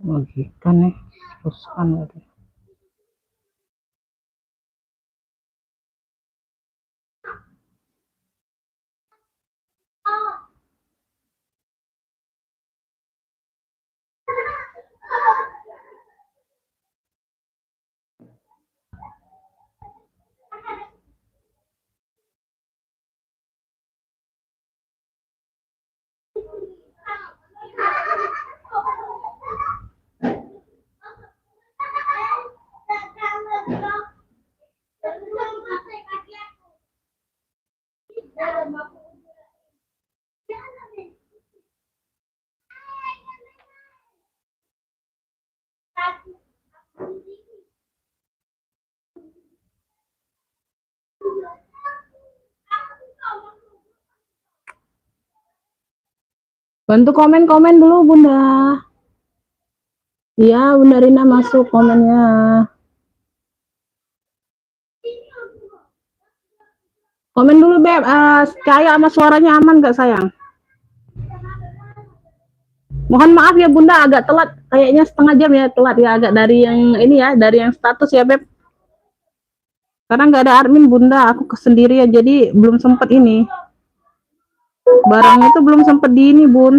Bagikan nih, teruskan lagi. Bantu komen-komen dulu Bunda. Iya, Bunda Rina masuk komennya. Komen dulu Beb, Cahaya sama suaranya aman gak sayang? Mohon maaf ya Bunda, agak telat, kayaknya setengah jam ya telat ya, agak dari yang ini ya, dari yang status ya Beb. Karena nggak ada admin Bunda, aku kesendirian jadi belum sempet ini. Barangnya itu belum sempet di ini Bun.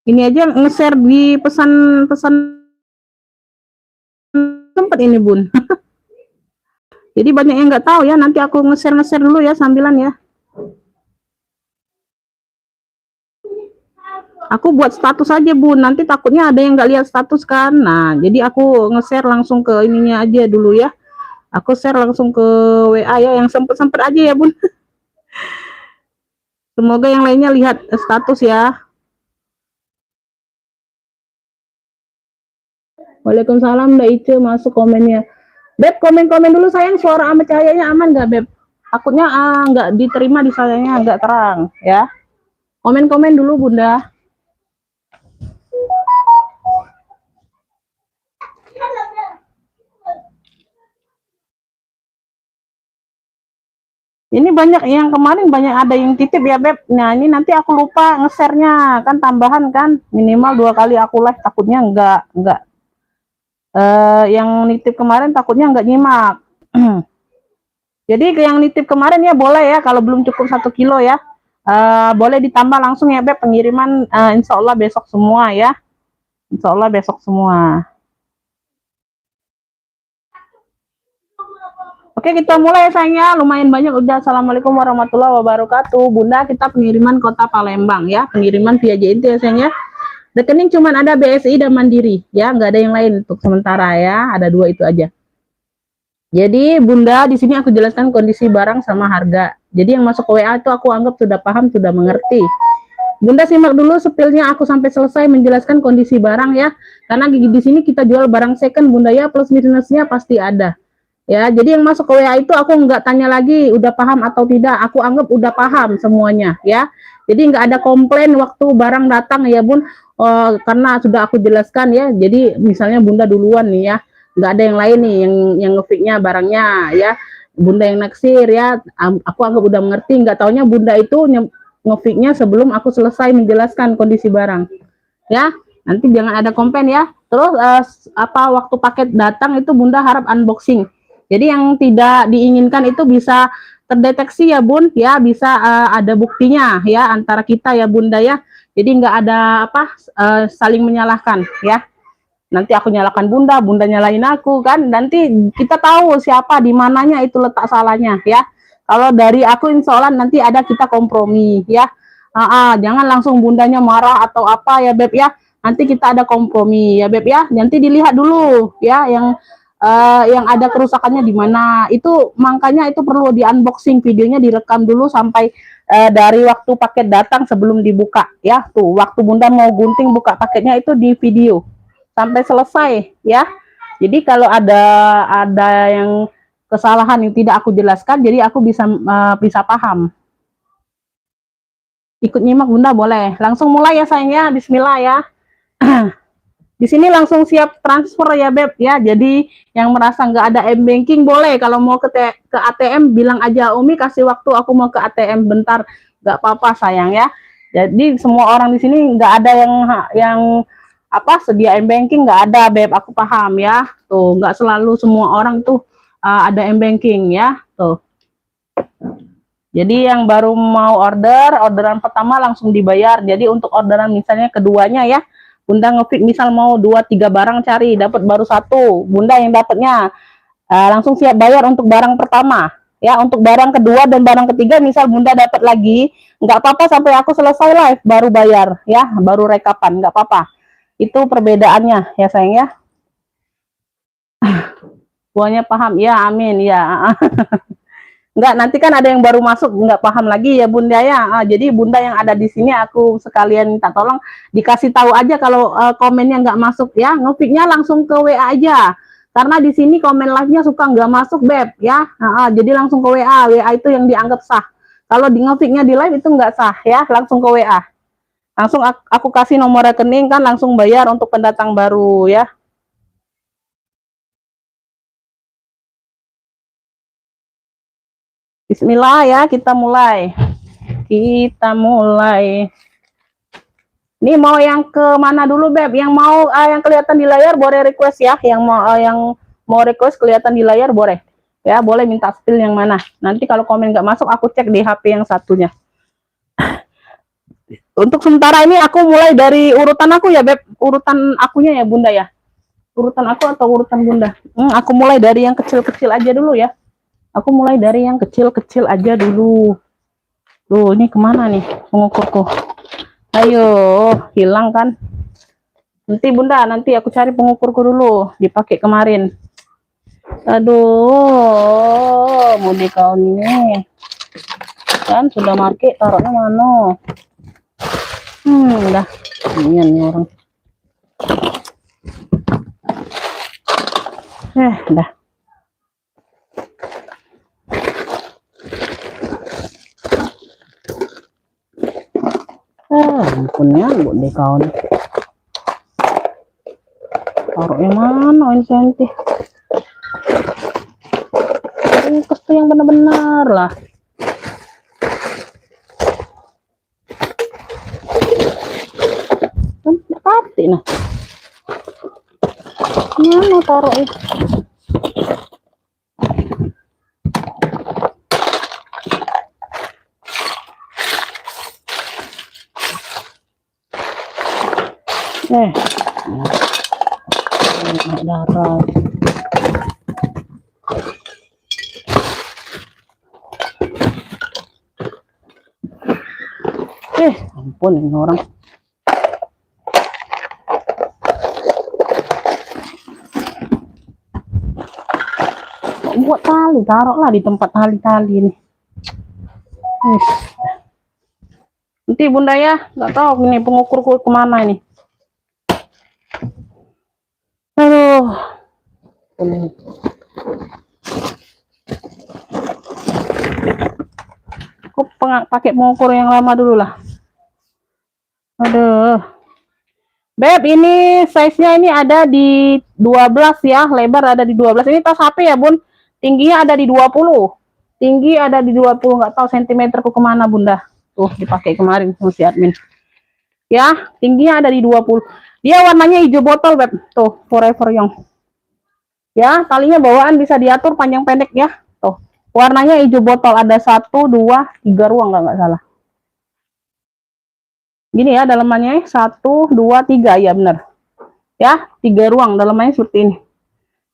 Ini aja nge-share di pesan-pesan sempet ini Bun. Jadi banyak yang nggak tahu ya, nanti aku nge-share dulu ya sambilan ya. Aku buat status aja Bun, nanti takutnya ada yang nggak lihat status kan. Nah, jadi aku nge-share langsung ke ininya aja dulu ya. Aku share langsung ke WA ya, yang sempet-sempet aja ya Bun. Semoga yang lainnya lihat status ya. Waalaikumsalam Mbak Ice, masuk komennya. Beb, komen-komen dulu sayang, suara sama cahayanya aman nggak, Beb? Takutnya nggak diterima di sayangnya, nggak terang, ya. Komen-komen dulu, Bunda. Ini banyak yang kemarin banyak ada yang titip ya, Beb. Nah, ini nanti aku lupa nge-share-nya, kan tambahan kan, minimal 2 kali aku live, takutnya nggak yang nitip kemarin takutnya nggak nyimak. Jadi yang nitip kemarin ya boleh ya, kalau belum cukup 1 kilo ya, boleh ditambah langsung ya, Beb, pengiriman insya Allah besok semua ya, insya Allah besok semua. Oke, kita mulai sayangnya, lumayan banyak udah. Assalamualaikum warahmatullahi wabarakatuh. Bunda, kita pengiriman kota Palembang ya, pengiriman via JNT ya sayangnya. Rekening cuman ada BSI dan Mandiri ya, nggak ada yang lain untuk sementara ya, ada 2 itu aja. Jadi Bunda, di sini aku jelaskan kondisi barang sama harga. Jadi yang masuk ke WA itu aku anggap sudah paham, sudah mengerti. Bunda simak dulu spillnya aku sampai selesai menjelaskan kondisi barang ya. Karena di sini kita jual barang second Bunda ya, plus minusnya pasti ada. Ya, jadi yang masuk ke WA itu aku nggak tanya lagi udah paham atau tidak, aku anggap udah paham semuanya ya. Jadi nggak ada komplain waktu barang datang ya Bun, karena sudah aku jelaskan ya. Jadi misalnya Bunda duluan nih ya, nggak ada yang lain nih yang ngefiknya barangnya ya. Bunda yang naksir ya, aku anggap udah mengerti. Nggak taunya Bunda itu ngefiknya sebelum aku selesai menjelaskan kondisi barang ya. Nanti jangan ada komplain ya. Terus waktu paket datang itu Bunda harap unboxing. Jadi yang tidak diinginkan itu bisa terdeteksi ya Bun, ya bisa ada buktinya ya antara kita ya Bunda ya. Jadi nggak ada saling menyalahkan ya. Nanti aku nyalakan Bunda, Bunda nyalain aku kan. Nanti kita tahu siapa di mananya itu letak salahnya ya. Kalau dari aku insya Allah nanti ada kita kompromi ya. Jangan langsung Bundanya marah atau apa ya Beb ya. Nanti kita ada kompromi ya Beb ya. Nanti dilihat dulu ya yang ada kerusakannya di mana. Itu makanya itu perlu di unboxing, videonya direkam dulu sampai dari waktu paket datang sebelum dibuka ya. Tuh waktu Bunda mau gunting buka paketnya itu di video sampai selesai ya. Jadi kalau ada yang kesalahan yang tidak aku jelaskan, jadi aku bisa paham. Ikut nyimak Bunda boleh. Langsung mulai ya sayangnya. Bismillah ya. Di sini langsung siap transfer ya Beb ya. Jadi yang merasa nggak ada m-banking boleh. Kalau mau ke ATM bilang aja Umi kasih waktu aku mau ke ATM bentar. Nggak apa-apa sayang ya. Jadi semua orang di sini nggak ada yang sedia m-banking, nggak ada Beb. Aku paham ya. Tuh nggak selalu semua orang tuh ada m-banking ya. Tuh. Jadi yang baru mau orderan pertama langsung dibayar. Jadi untuk orderan misalnya keduanya ya, Bunda ngefix misal mau 2-3 barang cari, dapat baru 1, Bunda yang dapatnya langsung siap bayar untuk barang pertama. Ya, untuk barang kedua dan barang ketiga misal Bunda dapat lagi, nggak apa-apa sampai aku selesai live baru bayar ya, baru rekapan, nggak apa-apa. Itu perbedaannya ya sayang ya. Semuanya paham? Ya, amin ya. Enggak, nanti kan ada yang baru masuk nggak paham lagi ya Bunda ya. Jadi Bunda yang ada di sini aku sekalian minta tolong dikasih tahu aja kalau komennya nggak masuk ya, ngefiknya langsung ke WA aja. Karena di sini komen live-nya suka nggak masuk Beb ya. Jadi langsung ke WA, WA itu yang dianggap sah. Kalau di ngefiknya di live itu nggak sah ya, langsung ke WA. Langsung aku kasih nomor rekening kan langsung bayar untuk pendatang baru ya. Bismillah ya, kita mulai. Kita mulai. Ini mau yang ke mana dulu Beb? Yang mau yang kelihatan di layar boleh request ya. Yang mau request kelihatan di layar boleh. Ya, boleh minta spill yang mana. Nanti kalau komen nggak masuk aku cek di HP yang satunya. Untuk sementara ini aku mulai dari urutan aku ya Beb. Urutan akunya ya Bunda ya. Urutan aku atau urutan Bunda? Aku mulai dari yang kecil-kecil aja dulu ya. Aku mulai dari yang kecil-kecil aja dulu. Tuh, ini kemana nih pengukurku? Ayo, hilang kan? Nanti Bunda, nanti aku cari pengukurku dulu. Dipakai kemarin. Aduh, mudi kau nih. Kan sudah market, taruhnya mana? Udah. Ini nih orang. Udah. Ampun ya, Bude kawan. Taruh yang mana ini senti? Ini tuh yang benar-benar lah. Pati nah. Mana taruh ya? Darah. Ampun ini orang. Buat tali, taruhlah di tempat tali-tali ini. Nanti Bunda ya, nggak tahu ini pengukur kemana ini. Aduh. Aku pakai pengukur yang lama dulu lah. Aduh. Beb, ini size-nya ini ada di 12 ya, lebar ada di 12. Ini tas HP ya, Bun. Tingginya ada di 20. Tinggi ada di 20, nggak tahu sentimeterku kemana, Bunda. Tuh, dipakai kemarin sama si admin. Ya, tingginya ada di 20. Dia warnanya hijau botol, Beb. Tuh, Forever Young. Ya, talinya bawaan bisa diatur panjang pendek ya. Tuh, warnanya hijau botol, ada 1, 2, 3 ruang nggak salah. Gini ya dalamannya, 1, 2, 3 ya benar. Ya, 3 ruang dalamannya seperti ini.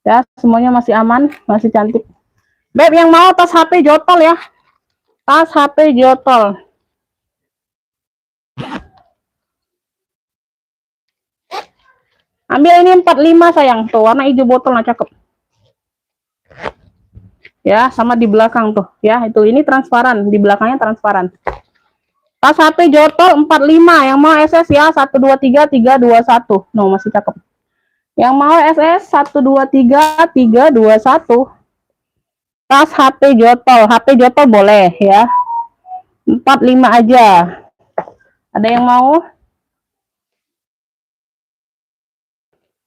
Ya, semuanya masih aman, masih cantik. Beb, yang mau tas HP jotol ya. Tas HP jotol. Ambil ini 45 sayang, tuh warna hijau botol nah cakep. Ya, sama di belakang tuh. Ya, itu ini transparan, di belakangnya transparan. Tas HP jotol 45, yang mau SS ya 123 321. No, masih cakep. Yang mau SS 123 321. Tas HP jotol boleh ya. 45 aja. Ada yang mau?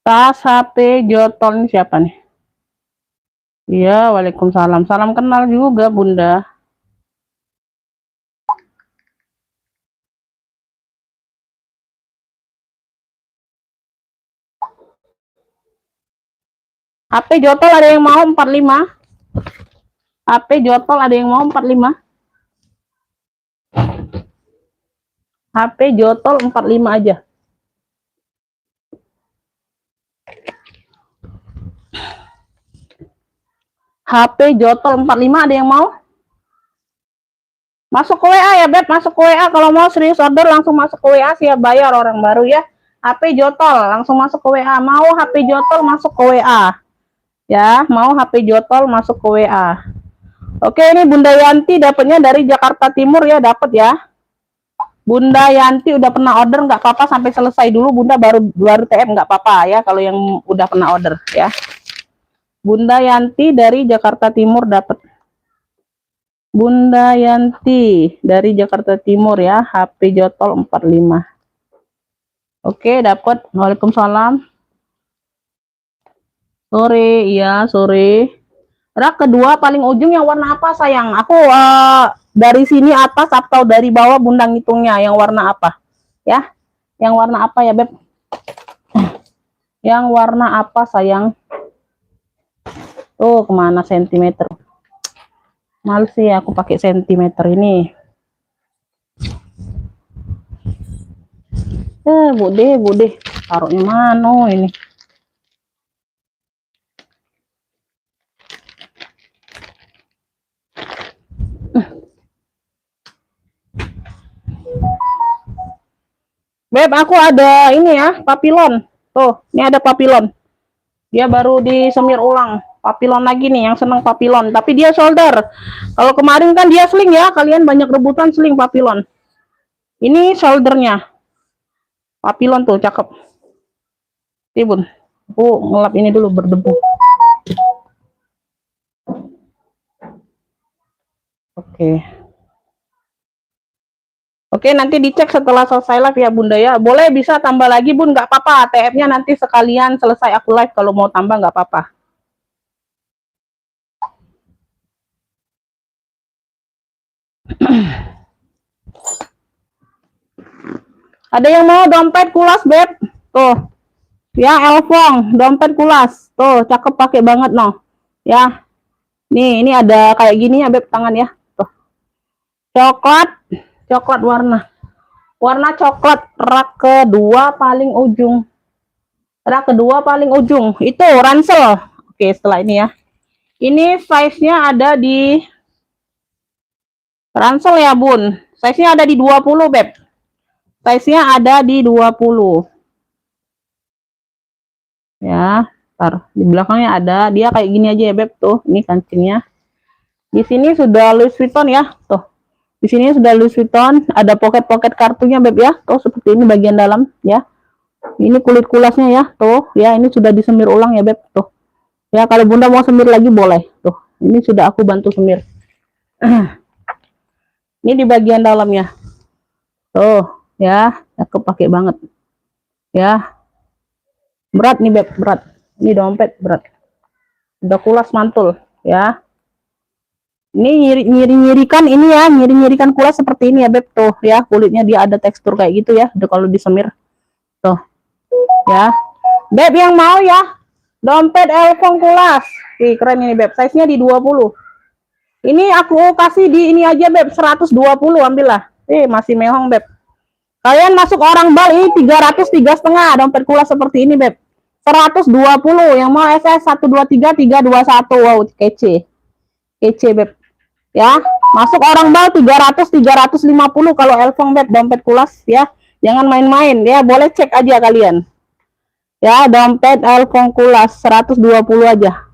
Tas HP jotol ini siapa nih? Iya, waalaikumsalam. Salam kenal juga, Bunda. HP jotol ada yang mau 45? HP jotol ada yang mau 45? HP jotol 45 aja. HP jotol 45 ada yang mau? Masuk ke WA ya, Beb. Masuk ke WA. Kalau mau serius order langsung masuk ke WA, siap bayar orang baru ya. HP jotol langsung masuk ke WA. Mau HP jotol masuk ke WA. Ya, mau HP jotol masuk ke WA. Oke, ini Bunda Yanti dapatnya dari Jakarta Timur ya, dapat ya. Bunda Yanti udah pernah order nggak apa-apa sampai selesai dulu, Bunda baru TM nggak apa-apa ya kalau yang udah pernah order ya. Bunda Yanti dari Jakarta Timur dapat. Bunda Yanti dari Jakarta Timur ya, HP jotol 45. Oke, dapat. Waalaikumsalam. Sore, iya sore. Rak kedua paling ujung yang warna apa sayang? Aku dari sini atas atau dari bawah Bunda ngitungnya yang warna apa? Ya, yang warna apa ya Beb? Yang warna apa sayang? Tuh kemana sentimeter? Males sih aku pakai sentimeter ini. Bude, taruhnya mana ini? Beb, aku ada ini ya, papilon. Tuh, ini ada papilon. Dia baru disemir ulang. Papilon lagi nih, yang seneng papilon. Tapi dia solder. Kalau kemarin kan dia sling ya, kalian banyak rebutan sling papilon. Ini soldernya. Papilon tuh, cakep. Tibun. Aku ngelap ini dulu berdebu. Oke. Oke, nanti dicek setelah selesai live ya Bunda ya. Boleh bisa tambah lagi Bun, nggak apa-apa. ATM-nya nanti sekalian selesai aku live, kalau mau tambah nggak apa-apa. Ada yang mau dompet kulas, Beb? Tuh. Ya, Elfong, dompet kulas. Tuh, cakep pakai banget noh. Ya. Nih, ini ada kayak gini ya, Beb, tangan ya. Tuh. Coklat, coklat warna coklat, rak kedua paling ujung. Rak kedua paling ujung. Itu ransel. Oke, setelah ini ya. Ini size-nya ada di ransel ya, Bun. Size-nya ada di 20, Beb. Size-nya ada di 20. Ya, ntar di belakangnya ada, dia kayak gini aja ya, Beb. Tuh, ini kancingnya. Di sini sudah Louis Vuitton ya. Tuh. Di sini sudah Louis Vuitton, ada pocket-pocket kartunya, Beb ya. Tuh, seperti ini bagian dalam ya. Ini kulit kulasnya ya. Tuh, ya ini sudah disemir ulang ya, Beb. Tuh. Ya, kalau Bunda mau semir lagi boleh. Tuh. Ini sudah aku bantu semir. Ini di bagian dalamnya. Tuh, ya, aku pakai banget. Ya. Berat nih, Beb, berat. Ini dompet berat. Udah kulas mantul, ya. Ini nyiri-nyirikan ini ya, nyiri-nyirikan kulas seperti ini ya, Beb. Tuh, ya, kulitnya dia ada tekstur kayak gitu ya. Udah kalau disemir. Tuh. Ya. Beb yang mau ya, dompet Elfong kulas. Ih, keren ini, Beb. Size-nya di 20. Ini aku kasih di ini aja, Beb. 120, ambillah. Masih mehong, Beb. Kalian masuk orang Bali 300, 3,5 dompet kulas seperti ini, Beb. 120 yang mau SS 123 321. Wow, kece. Kece, Beb. Ya, masuk orang Bal 300 350 kalau Elfong, Beb, dompet kulas ya. Jangan main-main ya, boleh cek aja kalian. Ya, dompet Elfong kulas 120 aja.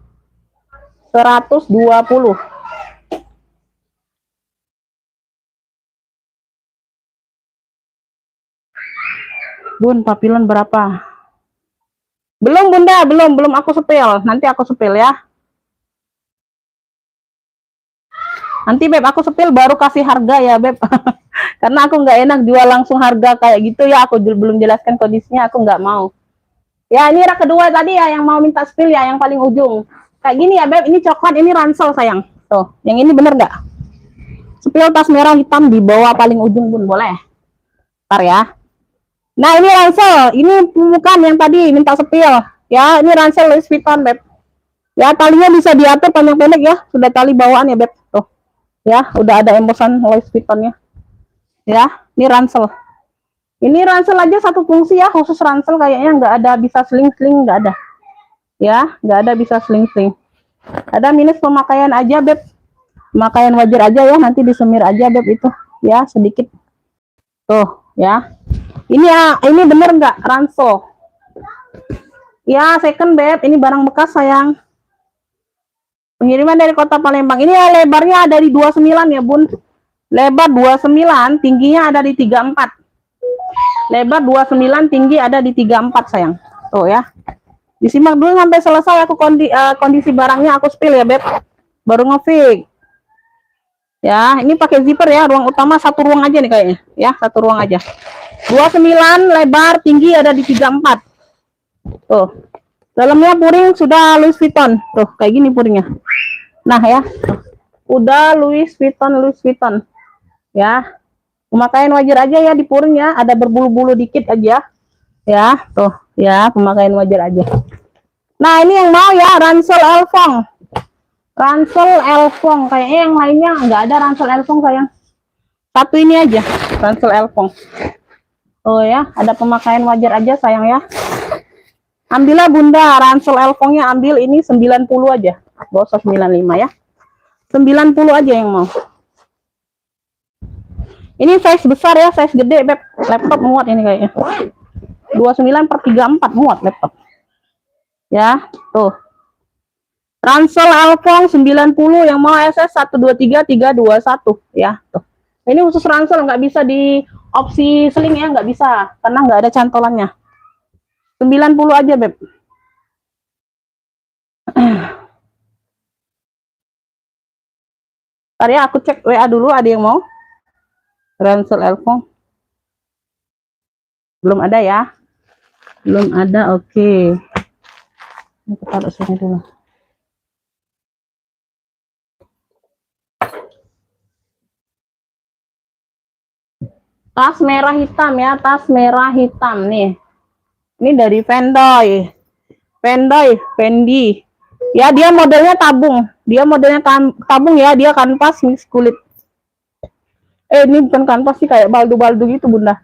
120. Bun, papilan berapa? Belum, Bunda, belum aku sepil. Nanti aku sepil ya. Nanti, Beb, aku sepil baru kasih harga ya, Beb. Karena aku nggak enak jual langsung harga kayak gitu ya. Aku belum jelaskan kondisinya, aku nggak mau. Ya, ini rak kedua tadi ya, yang mau minta spill ya, yang paling ujung. Kayak gini ya, Beb, ini coklat, ini ransel sayang. Tuh, yang ini bener nggak? Spill tas merah hitam di bawah paling ujung Bun, boleh? Ntar ya. Nah, ini ransel, ini bukan yang tadi minta spill. Ya, ini ransel Louis Vuitton, Beb. Ya, talinya bisa diatur panjang pendek ya, sudah tali bawaan ya, Beb. Tuh, ya, udah ada embosan Louis Vuittonnya. Ya, ini ransel. Ini ransel aja satu fungsi ya, khusus ransel kayaknya nggak ada bisa sling-sling, nggak ada. Ya, nggak ada bisa sling-sling. Ada minus pemakaian aja, Beb. Pemakaian wajar aja ya, nanti disemir aja, Beb, itu. Ya, sedikit. Tuh, ya. Ini ya, ini bener nggak ransel? Ya, second, Beb. Ini barang bekas, sayang. Pengiriman dari Kota Palembang. Ini ya lebarnya ada di 29 ya, Bun. Lebar 29, tingginya ada di 34. Lebar 29, tinggi ada di 34, sayang. Tuh ya. Disimak dulu sampai selesai aku kondisi barangnya aku spill ya, Beb. Baru ngefix. Ya, ini pakai zipper ya, ruang utama satu ruang aja nih kayaknya. Ya, satu ruang aja. 29 lebar, tinggi ada di 34. Tuh. Dalamnya puring sudah Louis Vuitton. Tuh, kayak gini puringnya. Nah, ya. Udah Louis Vuitton. Ya. Pemakaian wajar aja ya di puringnya, ada berbulu-bulu dikit aja. Ya, tuh. Ya, pemakaian wajar aja. Nah, ini yang mau ya, ransel Elfong. Ransel Elfong, kayaknya yang lainnya nggak ada ransel Elfong sayang. Satu ini aja, ransel Elfong. Oh ya, ada pemakaian wajar aja sayang ya. Ambillah Bunda, ransel Elfongnya ambil ini 90 aja. Gak usah 95 ya. 90 aja yang mau. Ini size besar ya, size gede, Beb. Laptop muat ini kayaknya. 29/34 muat laptop. Ya, tuh. Ransel Elfong 90 yang mau SS 123 321 ya. Tuh. Ini khusus ransel, nggak bisa di opsi seling ya, nggak bisa karena nggak ada cantolannya. 90 aja, Beb. Ntar ya, aku cek WA dulu ada yang mau. Ransel Elfong. Belum ada ya? Belum ada, oke. Kita taruh sini dulu. Tas merah hitam ya, tas merah hitam nih. Ini dari Vendoy. Fendi. Ya, dia modelnya tabung. Dia modelnya tabung ya, dia kanvas mix kulit. Ini bukan kanvas sih, kayak baldu-baldu gitu, Bunda.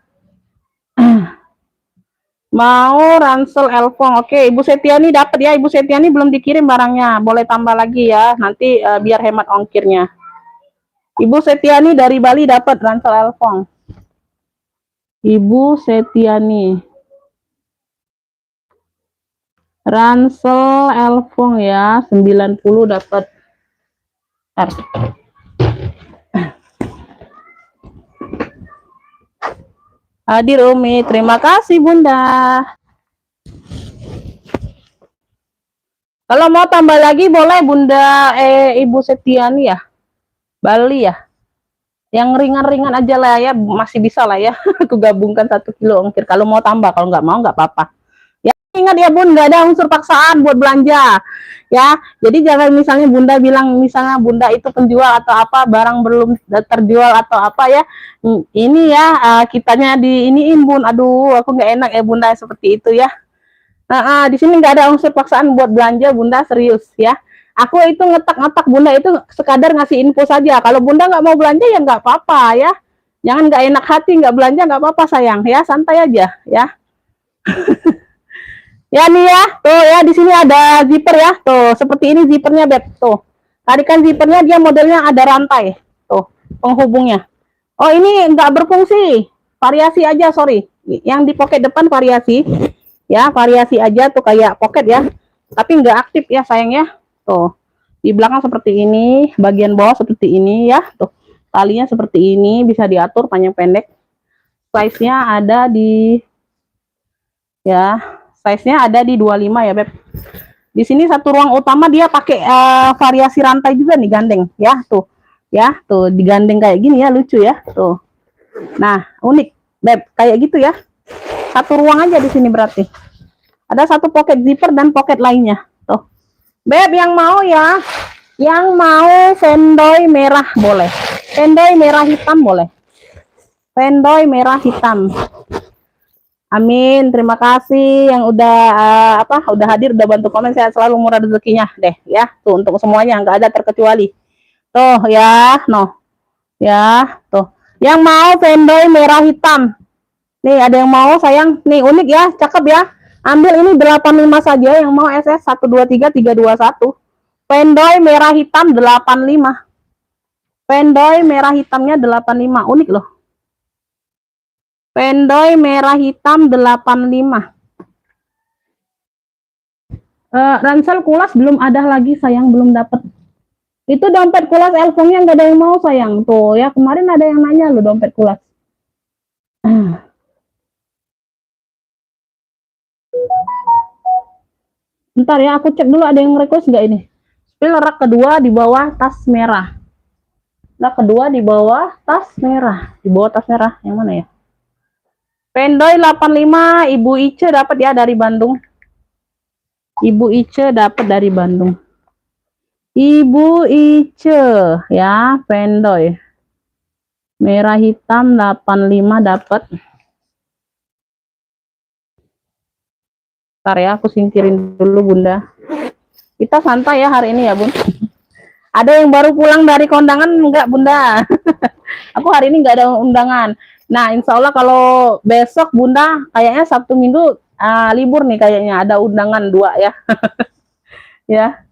Mau ransel Elfong. Oke, Ibu Setiani dapat ya. Ibu Setiani belum dikirim barangnya. Boleh tambah lagi ya. Nanti biar hemat ongkirnya. Ibu Setiani dari Bali dapat ransel Elfong. Ibu Setiani. Ransel Elfong ya, 90 dapat. Hadir Umi, terima kasih Bunda. Kalau mau tambah lagi boleh Bunda Ibu Setiani ya. Bali ya. Yang ringan-ringan aja lah ya, masih bisa lah ya. Aku gabungkan 1 kilo ongkir. Kalau mau tambah, kalau nggak mau nggak apa-apa. Ya ingat ya Bun, nggak ada unsur paksaan buat belanja. Ya, jadi jangan misalnya Bunda bilang misalnya Bunda itu penjual atau apa, barang belum terjual atau apa ya. Ini ya kitanya diiniin Bun. Aduh, aku nggak enak ya Bunda seperti itu ya. Di sini nggak ada unsur paksaan buat belanja Bunda, serius ya. Aku itu ngetak-ngetak Bunda itu sekadar ngasih info saja. Kalau Bunda nggak mau belanja ya nggak apa-apa ya. Jangan nggak enak hati nggak belanja, nggak apa-apa sayang ya, santai aja ya. Ya nih ya, tuh ya di sini ada zipper ya, tuh seperti ini zippernya Beb, tuh. Tarikan zippernya dia modelnya ada rantai, tuh penghubungnya. Oh ini nggak berfungsi, variasi aja sorry. Yang di pocket depan variasi, ya variasi aja tuh kayak pocket ya, tapi nggak aktif ya sayang ya. Tuh di belakang seperti ini, bagian bawah seperti ini ya, tuh talinya seperti ini bisa diatur panjang pendek. Size-nya ada di ya. Size-nya ada di 25 ya, Beb. Di sini satu ruang utama dia pakai variasi rantai juga nih gandeng, ya, tuh. Ya, tuh digandeng kayak gini ya, lucu ya, tuh. Nah, unik, Beb, kayak gitu ya. Satu ruang aja di sini berarti. Ada satu pocket zipper dan pocket lainnya, tuh. Beb yang mau ya, yang mau Vendoy merah boleh. Vendoy merah hitam boleh. Vendoy merah hitam. Amin, terima kasih yang udah udah hadir, udah bantu komen. Saya selalu murah rezekinya deh ya. Tuh untuk semuanya nggak ada terkecuali. Tuh ya, ya, tuh. Yang mau Vendoy merah hitam. Nih ada yang mau sayang. Nih unik ya, cakep ya. Ambil ini 85 saja yang mau SS 123321. Vendoy merah hitam 85. Vendoy merah hitamnya 85. Unik loh. Vendoy merah hitam 85. Ransel kulas belum ada lagi sayang, belum dapat. Itu dompet kulas Elfongnya nggak ada yang mau sayang. Tuh ya kemarin ada yang nanya lo dompet kulas. Bentar ya, aku cek dulu ada yang request nggak ini. Spill rak kedua di bawah tas merah. Rak kedua di bawah tas merah. Di bawah tas merah yang mana ya? Vendoy 85, Ibu Ice dapat ya dari Bandung. Ibu Ice dapat dari Bandung. Ibu Ice ya, Vendoy. Merah hitam 85 dapat. Bentar ya, aku singkirin dulu Bunda. Kita santai ya hari ini ya Bun. Ada yang baru pulang dari kondangan enggak Bunda? Aku hari ini enggak ada undangan. Nah, insya Allah kalau besok Bunda kayaknya Sabtu Minggu libur nih kayaknya, ada undangan 2 ya. Ya,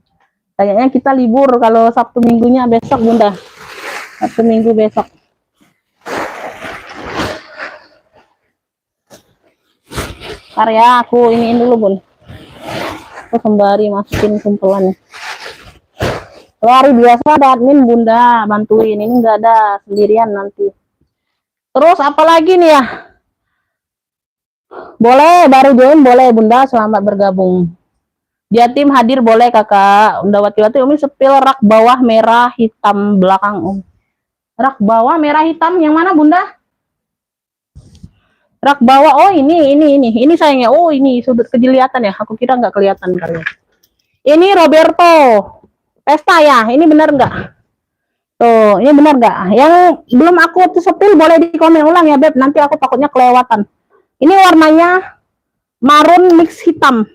kayaknya kita libur kalau Sabtu Minggunya besok Bunda. Sabtu Minggu besok. Ntar ya, aku iniin dulu Bun. Aku sembari masukin kumpulannya. Luar biasa ada admin Bunda bantuin, ini enggak ada sendirian nanti. Terus apalagi nih ya? Boleh baru join boleh Bunda, selamat bergabung. Jatim hadir boleh Kakak. Unda Wati-Wati Umi sepil rak bawah merah hitam belakang Rak bawah merah hitam yang mana Bunda? Rak bawah, oh ini sayangnya, oh ini sudut kelihatan ya, aku kira nggak kelihatan kali. Ini Roberto, Pesta ya, ini benar nggak? Tuh, ini benar nggak? Yang belum aku sepil boleh di komen ulang ya Beb, nanti aku takutnya kelewatan. Ini warnanya marun mix hitam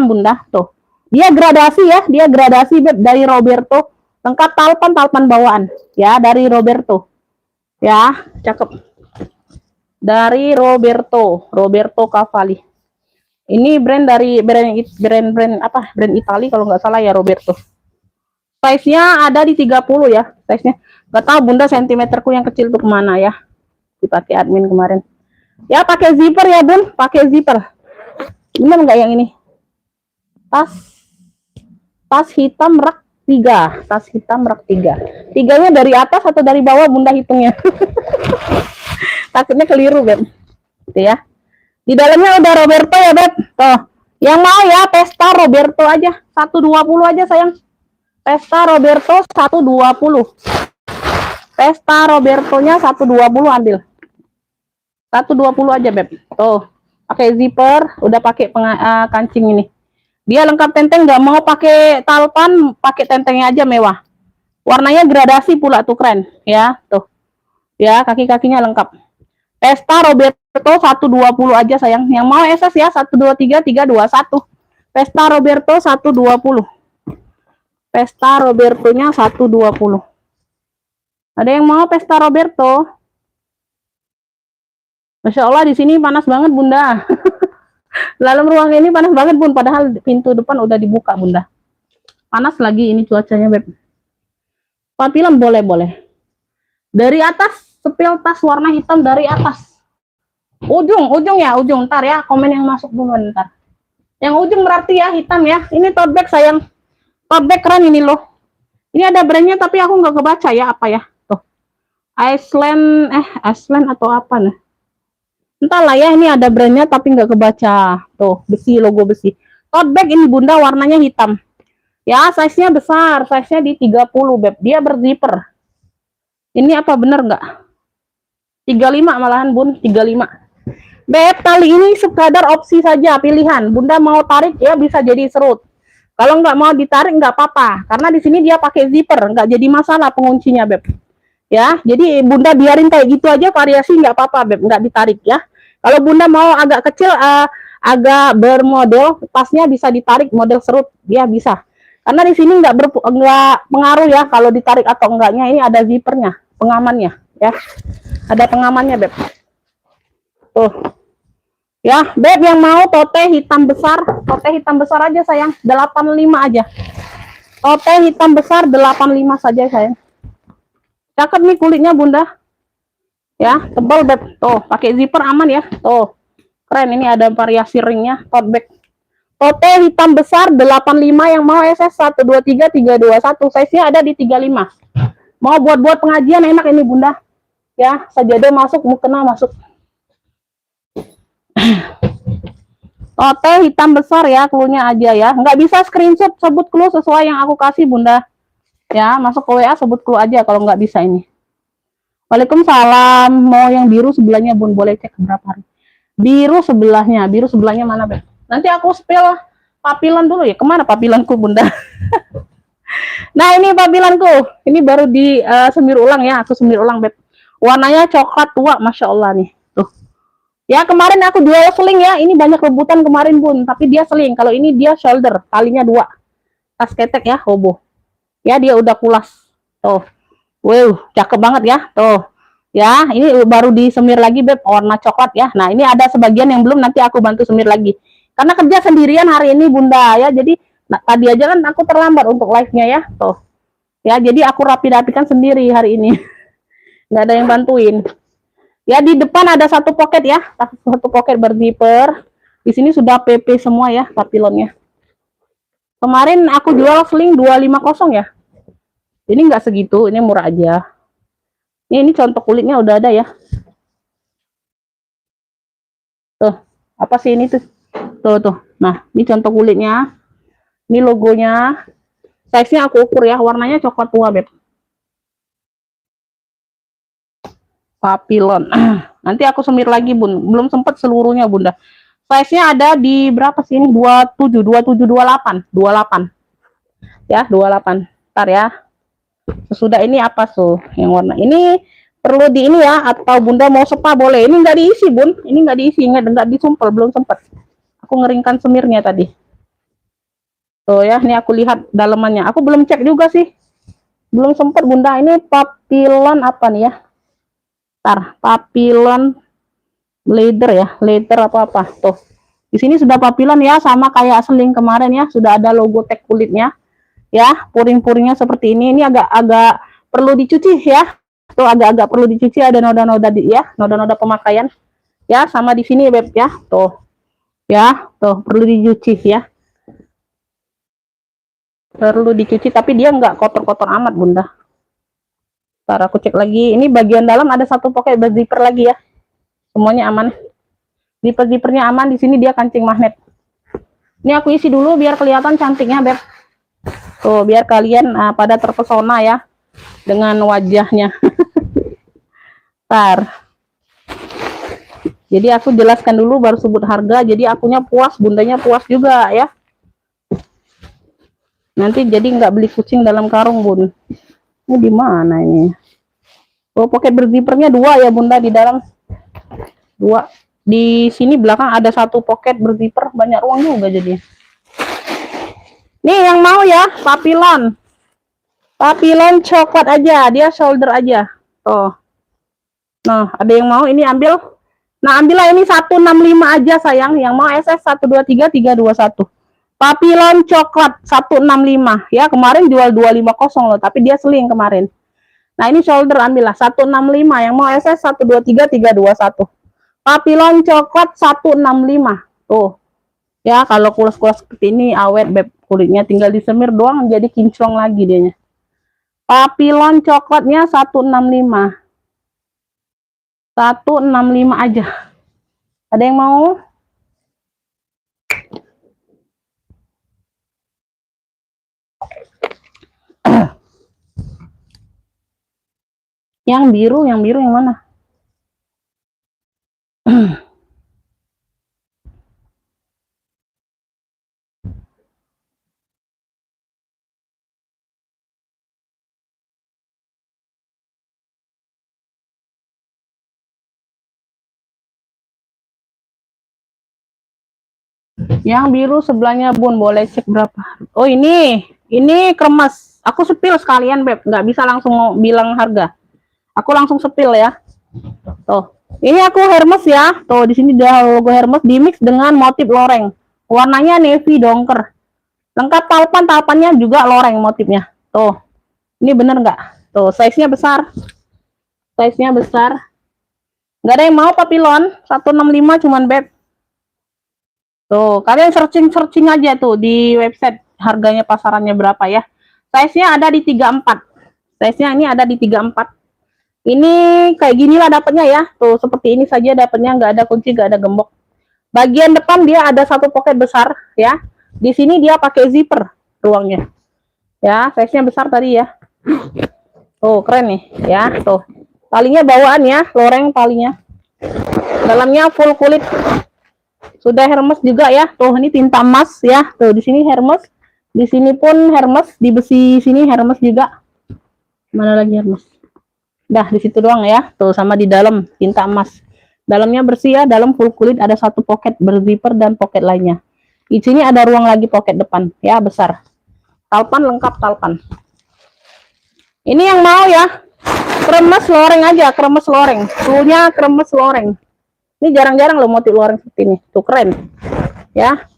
Bunda, tuh. Dia gradasi ya, dia gradasi Beb dari Roberto, lengkap talpan bawaan ya dari Roberto. Ya, cakep. Dari Roberto Cavalli. Ini brand dari brand apa? Brand Itali kalau nggak salah ya Roberto. Size-nya ada di 30 ya, size-nya. Nggak tahu Bunda sentimeterku yang kecil tuh kemana ya. Dipakai admin kemarin. Ya pakai zipper ya Bun, pakai zipper. Bener nggak yang ini? Tas hitam rak 3, tas hitam rak 3. Tiganya dari atas atau dari bawah Bunda hitungnya? Takutnya keliru Beb. Gitu ya. Di dalamnya udah Roberto ya Beb. Tuh. Yang mau ya Pesta Roberto aja, 120 aja sayang. Pesta Roberto 120. Pesta Robertonya 120 ambil. 120 aja Beb. Tuh. Pakai zipper, udah pakai kancing ini. Dia lengkap tenteng, nggak mau pakai talpan, pakai tentengnya aja mewah. Warnanya gradasi pula tuh keren ya, tuh. Ya, kaki-kakinya lengkap. Pesta Roberto 120 aja sayang. Yang mau SS ya 123 321. Pesta Roberto 120. Pesta Robertonya 120. Ada yang mau Pesta Roberto? Masya Allah di sini panas banget Bunda. Dalam ruang ini panas banget Bun, padahal pintu depan udah dibuka Bunda. Panas lagi ini cuacanya Beb. Papilan boleh. Dari atas, sepil tas warna hitam dari atas. Ujung ntar ya, komen yang masuk dulu ntar. Yang ujung berarti ya hitam ya. Ini tote bag sayang. Tote bag keren ini loh. Ini ada brandnya tapi aku nggak kebaca ya apa ya. Tuh. Iceland atau apa nih. Entahlah ya, ini ada brandnya tapi nggak kebaca. Tuh, logo besi. Tote bag ini Bunda warnanya hitam. Ya, size-nya besar. Size-nya di 30 Beb. Dia berzipper. Ini apa bener nggak? 35 malahan Bun, 35. Beb, kali ini sekadar opsi saja pilihan. Bunda mau tarik ya bisa jadi serut. Kalau nggak mau ditarik nggak apa-apa. Karena di sini dia pakai zipper, nggak jadi masalah penguncinya Beb. Ya, jadi Bunda biarin kayak gitu aja, variasi nggak apa-apa Beb, nggak ditarik ya. Kalau Bunda mau agak kecil, agak bermodel, tasnya bisa ditarik model serut, dia bisa. Karena di sini nggak pengaruh ya kalau ditarik atau enggaknya. Ini ada zippernya, pengamannya ya. Ada pengamannya Beb. Tuh. Ya, Beb yang mau tote hitam besar aja sayang, 85 aja. Tote hitam besar 85 saja sayang. Cakep nih kulitnya Bunda. Ya, tebal Beb. Tuh, pakai zipper aman ya. Tuh. Keren, ini ada variasi ringnya, tote bag. Tote hitam besar 85 yang mau SS 123 321. Size-nya ada di 35. Mau buat pengajian enak ini Bunda. Ya, sajadah masuk, mukena masuk. Tote hitam besar ya, clue-nya aja ya. Nggak bisa screenshot sebut clue sesuai yang aku kasih Bunda. Ya, masuk ke WA sebut clue aja kalau nggak bisa ini. Waalaikumsalam. Mau yang biru sebelahnya Bun, boleh cek berapa hari. Biru sebelahnya mana Beb? Nanti aku spill papilan dulu ya. Kemana papilanku Bunda? Nah ini papilanku. Ini baru di semir ulang ya. Aku semir ulang Beb. Warnanya coklat tua, Masya Allah nih. Tuh. Ya kemarin aku jual seling ya. Ini banyak rebutan kemarin Bun. Tapi dia seling. Kalau ini dia shoulder. Talinya 2. Tas ketek ya, hobo. Ya dia udah pulas. Tuh. Wow, cakep banget ya. Tuh. Ya, ini baru disemir lagi Beb, warna coklat ya. Nah, ini ada sebagian yang belum, nanti aku bantu semir lagi. Karena kerja sendirian hari ini Bunda ya. Jadi tadi aja kan aku terlambat untuk live-nya ya. Tuh. Ya, jadi aku rapi-rapikan sendiri hari ini. Nggak ada yang bantuin. Ya, di depan ada satu pocket ya. Satu pocket berzipper. Di sini sudah PP semua ya papilonnya. Kemarin aku jual sling 250 ya. Ini nggak segitu, ini murah aja. Ini contoh kulitnya udah ada ya. Tuh, apa sih ini tuh? Tuh. Nah, ini contoh kulitnya. Ini logonya. Size-nya aku ukur ya, warnanya coklat tua, Beb. Papilon. Nanti aku semir lagi, Bun. Belum sempat seluruhnya, Bunda. Size-nya ada di berapa sih ini? 27, 27, 28. 28. Ya, 28. Ntar ya. Sesudah ini apa tuh yang warna? Ini perlu di ini ya, atau Bunda mau spa boleh. Ini nggak diisi, Bun. Ini nggak diisi, nggak disumpel, belum sempat. Aku ngeringkan semirnya tadi. Tuh ya, ini aku lihat dalamannya. Aku belum cek juga sih. Belum sempat, Bunda. Ini papilon apa nih ya? Ntar, papilon leather ya, leather atau apa tuh. Di sini sudah papilon ya, sama kayak seling kemarin ya, sudah ada logo tag kulitnya ya, puring-puringnya seperti ini. Ini agak-agak perlu dicuci ya, tuh agak-agak perlu dicuci, ada noda-noda ya, noda-noda pemakaian ya, sama di sini Beb ya, tuh perlu dicuci ya, perlu dicuci, tapi dia nggak kotor-kotor amat Bunda. Ntar aku cek lagi, ini bagian dalam ada satu pocket zipper lagi ya, semuanya aman. Zipper-zippernya aman, di sini dia kancing magnet. Ini aku isi dulu biar kelihatan cantiknya, Beb. Tuh, biar kalian pada terpesona ya dengan wajahnya. Ntar. Jadi aku jelaskan dulu baru sebut harga. Jadi akunya puas, bundanya puas juga ya. Nanti jadi nggak beli kucing dalam karung, Bun. Ini di mana ini? Oh, pocket berzippernya 2 ya, Bunda, di dalam. 2. Di sini belakang ada 1 pocket berzipper, banyak ruang juga jadi. Nih yang mau ya, papilon. Papilon coklat aja, dia shoulder aja. Tuh. Nah, ada yang mau ini ambil. Nah, ambillah ini 165 aja sayang. Yang mau SS 123 321. Papilon coklat 165 ya. Kemarin jual 250 loh, tapi dia seling kemarin. Nah, ini shoulder ambillah 165. Yang mau SS 123 321. Papilon coklat 165. Tuh. Ya, kalau kulas-kulas seperti ini awet Beb, kulitnya tinggal disemir doang jadi kinclong lagi dianya. Papilon coklatnya 165. 165 aja. Ada yang mau? Yang biru yang mana? Yang biru sebelahnya Bun, boleh cek berapa? Oh, ini kremes. Aku sepil sekalian Beb, nggak bisa langsung bilang harga. Aku langsung sepil ya. Tuh. Ini aku Hermes ya. Tuh, di sini ada logo Hermes dimix dengan motif loreng. Warnanya navy dongker. Lengkap talpannya juga loreng motifnya. Tuh. Ini bener nggak? Tuh, size-nya besar. Size-nya besar. Nggak ada yang mau papilon. 165 cuman Beb. Tuh, kalian searching aja tuh di website harganya pasarannya berapa ya. Size-nya ada di 34. Size-nya ini ada di 34. Ini kayak gini lah dapatnya ya. Tuh, seperti ini saja dapatnya, nggak ada kunci, nggak ada gembok. Bagian depan dia ada 1 pocket besar ya. Di sini dia pakai zipper ruangnya. Ya, size-nya besar tadi ya. Tuh, keren nih ya. Tuh. Talinya bawaan ya, loreng talinya. Dalamnya full kulit. Sudah Hermes juga ya. Tuh, ini tinta emas ya. Tuh, di sini Hermes. Di sini pun Hermes, di besi sini Hermes juga. Mana lagi Hermes? Dah, di situ doang ya. Tuh, sama di dalam tinta emas. Dalamnya bersih ya, dalam full kulit, ada 1 pocket berzipper dan pocket lainnya. Di sini ada ruang lagi pocket depan ya, besar. Talpan lengkap talpan. Ini yang mau ya. Kremes loreng aja, kremes loreng. Fullnya kremes loreng. Ini jarang-jarang loh motif loreng seperti ini. Tuh, keren. Ya.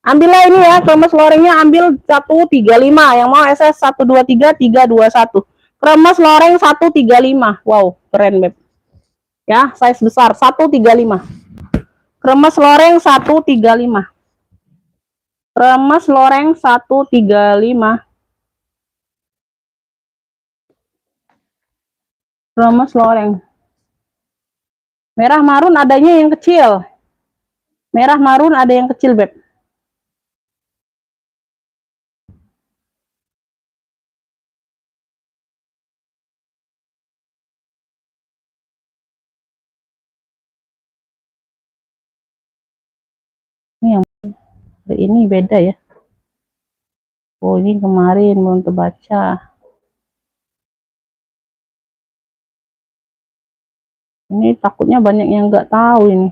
Ambillah ini ya, kremes lorengnya ambil 135. Yang mau SS 123 321. Kremes loreng 135. Wow, keren Beb. Ya, size besar 135. Kremes loreng 135. Kremes loreng 135. Kremes loreng. Merah marun adanya yang kecil. Merah marun ada yang kecil, Beb. Hari ini beda ya. Oh, ini kemarin belum terbaca. Ini takutnya banyak yang nggak tahu ini.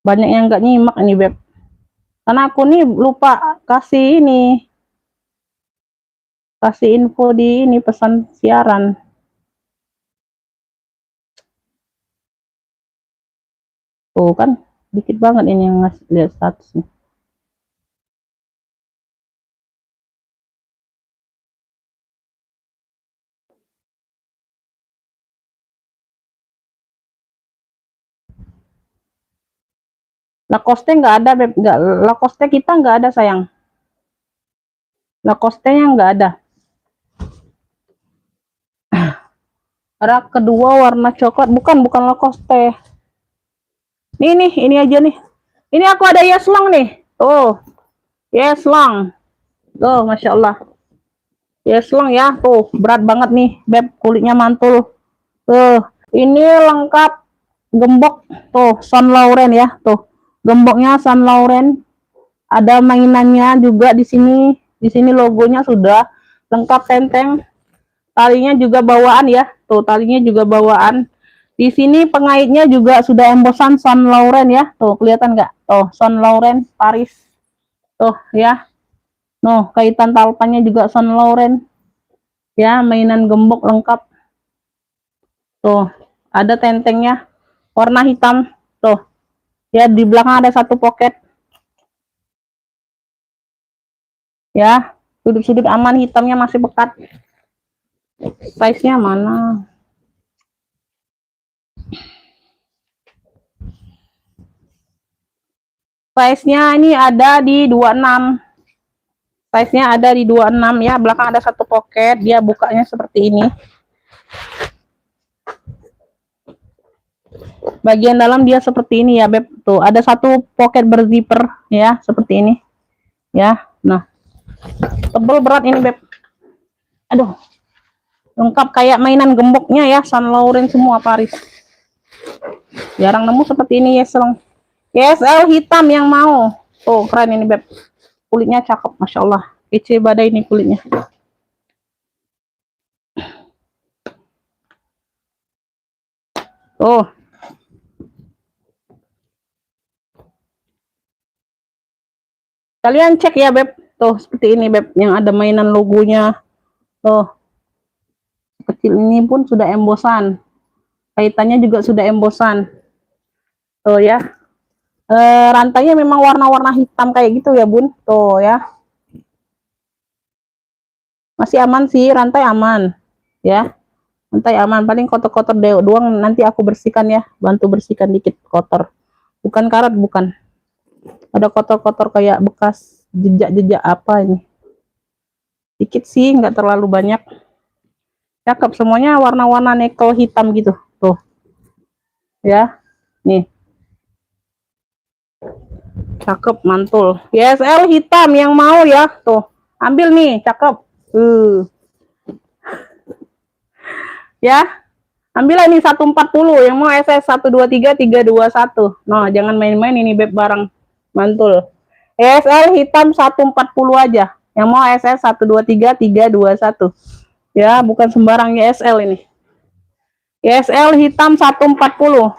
Banyak yang nggak nyimak ini, Beb. Karena aku nih lupa kasih ini. Kasih info di ini pesan siaran. Tuh kan, dikit banget ini yang ngasih lihat statusnya. Lacoste nggak ada, Beb. Nggak, Lacoste kita nggak ada, sayang. Lacoste-nya nggak ada. Rak kedua warna coklat, bukan Lacoste. Nih, ini aja nih. Ini aku ada Yeslang nih. Tuh, Yeslang. Tuh, Masya Allah. Yeslang ya, tuh, berat banget nih, Beb, kulitnya mantul. Tuh, ini lengkap gembok. Tuh, Saint Laurent ya, tuh. Gemboknya Saint Laurent. Ada mainannya juga di sini. Di sini logonya sudah lengkap tenteng. Talinya juga bawaan ya. Tuh, talinya juga bawaan. Di sini pengaitnya juga sudah embosan Saint Laurent ya. Tuh, kelihatan nggak? Tuh, Saint Laurent Paris. Tuh, ya. Noh, kaitan talpannya juga Saint Laurent. Ya, mainan gembok lengkap. Tuh, ada tentengnya warna hitam. Tuh, ya di belakang ada satu pocket. Ya, sudut-sudut aman, hitamnya masih pekat. Size-nya mana? Size-nya ini ada di 26. Size-nya ada di 26 ya. Belakang ada satu pocket, dia bukanya seperti ini. Bagian dalam dia seperti ini ya, Beb. Tuh, ada satu pocket berzipper ya, seperti ini. Ya. Nah. Tebel berat ini, Beb. Aduh. Lengkap kayak mainan gemboknya ya, Saint Laurent semua Paris. Jarang nemu seperti ini ya, Yeslang. YSL hitam yang mau. Tuh, keren ini, Beb. Kulitnya cakep, Masya Allah. Kece badai ini kulitnya. Tuh. Kalian cek ya, Beb. Tuh, seperti ini, Beb. Yang ada mainan logonya. Tuh. Kecil ini pun sudah embosan. Kaitannya juga sudah embosan. Tuh ya. Rantainya memang warna-warna hitam kayak gitu ya, Bun. Tuh ya. Masih aman sih, rantai aman. Ya. Rantai aman, paling kotor-kotor doang nanti aku bersihkan ya. Bantu bersihkan dikit kotor. Bukan karat, bukan. Ada kotor-kotor kayak bekas jejak-jejak apa ini. Dikit sih, nggak terlalu banyak. Cakep, semuanya warna-warna nickel hitam gitu. Tuh. Ya. Nih. Cakep, mantul. YSL hitam yang mau ya. Tuh. Ambil nih, cakep. Ya. Ambil ini 140 yang mau SS 123 321. Nah, jangan main-main ini, Beb, barang mantul. ESL hitam 140 aja. Yang mau SS 123 321. Ya, bukan sembarang ESL ini. ESL hitam 140.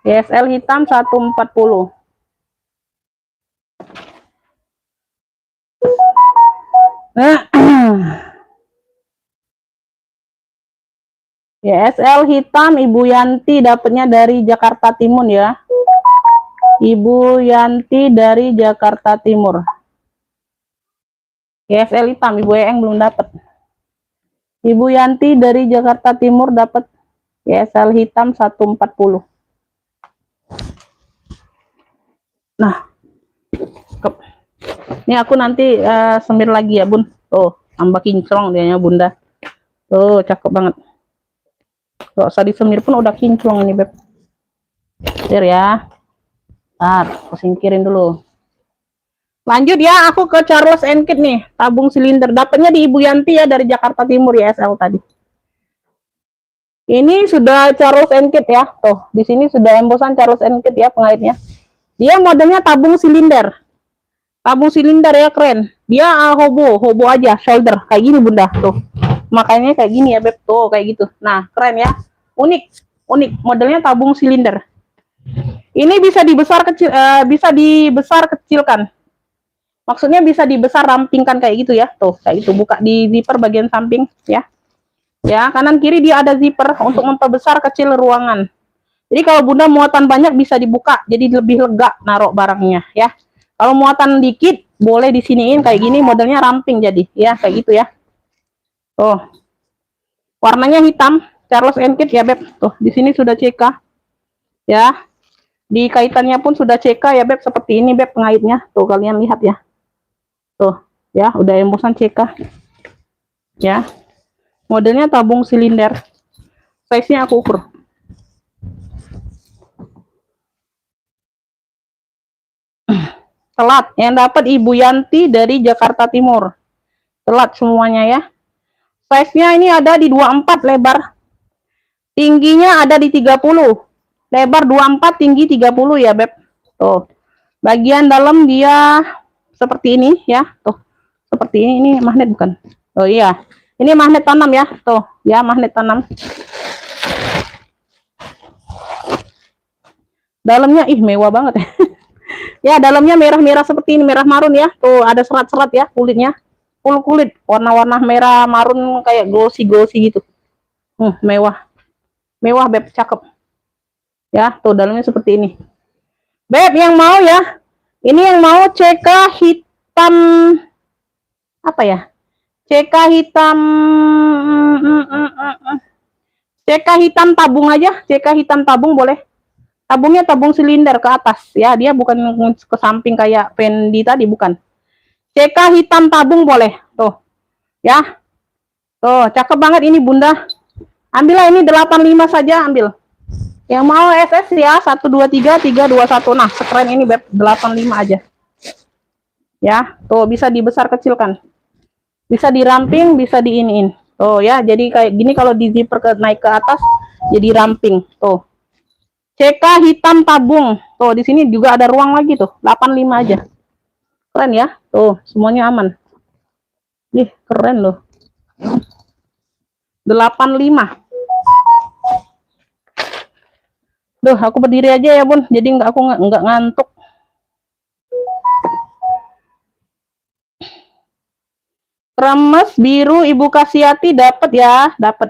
ESL hitam 140. Nah, YSL hitam Ibu Yanti dapatnya dari Jakarta Timur ya. Ibu Yanti dari Jakarta Timur. YSL hitam Ibu Eeng belum dapat. Ibu Yanti dari Jakarta Timur dapat YSL hitam 140. Nah, ini aku nanti semir lagi ya, Bun. Tuh, tambah kinclong dianya Bunda. Tuh, cakep banget. Gak usah disemir pun udah kinclong ini, Beb. Biar ya. Ntar, aku singkirin dulu. Lanjut ya, aku ke Charles & Kit nih. Tabung silinder. Dapatnya di Ibu Yanti ya, dari Jakarta Timur ya, SL tadi. Ini sudah Charles and Kit ya. Tuh, di sini sudah embosan Charles and Kit ya pengaitnya. Dia modelnya tabung silinder. Tabung silinder ya, keren. Dia hobo aja, shoulder kayak gini Bunda. Tuh. Makanya kayak gini ya, Beb. Tuh, kayak gitu. Nah, keren ya. Unik, unik. Modelnya tabung silinder. Ini bisa dibesar kecil, bisa dibesar kecilkan. Maksudnya bisa dibesar rampingkan kayak gitu ya. Tuh, kayak gitu. Buka di zipper bagian samping ya. Ya, kanan kiri dia ada zipper untuk memperbesar kecil ruangan. Jadi kalau Bunda muatan banyak bisa dibuka, jadi lebih lega naruh barangnya ya. Kalau muatan dikit boleh disiniin kayak gini, modelnya ramping jadi ya, kayak gitu ya. Tuh. Warnanya hitam, Charles and Kit ya, Beb. Tuh, di sini sudah CK. Ya. Di kaitannya pun sudah CK ya, Beb, seperti ini Beb pengaitnya. Tuh, kalian lihat ya. Tuh, ya, udah embosan CK. Ya. Modelnya tabung silinder. Size-nya aku ukur. Telat. Yang dapat Ibu Yanti dari Jakarta Timur. Telat semuanya ya. Size-nya ini ada di 24 lebar. Tingginya ada di 30. Lebar 24, tinggi 30 ya, Beb. Tuh. Bagian dalam dia seperti ini ya. Tuh. Seperti ini. Ini magnet bukan? Oh iya. Ini magnet tanam ya. Tuh, ya magnet tanam. Dalamnya mewah banget ya. Ya, dalamnya merah-merah seperti ini, merah marun ya. Tuh, ada serat-serat ya kulitnya. Full kulit, warna-warna merah marun kayak glossy-glossy gitu. Mewah. Mewah, Beb, cakep. Ya, tuh dalamnya seperti ini. Beb, yang mau ya. Ini yang mau CK hitam apa ya? CK hitam CK hitam tabung aja, CK hitam tabung boleh. Tabungnya tabung silinder ke atas ya, dia bukan ke samping kayak Fendi tadi, bukan. CK hitam tabung boleh. Tuh. Ya. Tuh, cakep banget ini Bunda. Ambillah ini 85 saja, ambil. Yang mau SS ya, 123 321. Nah, sekeren ini Beb, 85 aja. Ya, tuh bisa dibesar kecilkan. Bisa diramping, bisa diiniin. Tuh ya, jadi kayak gini kalau di zipper naik ke atas jadi ramping. Tuh. CK hitam tabung. Tuh, di sini juga ada ruang lagi tuh, 85 aja. Keren ya. Tuh, semuanya aman. Ih, keren loh. 85. Duh, aku berdiri aja ya, Bun. Jadi aku nggak ngantuk. Remes biru Ibu Kasiati dapat ya, dapat.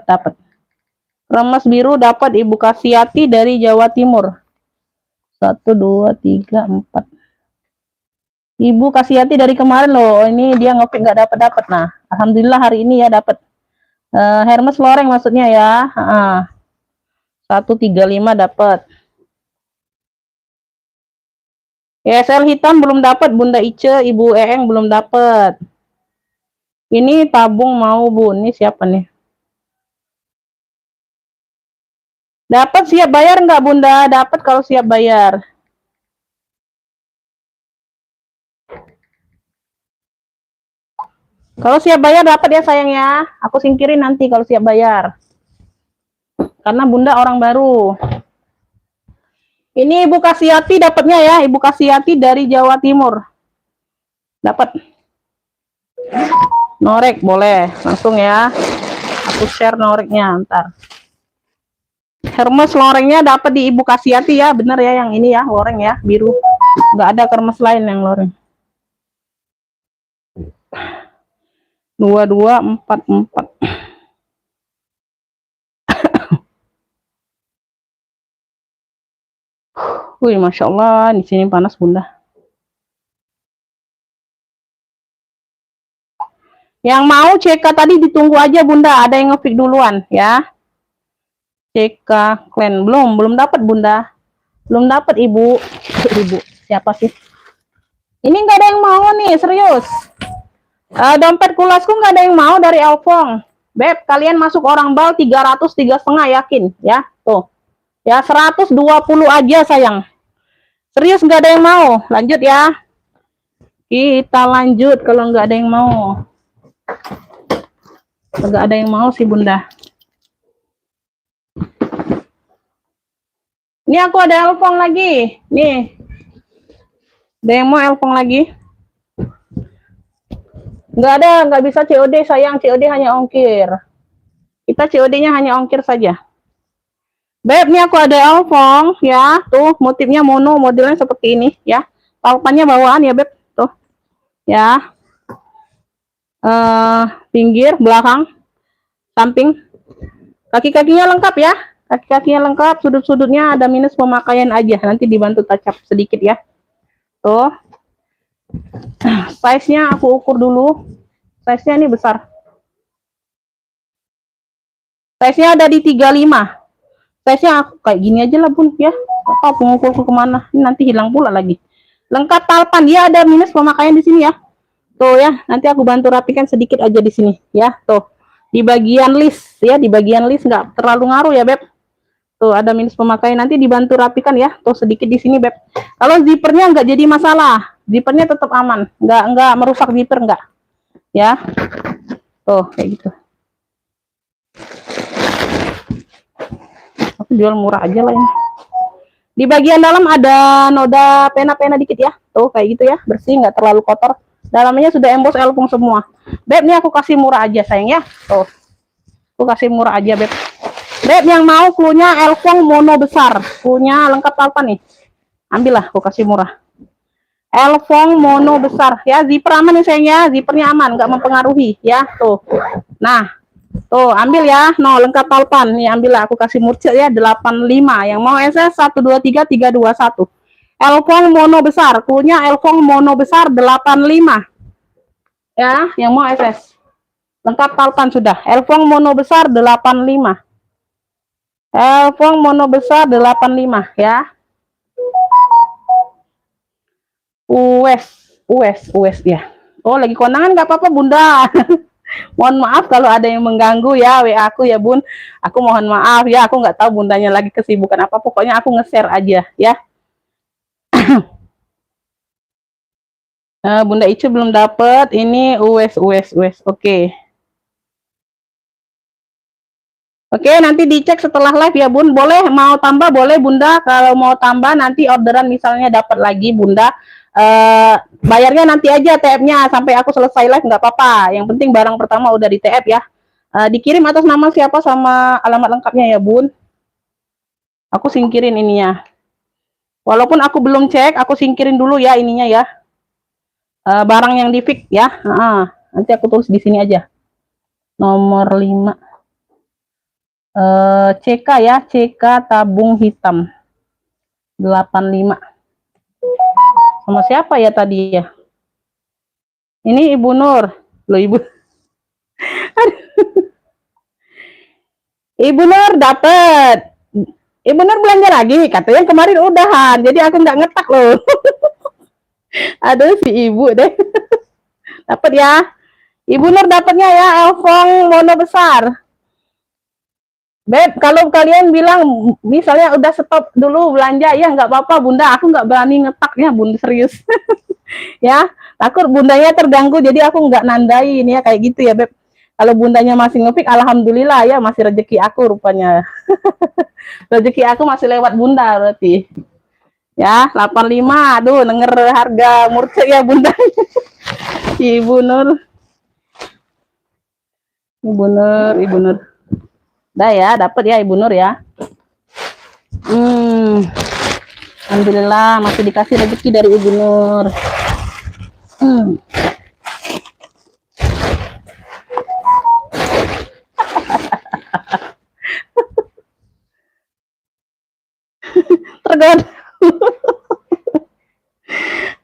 Remes biru dapat Ibu Kasiati dari Jawa Timur. 1 2 3 4. Ibu Kasiati dari kemarin loh. Ini dia ngopi nggak dapat. Nah, alhamdulillah hari ini ya dapat. Hermes loreng maksudnya ya. 135 dapat. ESL hitam belum dapat, Bunda Ice, Ibu Eeng belum dapat. Ini tabung mau Bu, ini siapa nih? Dapat siap bayar nggak Bunda? Dapat kalau siap bayar. Kalau siap bayar dapat ya sayang ya. Aku singkirin nanti kalau siap bayar. Karena Bunda orang baru. Ini Ibu Kasiati dapatnya ya, Ibu Kasiati dari Jawa Timur. Dapat. Norek boleh, langsung ya. Aku share noreknya ntar. Hermes lorengnya dapat di Ibu Kasiati ya, bener ya yang ini ya, loreng ya, biru. Nggak ada Hermes lain yang loreng. 2244. Wih, Masya Allah, di sini panas Bunda. Yang mau CK tadi ditunggu aja Bunda, ada yang nge-pick duluan ya. CK Clan belum dapat Bunda. Belum dapat Ibu. Ibu, siapa sih? Ini nggak ada yang mau nih, serius. Dompet kulasku nggak ada yang mau dari Elfong. Beb, kalian masuk orang bal 303,5 yakin ya. Tuh. Ya 120 aja sayang. Serius nggak ada yang mau. Lanjut ya. Kita lanjut kalau nggak ada yang mau. Nggak ada yang mau sih Bunda. Ini aku ada elfong lagi. Nih. Ada yang mau elfong lagi? Nggak ada, nggak bisa COD sayang. COD hanya ongkir. Kita COD-nya hanya ongkir saja. Beb, nih aku ada elfong ya. Tuh, motifnya mono, modelnya seperti ini ya. Palpannya bawaan ya, Beb. Tuh. Ya. Pinggir, belakang, samping. Kaki-kakinya lengkap ya. Kaki-kakinya lengkap, sudut-sudutnya ada minus pemakaian aja. Nanti dibantu touch up sedikit ya. Tuh. Size-nya aku ukur dulu. Size-nya ini besar. Size-nya ada di 35. Size-nya aku kayak gini aja lah, Bun, ya. Atau pengukurku kemana? Ini nanti hilang pula lagi. Lengkap palpan. Dia ada minus pemakaian di sini ya. Tuh ya, nanti aku bantu rapikan sedikit aja di sini ya. Tuh. Di bagian list ya, di bagian list nggak terlalu ngaruh ya, Beb. Tuh ada minus pemakaian, nanti dibantu rapikan ya. Tuh sedikit di sini, Beb. Kalau zippernya nggak jadi masalah, zippernya tetap aman, nggak merusak zipper nggak, ya. Tuh kayak gitu. Aku jual murah aja lah ini. Di bagian dalam ada noda pena-pena dikit ya. Tuh kayak gitu ya, bersih, nggak terlalu kotor. Dalamnya sudah emboss elfong semua. Beb, ini aku kasih murah aja sayang ya. Tuh, aku kasih murah aja, Beb. Beb, yang mau cluenya elfong mono besar, cluenya lengkap apa nih? Ambillah, aku kasih murah. Elfong mono besar ya, zipper aman nih sayangnya, zippernya aman, nggak mempengaruhi ya. Tuh, nah, tuh ambil ya, no lengkap palpan nih, ambillah, aku kasih murcil ya 85. Yang mau SS 123321. Elfong mono besar, cluenya elfong mono besar 85 ya, yang mau SS lengkap palpan sudah. Elfong mono besar 85. Elfong mono besar 85 ya. US ya. Oh, lagi kondangan nggak apa-apa, Bunda. Mohon maaf kalau ada yang mengganggu ya WA aku ya, Bun. Aku mohon maaf ya, aku nggak tahu Bundanya lagi kesibukan apa. Pokoknya aku nge-share aja ya. Bunda Icu belum dapet. Ini US. Oke. Oke, nanti dicek setelah live ya, Bun. Boleh mau tambah, boleh Bunda. Kalau mau tambah nanti orderan misalnya dapat lagi, Bunda. Bayarnya nanti aja TF-nya sampai aku selesai live nggak apa-apa. Yang penting barang pertama udah di TF ya. Dikirim atas nama siapa sama alamat lengkapnya ya, Bun. Aku singkirin ininya. Walaupun aku belum cek, aku singkirin dulu ya ininya ya. Barang yang di fix ya. Nanti aku tulis di sini aja. Nomor 5. CK ya, CK tabung hitam 85. Sama siapa ya tadi ya? Ini Ibu Nur. Loh, Ibu. Ibu Nur dapat. Ibu Nur belanja lagi, katanya kemarin udahan. Jadi aku nggak ngetak loh. Aduh si Ibu deh. Dapat ya. Ibu Nur dapatnya ya elfong mono besar. Beb, kalau kalian bilang misalnya udah stop dulu belanja, ya nggak apa-apa Bunda, aku nggak berani ngetaknya Bunda, serius. Ya, takut Bundanya terganggu, jadi aku nggak nandain ya kayak gitu ya Beb. Kalau Bundanya masih ngepik, alhamdulillah ya masih rezeki aku rupanya. Rezeki aku masih lewat Bunda berarti. Ya, 85, aduh denger harga murcek ya Bunda. Ibu Nur. Ibu Nur. Dah ya, dapat ya Ibu Nur ya. Alhamdulillah masih dikasih rezeki dari Ibu Nur. Tergoda.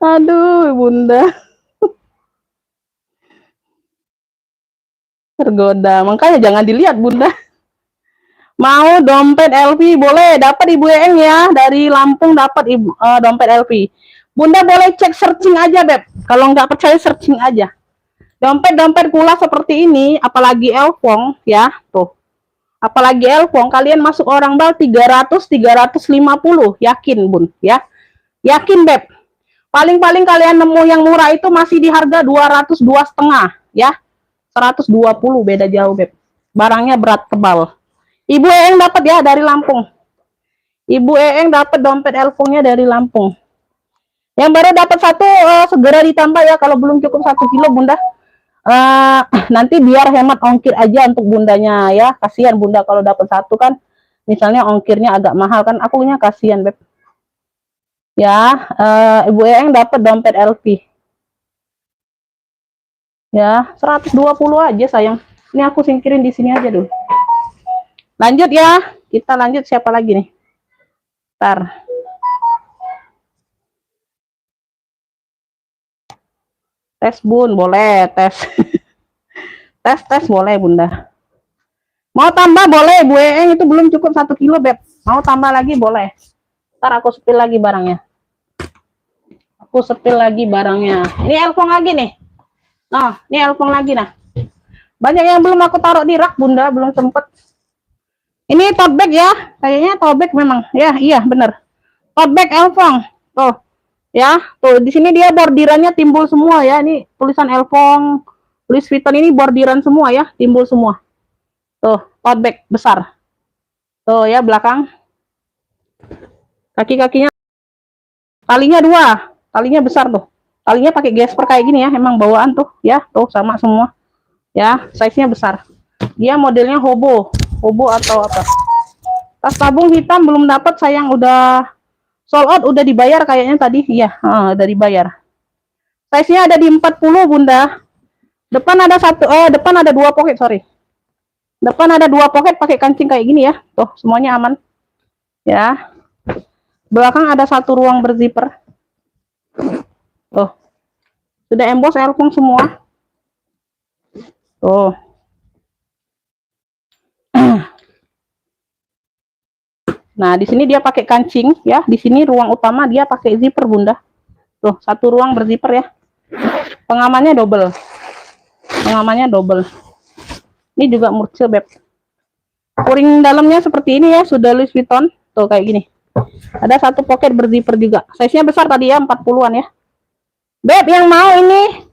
Aduh, Bunda. Tergoda. Makanya jangan dilihat, Bunda. Mau dompet LV boleh, dapat Ibu Eng ya, dari Lampung dapat dompet LV. Bunda boleh cek searching aja, Beb. Kalau nggak percaya searching aja. Dompet-dompet pula seperti ini, apalagi elfong ya, tuh. Apalagi elfong, kalian masuk orang bal 300 350, yakin, Bun, ya. Yakin, Beb. Paling-paling kalian nemu yang murah itu masih di harga 202,5 ya. 120 beda jauh, Beb. Barangnya berat tebal. Ibu yang dapat ya dari Lampung. Ibu Eeng dapat dompet Elfongnya dari Lampung. Yang baru dapat satu segera ditambah ya, kalau belum cukup 1 kilo Bunda. Nanti biar hemat ongkir aja untuk bundanya ya. Kasihan Bunda kalau dapat satu kan, misalnya ongkirnya agak mahal kan, akunya kasihan Beb. Ya, Ibu Eeng dapat dompet LP. Ya, 120 aja sayang. Ini aku singkirin di sini aja dulu. Lanjut ya, kita lanjut siapa lagi nih? Ntar. Tes Bun, boleh tes. tes boleh Bunda. Mau tambah boleh, Bu Eeng itu belum cukup 1 kilo Beb. Mau tambah lagi boleh. Ntar aku sepil lagi barangnya. Ini Elfong lagi nih. Nah, ini Elfong lagi nah. Banyak yang belum aku taruh di rak Bunda, belum sempet. Ini tote bag ya, kayaknya tote bag memang. Ya, iya bener. Tote bag Elfong. Tuh. Ya, tuh di sini dia bordirannya timbul semua ya. Ini tulisan Elfong, Louis Vuitton ini bordiran semua ya, timbul semua. Tuh, tote bag besar. Tuh ya belakang. Kaki-kakinya talinya 2, talinya besar tuh. Talinya pakai gesper kayak gini ya, emang bawaan tuh ya, tuh sama semua. Ya, size-nya besar. Dia modelnya hobo atau apa. Tas tabung hitam belum dapat sayang, udah sold out, udah dibayar kayaknya tadi. Iya, udah dibayar. Size-nya ada di 40 Bunda. Depan ada depan ada 2 pocket, sorry. Depan ada 2 pocket pakai kancing kayak gini ya. Tuh, semuanya aman. Ya. Belakang ada 1 ruang berzipper. Tuh. Sudah emboss Elfong semua. Tuh. Nah, di sini dia pakai kancing ya. Di sini ruang utama dia pakai zipper Bunda. Tuh, 1 ruang berzipper ya. Pengamannya double. Ini juga murcil Beb. Puring dalamnya seperti ini ya, sudah Louis Vuitton. Tuh kayak gini. Ada 1 pocket berzipper juga. Size-nya besar tadi ya, 40-an ya. Beb yang mau ini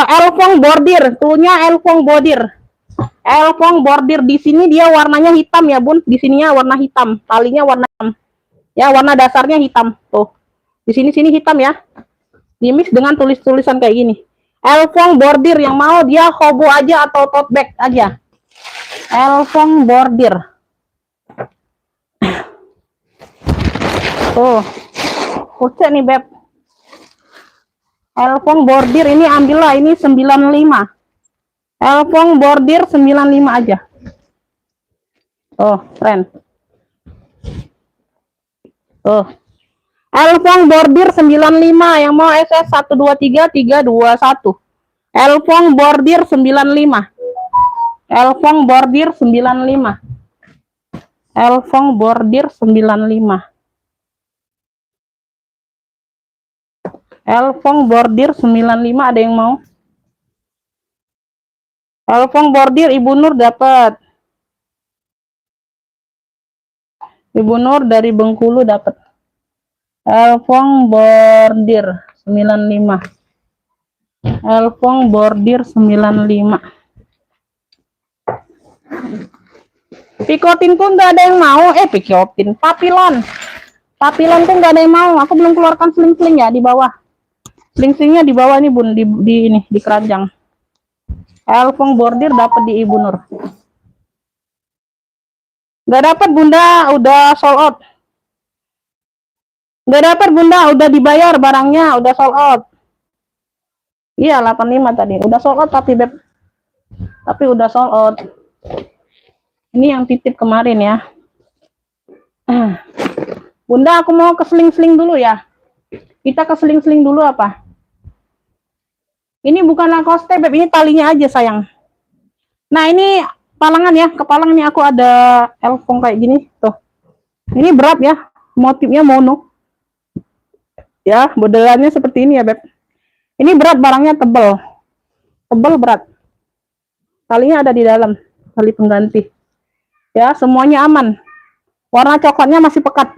Elfong bordir, tuhnya Elfong bordir. Elfong bordir di sini dia warnanya hitam ya Bun. Di sininya warna hitam, talinya warna hitam. Ya, warna dasarnya hitam. Tuh. Di sini hitam ya. Dimix dengan tulis-tulisan kayak gini. Elfong bordir yang mau dia hobo aja atau tote bag aja. Elfong bordir. Tuh. Pucet nih Beb. Elfong bordir ini ambillah, ini 95. Elfong bordir 95 aja. Oh, keren. Tuh. Elfong bordir 95 yang mau SS 123 321. Elfong bordir 95. Elfong bordir 95. Elfong bordir 95. Elfong bordir 95 ada yang mau? Elfong bordir Ibu Nur dapat. Ibu Nur dari Bengkulu dapat. Elfong bordir 95. Elfong bordir 95. Pikotin pun nggak ada yang mau. Pikotin, papilon tuh nggak ada yang mau. Aku belum keluarkan sling-sling ya di bawah. Sling-slingnya di bawah nih Bun, di keranjang. Elfong bordir dapat di Ibu Nur. Nggak dapat Bunda, udah sold out. Nggak dapat Bunda, udah dibayar barangnya, udah sold out. Iya, 85 tadi. Udah sold out tapi Beb. Tapi udah sold out. Ini yang titip kemarin ya. Bunda, aku mau ke seling-seling dulu ya. Kita ke seling-seling dulu apa? Ini bukan Lacoste Beb, ini talinya aja sayang. Nah, ini palangan ya, kepalang ini aku ada Elfong kayak gini tuh. Ini berat ya, motifnya mono. Ya, modelannya seperti ini ya Beb. Ini berat, barangnya tebel berat. Talinya ada di dalam, tali pengganti. Ya, semuanya aman. Warna coklatnya masih pekat.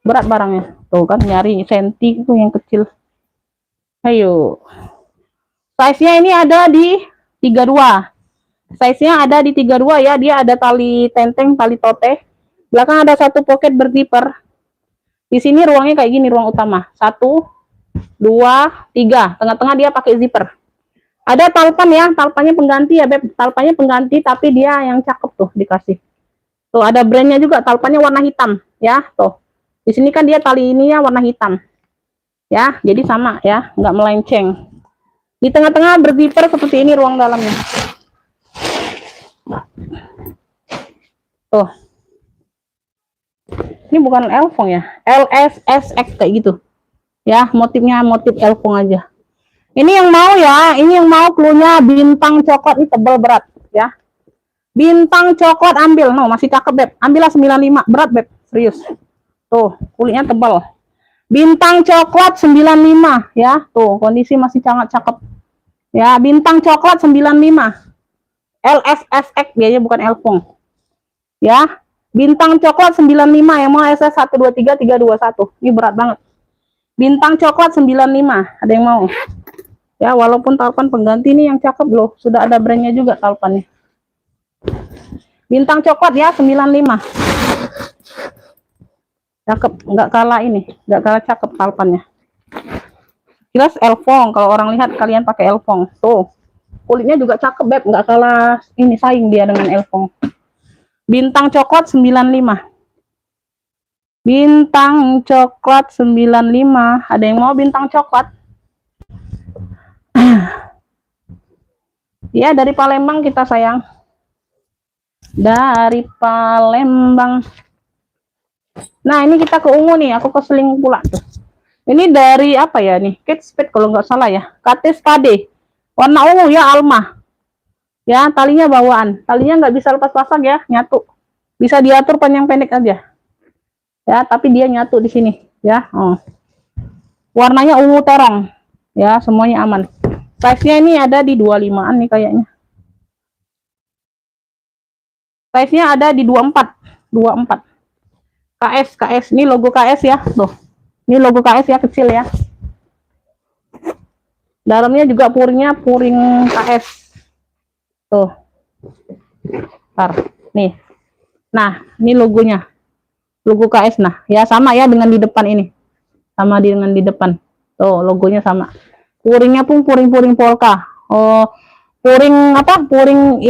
Berat barangnya. Tuh kan, nyari senti itu yang kecil. Ayo. Size-nya ini ada di 32. Size-nya ada di 32 ya, dia ada tali tenteng, tali tote. Belakang ada satu pocket berzipper. Di sini ruangnya kayak gini, ruang utama. 1, 2, 3. Tengah-tengah dia pakai zipper. Ada talpan ya, talpannya pengganti ya, Beb. Talpannya pengganti, tapi dia yang cakep tuh dikasih. Tuh ada brandnya juga, talpannya warna hitam ya, tuh. Di sini kan dia tali ini ya warna hitam. Ya, jadi sama ya, nggak melenceng. Di tengah-tengah berzipper seperti ini ruang dalamnya. Tuh. Ini bukan Elfong ya, LSSX kayak gitu. Ya, motifnya motif Elfong aja. Ini yang mau ya, ini yang mau cluenya bintang coklat, ini tebal berat ya. Bintang coklat ambil, no masih cakep Beb. Ambillah 95, berat Beb, serius. Tuh, kulitnya tebal. Bintang coklat 95 ya. Tuh, kondisi masih sangat cakep. Ya, bintang coklat 95. LSSX biayanya bukan Elfong. Ya. Bintang coklat 95 yang mau SS 123 321. Ini berat banget. Bintang coklat 95, ada yang mau? Ya, walaupun talpan pengganti ini yang cakep loh, sudah ada brandnya juga talpannya. Bintang coklat ya 95. Cakep, nggak kalah ini, nggak kalah cakep talpannya. Jelas Elfong, kalau orang lihat kalian pakai Elfong. Tuh. Kulitnya juga cakep Beb, nggak kalah ini, saing dia dengan Elfong. Bintang coklat 95. Bintang coklat 95. Ada yang mau bintang coklat? Ya, dari Palembang kita sayang. Dari Palembang. Nah, ini kita ke Ungu nih, aku ke Seling pula tuh. Ini dari apa ya nih? Kate Spade kalau nggak salah ya. Kates KD. Warna ungu ya, Alma. Ya, talinya bawaan. Talinya nggak bisa lepas pasang ya, nyatu. Bisa diatur panjang pendek aja. Ya, tapi dia nyatu di sini, ya. Oh. Warnanya ungu terong. Ya, semuanya aman. Size-nya ini ada di 25-an nih kayaknya. Size-nya ada di 24. 24. KS. Ini logo KS ya, tuh. Ini logo KS ya, kecil ya. Dalamnya juga puringnya puring KS. Tuh. Ntar. Nih. Nah, ini logonya. Logo KS. Nah, ya sama ya dengan di depan ini. Sama dengan di depan. Tuh, logonya sama. Puringnya pun puring-puring polka. Oh, puring apa? Puring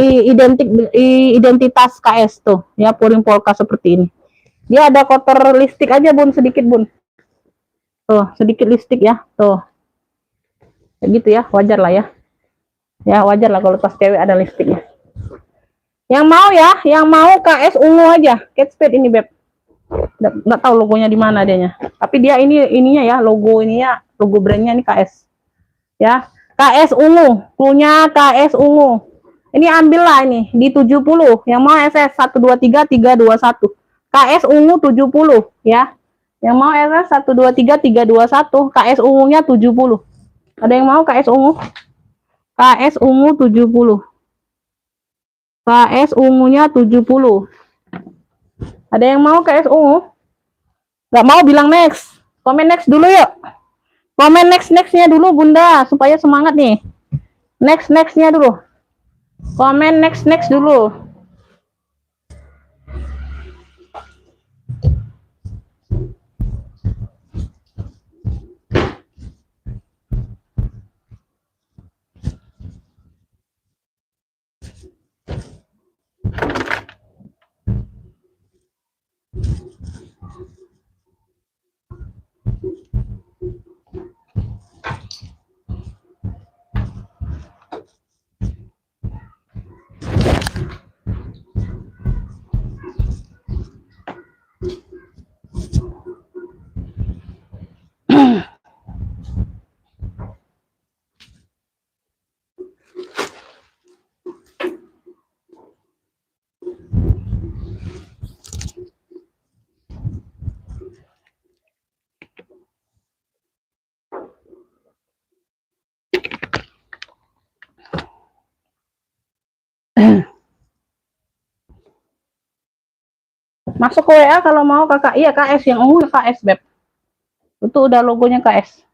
identitas KS tuh. Ya, puring polka seperti ini. Dia ada kotor listrik aja, Bun, sedikit, Bun. Tuh, sedikit listrik ya. Tuh. Kayak gitu ya, wajar lah ya. Ya, wajar lah kalau pas cewek ada listriknya. Yang mau ya, yang mau KS ungu aja. Kate Spade ini, Beb. Nggak tahu logonya di mana adanya. Tapi dia ininya ya, logo ini ya, logo brandnya ini KS. Ya, KS ungu, punya KS ungu. Ini ambillah ini di 70. Yang mau SS 123 321. KS ungu 70 ya. Yang mau SS 123 321, KS ungunya 70. Ada yang mau KS ungu? KS ungu 70. KS ungunya 70. Ada yang mau KS ungu? Gak mau bilang next. Komen next dulu yuk. Komen nextnya dulu Bunda supaya semangat nih. Nextnya dulu. Komen next dulu. Masuk ke WA kalau mau kakak. Iya KS, yang ungu KS Beb. Itu udah logonya KS.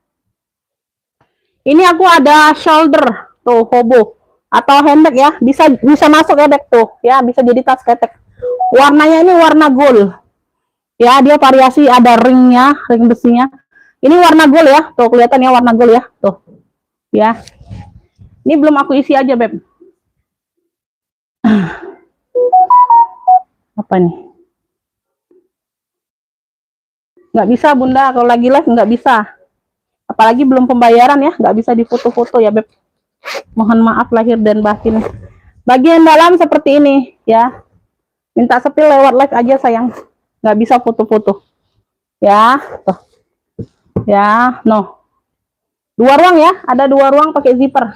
Ini aku ada shoulder tuh hobo. atau handbag ya, bisa bisa masuk ya bag tuh ya, bisa jadi tas ketek. Warnanya ini warna gold ya, dia variasi, ada ringnya, ring besinya. Ini warna gold ya, tuh kelihatan ya warna gold ya, tuh ya. Ini belum aku isi aja beb. Apa nih? Nggak bisa bunda, kalau lagi live nggak bisa, apalagi belum pembayaran ya, nggak bisa difoto-foto ya beb. Mohon maaf lahir dan batin. Bagian dalam seperti ini ya, minta sepil lewat live aja sayang, nggak bisa foto-foto ya. Tuh ya, no, dua ruang ya, ada dua ruang pakai zipper.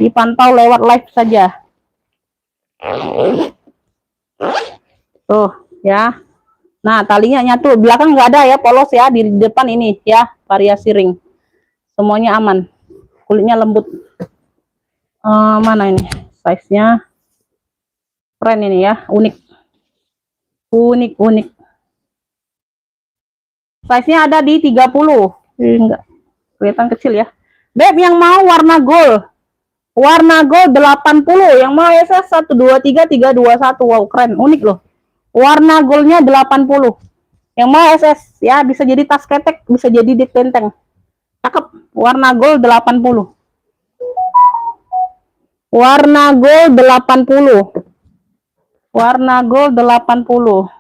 Dipantau lewat live saja tuh ya. Nah talinya nyatu, belakang nggak ada ya, polos ya, di depan ini ya variasi ring, semuanya aman, kulitnya lembut. Mana ini size nya, keren ini ya, unik unik. Size nya ada di 30, enggak kelihatan kecil ya beb. Yang mau warna gold, warna gold 80, yang mau SS 123321. Wow keren, unik loh, warna goldnya 80. Yang mau SS ya, bisa jadi tas ketek, bisa jadi di tenteng, cakep. Warna gold 80, warna gold 80, warna gold 80.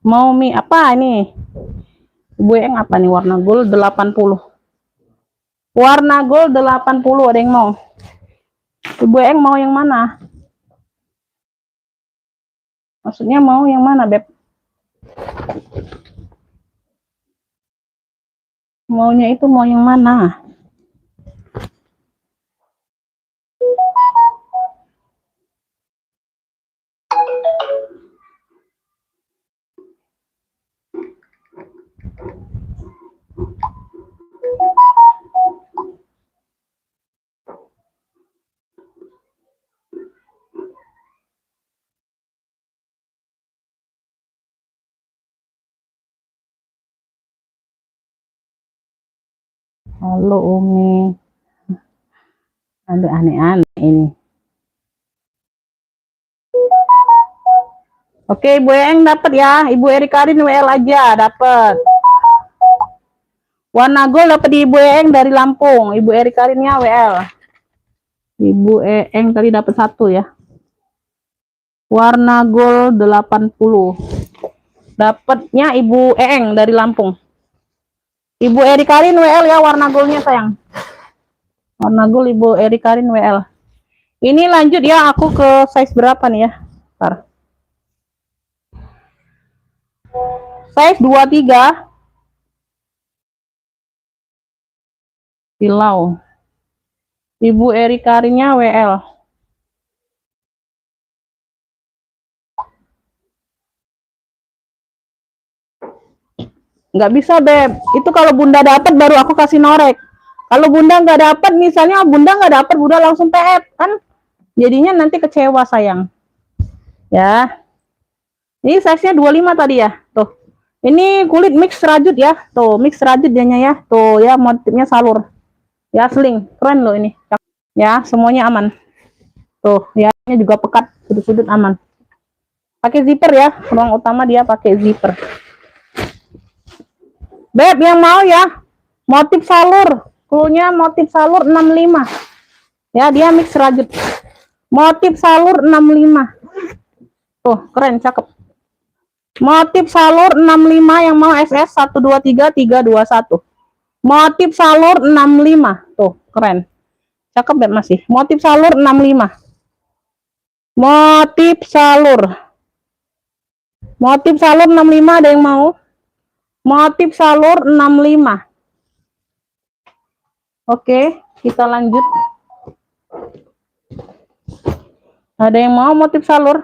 Mau mi apa ini, Ibu Eng apa nih, warna gold 80, warna gold 80, ada yang mau? Ibu Eng mau yang mana, maksudnya mau yang mana beb? Maunya itu mau yang mana? Halo Umi, ada aneh-aneh ini. Oke, Ibu Eng dapat ya, Ibu Erikarin WL aja dapat. Warna gold dapat di Ibu Eng dari Lampung, Ibu Erikarinnya WL. Ibu Eng tadi dapat satu ya. Warna gold 80. Dapatnya Ibu Eng dari Lampung. Ibu Erikarin WL ya, warna goldnya sayang. Warna gold Ibu Erikarin WL. Ini lanjut ya, aku ke size berapa nih ya? Bentar. Size 23. Silau. Ibu Erikarinnya WL. Nggak bisa beb, itu kalau bunda dapat baru aku kasih norek. Kalau bunda nggak dapat, misalnya bunda nggak dapat, bunda langsung PF kan, jadinya nanti kecewa sayang ya. Ini size nya 25 tadi ya, tuh ini kulit mix rajut ya, tuh mix rajut dianya ya, tuh ya, motifnya salur ya, sling, keren loh ini ya, semuanya aman tuh ya, ini juga pekat, sudut-sudut aman, pakai zipper ya, ruang utama dia pakai zipper. Beb yang mau ya, motif salur, cluenya motif salur 65 ya, dia mix rajut, motif salur 65 tuh, keren, cakep. Motif salur 65 yang mau SS 123321. Motif salur 65 tuh, keren, cakep beb, masih motif salur 65. Motif salur 65, ada yang mau? Motif salur 65. Oke, kita lanjut. Ada yang mau motif salur?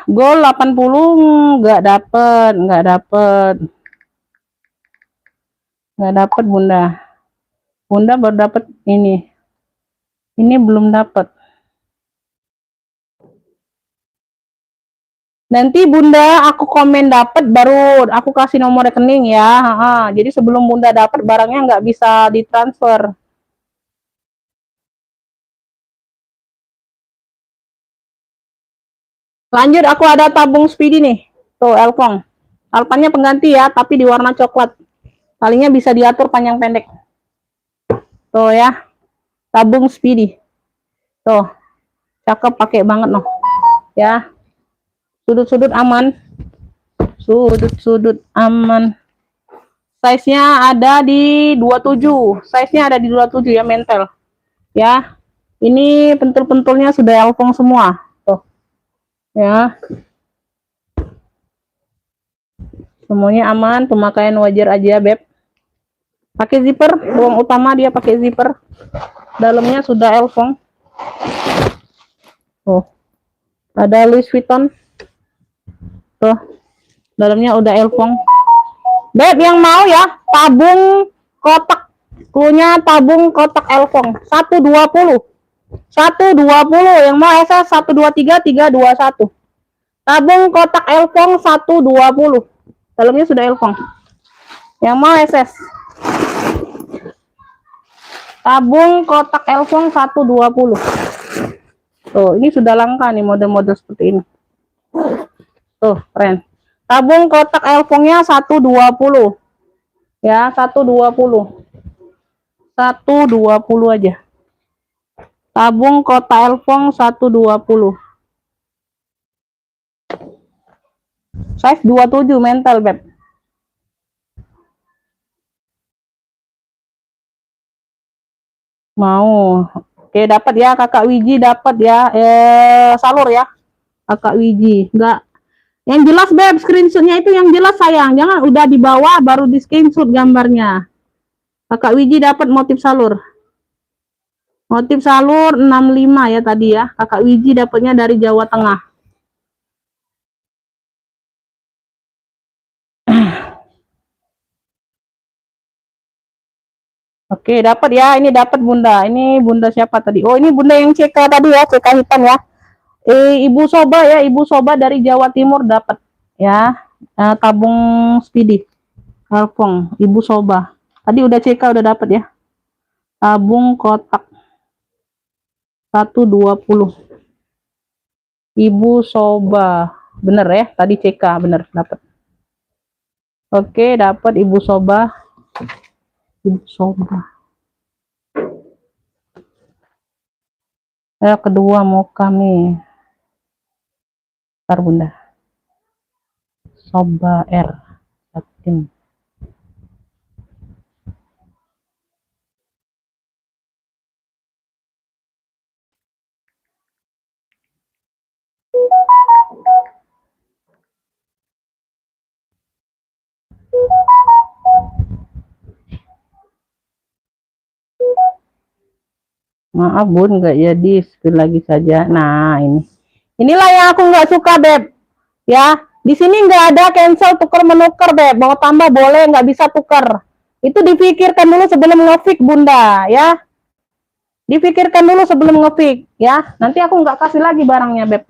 Gold 80, nggak dapet bunda. Bunda baru dapet ini belum dapet. Nanti Bunda aku komen dapat baru aku kasih nomor rekening ya. Jadi sebelum Bunda dapat barangnya nggak bisa ditransfer. Lanjut, aku ada tabung speedy nih. Tuh, Elfong. Alpannya pengganti ya, tapi di warna coklat. Talinya bisa diatur panjang pendek. Tuh ya, tabung speedy. Tuh, cakep, pakai banget noh. Ya, sudut-sudut aman. Sudut-sudut aman. Size-nya ada di 27. Size-nya ada di 27 ya, mentel. Ya, ini pentul-pentulnya sudah Elfong semua. Tuh, ya. Semuanya aman, pemakaian wajar aja, Beb. Pakai zipper, ruang utama dia pakai zipper. Dalamnya sudah Elfong. Tuh. Ada Louis Vuitton. Tuh. Dalamnya udah Elfong. Beb, yang mau ya, tabung kotak. Klunya tabung kotak Elfong 120. 120 yang mau SS 123 321. Tabung kotak Elfong 120. Dalamnya sudah Elfong. Yang mau SS. Tabung kotak Elfong 120. Tuh, ini sudah langka nih model-model seperti ini. Tuh, keren. Tabung kotak Elfongnya 120. Ya, 120. 120 aja. Tabung kotak Elfong 120. Size 27 mental, Beb. Mau. Oke, dapat ya Kakak Wiji, dapat ya. Salur ya. Kakak Wiji. Enggak. Yang jelas, Beb, screenshotnya itu yang jelas sayang. Jangan udah di bawah baru di screenshot gambarnya. Kakak Wiji dapat motif salur. Motif salur 65 ya tadi ya. Kakak Wiji dapatnya dari Jawa Tengah. Oke, dapat ya. Ini dapat Bunda. Ini Bunda siapa tadi? Oh, ini Bunda yang CK tadi ya, CK hitam ya. Ibu Soba ya, Ibu Soba dari Jawa Timur dapat ya. Tabung speedy. Elfong, Ibu Soba. Tadi udah CK udah dapat ya. Tabung kotak 120. Ibu Soba. Bener ya, tadi CK bener dapat. Oke, dapat Ibu Soba. Ibu Soba. Kedua mau kami. Ntar Bunda. Soba R. Satin. Maaf Bun, nggak jadi, sekali lagi saja. Nah, inilah yang aku nggak suka, Beb. Ya, di sini nggak ada cancel tukar menukar, Beb. Mau tambah boleh, nggak bisa tukar. Itu dipikirkan dulu sebelum ngefix, Bunda, ya. Dipikirkan dulu sebelum ngefix, ya. Nanti aku nggak kasih lagi barangnya, Beb.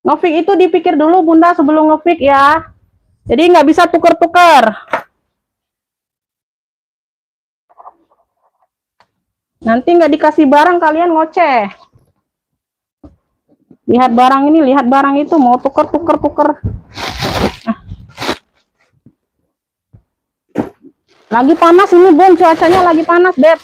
Ngefix itu dipikir dulu, Bunda, sebelum ngefix, ya. Jadi nggak bisa tukar-tukar. Nanti nggak dikasih barang, kalian ngoceh. Lihat barang ini, lihat barang itu, mau tukar. Lagi panas ini, Bun, cuacanya lagi panas, Beb.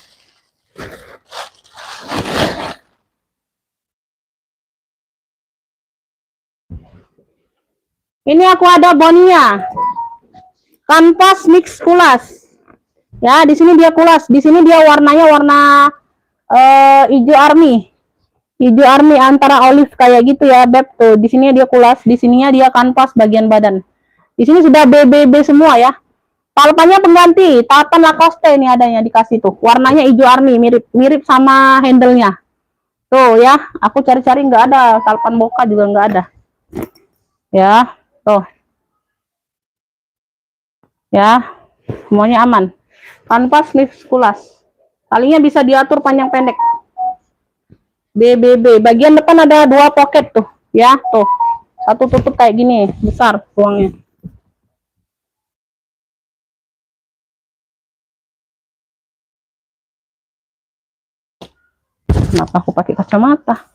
Ini aku ada Bonia. Kanvas mix kulas. Ya, di sini dia kulas. Di sini dia warnanya warna hijau army. Hijau army antara olive kayak gitu ya, Beb. Tuh, di sini dia kulas, di sininya dia kanvas bagian badan. Di sini sudah BBB semua ya. Palpanya pengganti, Tatan Lacoste ini adanya dikasih tuh. Warnanya hijau army, mirip sama handle-nya. Tuh ya, aku cari-cari nggak ada, talpan boka juga nggak ada. Ya, tuh. Ya, semuanya aman. Kanvas mix kulas. Talinya bisa diatur panjang pendek. Bagian depan ada 2 pocket tuh, ya, tuh. Satu tutup kayak gini, besar ruangnya. Kenapa aku pakai kacamata?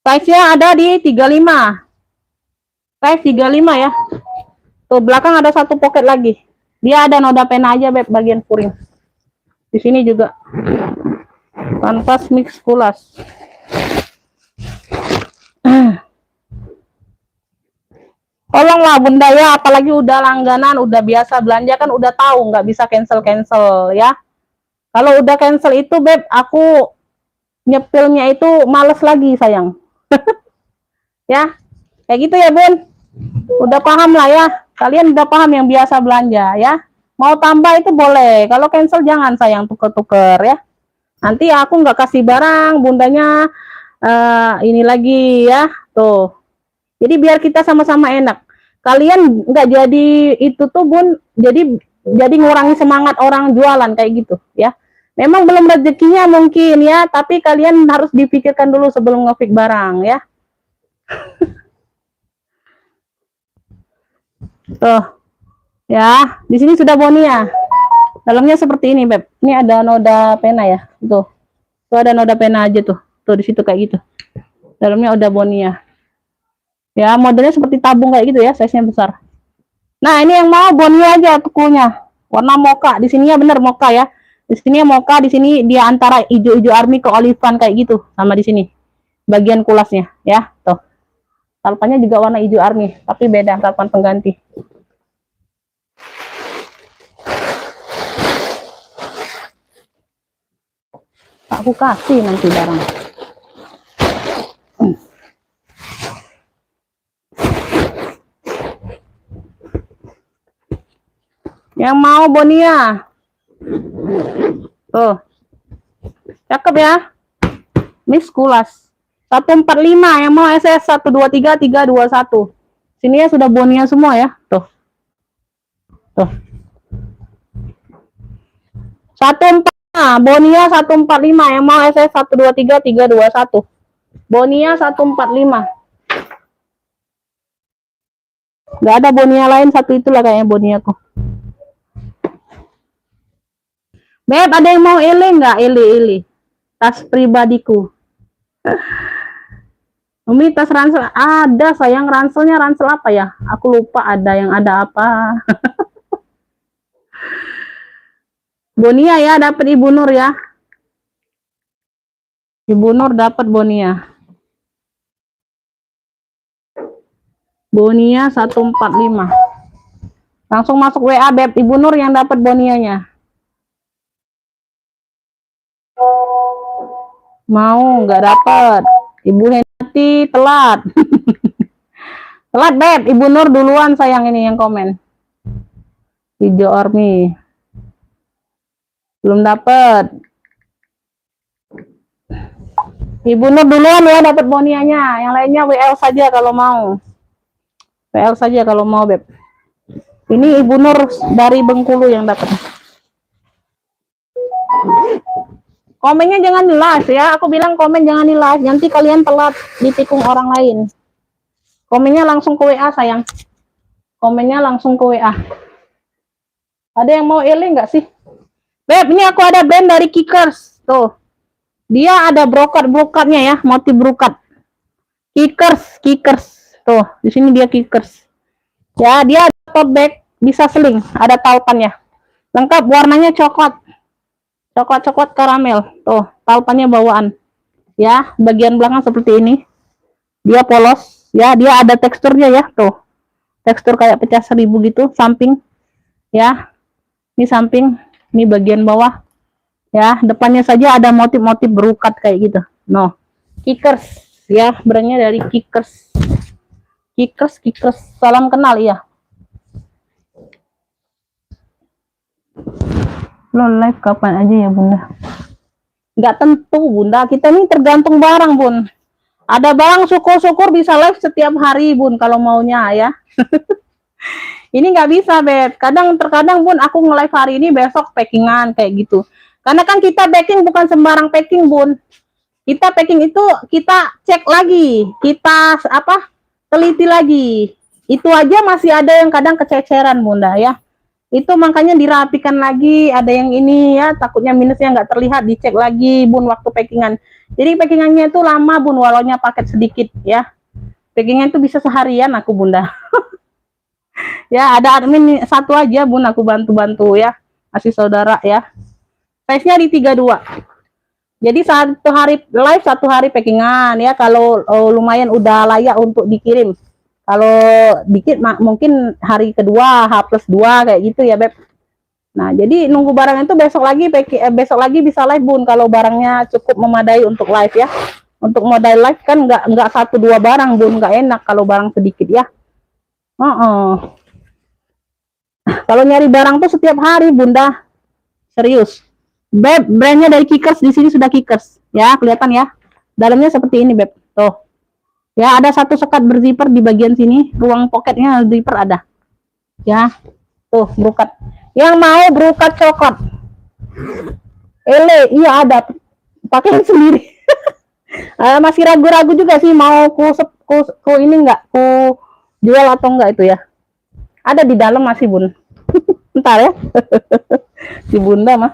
Size-nya ada di 35. Size 35 ya. Tuh belakang ada 1 pocket lagi. Dia ada noda pena aja, Beb, bagian puring. Di sini juga. Kanvas mix kulas. Tolonglah Bunda ya, apalagi udah langganan, udah biasa belanja kan udah tahu nggak bisa cancel ya. Kalau udah cancel itu, Beb, aku nyepilnya itu males lagi sayang. Ya, kayak gitu ya Bun. Udah paham lah ya, kalian udah paham yang biasa belanja ya. Mau tambah itu boleh, kalau cancel jangan sayang tuker-tuker ya. Nanti aku nggak kasih barang, bundanya ini lagi ya, tuh. Jadi biar kita sama-sama enak. Kalian nggak jadi itu tuh Bun, jadi ngurangi semangat orang jualan kayak gitu ya. Memang belum rezekinya mungkin ya, tapi kalian harus dipikirkan dulu sebelum ngefix barang ya. Tuh. Ya, di sini sudah Bonia. Dalamnya seperti ini, Beb. Ini ada noda pena ya. Tuh. Tuh ada noda pena aja tuh. Tuh di situ kayak gitu. Dalamnya udah Bonia. Ya, modelnya seperti tabung kayak gitu ya, size-nya besar. Nah, ini yang mau Bonia aja tukunya. Warna mocha. Di sininya bener mocha ya. Di sini mocha, di sini dia antara hijau-hijau army ke olivan kayak gitu, sama di sini. Bagian kulasnya ya, tuh. Talpannya juga warna hijau army, tapi beda talpan pengganti. Aku kasih nanti barang. Yang mau Bonia. Tuh. Cakep ya. Mix kulas. 145 yang mau SS 123 321. Sini ya sudah Bonia semua ya. Tuh. Tuh. 14 Bonia 145 yang mau SS 123 321. Bonia 145. Gak ada Bonia lain, satu itulah kayaknya Boniaku. Beb, ada yang mau Ili nggak? Ili. Tas pribadiku. Umi, tas ransel ada sayang, ranselnya ransel apa ya? Aku lupa ada yang ada apa. Bonia ya, dapat Ibu Nur ya. Ibu Nur dapat Bonia. Bonia 145. Langsung masuk WA Beb, Ibu Nur yang dapat Bonianya. Mau nggak dapat? Ibu Henati telat. Telat Beb, Ibu Nur duluan sayang ini yang komen. Hijau army. Belum dapat. Ibu Nur duluan ya dapat Bonianya. Yang lainnya WL saja kalau mau. WL saja kalau mau Beb. Ini Ibu Nur dari Bengkulu yang dapat. Komennya jangan di live ya. Aku bilang komen jangan di live. Nanti kalian telat ditikung orang lain. Komennya langsung ke WA sayang. Komennya langsung ke WA. Ada yang mau Ili nggak sih? Beb, ini aku ada band dari Kickers. Tuh. Dia ada brokat-brokatnya ya, motif brokat. Kickers. Tuh, di sini dia Kickers. Ya, dia ada tote bag, bisa seling, ada tautannya. Lengkap warnanya coklat. Coklat karamel. Tuh, tautannya bawaan. Ya, bagian belakang seperti ini. Dia polos, ya, dia ada teksturnya ya, tuh. Tekstur kayak pecah 1000 gitu, samping. Ya. Ini samping, ini bagian bawah. Ya, depannya saja ada motif-motif berukat kayak gitu. No. Kickers, ya, brandnya dari Kickers. Kickers, salam kenal ya. Lo live kapan aja ya Bunda? Nggak tentu Bunda, kita ini tergantung barang Bun. Ada barang syukur-syukur bisa live setiap hari Bun kalau maunya ya. Ini nggak bisa Beb, terkadang Bun aku nge-live hari ini besok packingan kayak gitu. Karena kan kita packing bukan sembarang packing Bun. Kita packing itu kita cek lagi, kita apa? Teliti lagi. Itu aja masih ada yang kadang kececeran Bunda ya. Itu makanya dirapikan lagi, ada yang ini ya, takutnya minusnya nggak terlihat, dicek lagi Bun waktu packingan. Jadi packingannya itu lama Bun, walaunya paket sedikit ya. Packingan itu bisa seharian aku Bunda. Ya ada admin satu aja Bun, aku bantu-bantu ya, kasih saudara ya. Size-nya di 32. Jadi satu hari live, satu hari packingan ya. Kalau lumayan udah layak untuk dikirim. Kalau dikit mungkin hari kedua H plus 2 kayak gitu ya Beb. Nah jadi nunggu barang itu besok lagi bisa live Bun. Kalau barangnya cukup memadai untuk live ya. Untuk modal live kan nggak satu dua barang Bun, nggak enak kalau barang sedikit ya. Kalau nyari barang tuh setiap hari Bunda, serius. Beb, brandnya dari Kickers, di sini sudah Kickers. Ya, kelihatan ya. Dalamnya seperti ini, Beb. Tuh. Ya, ada satu sekat berzipper di bagian sini. Ruang poketnya zipper ada. Ya, tuh, brokat. Yang mau brokat coklat. Iya ada. Pakai sendiri. Masih ragu-ragu juga sih mau ku ini enggak, ku jual atau enggak itu ya. Ada di dalam masih, Bun. Ntar ya. Si Bunda mah.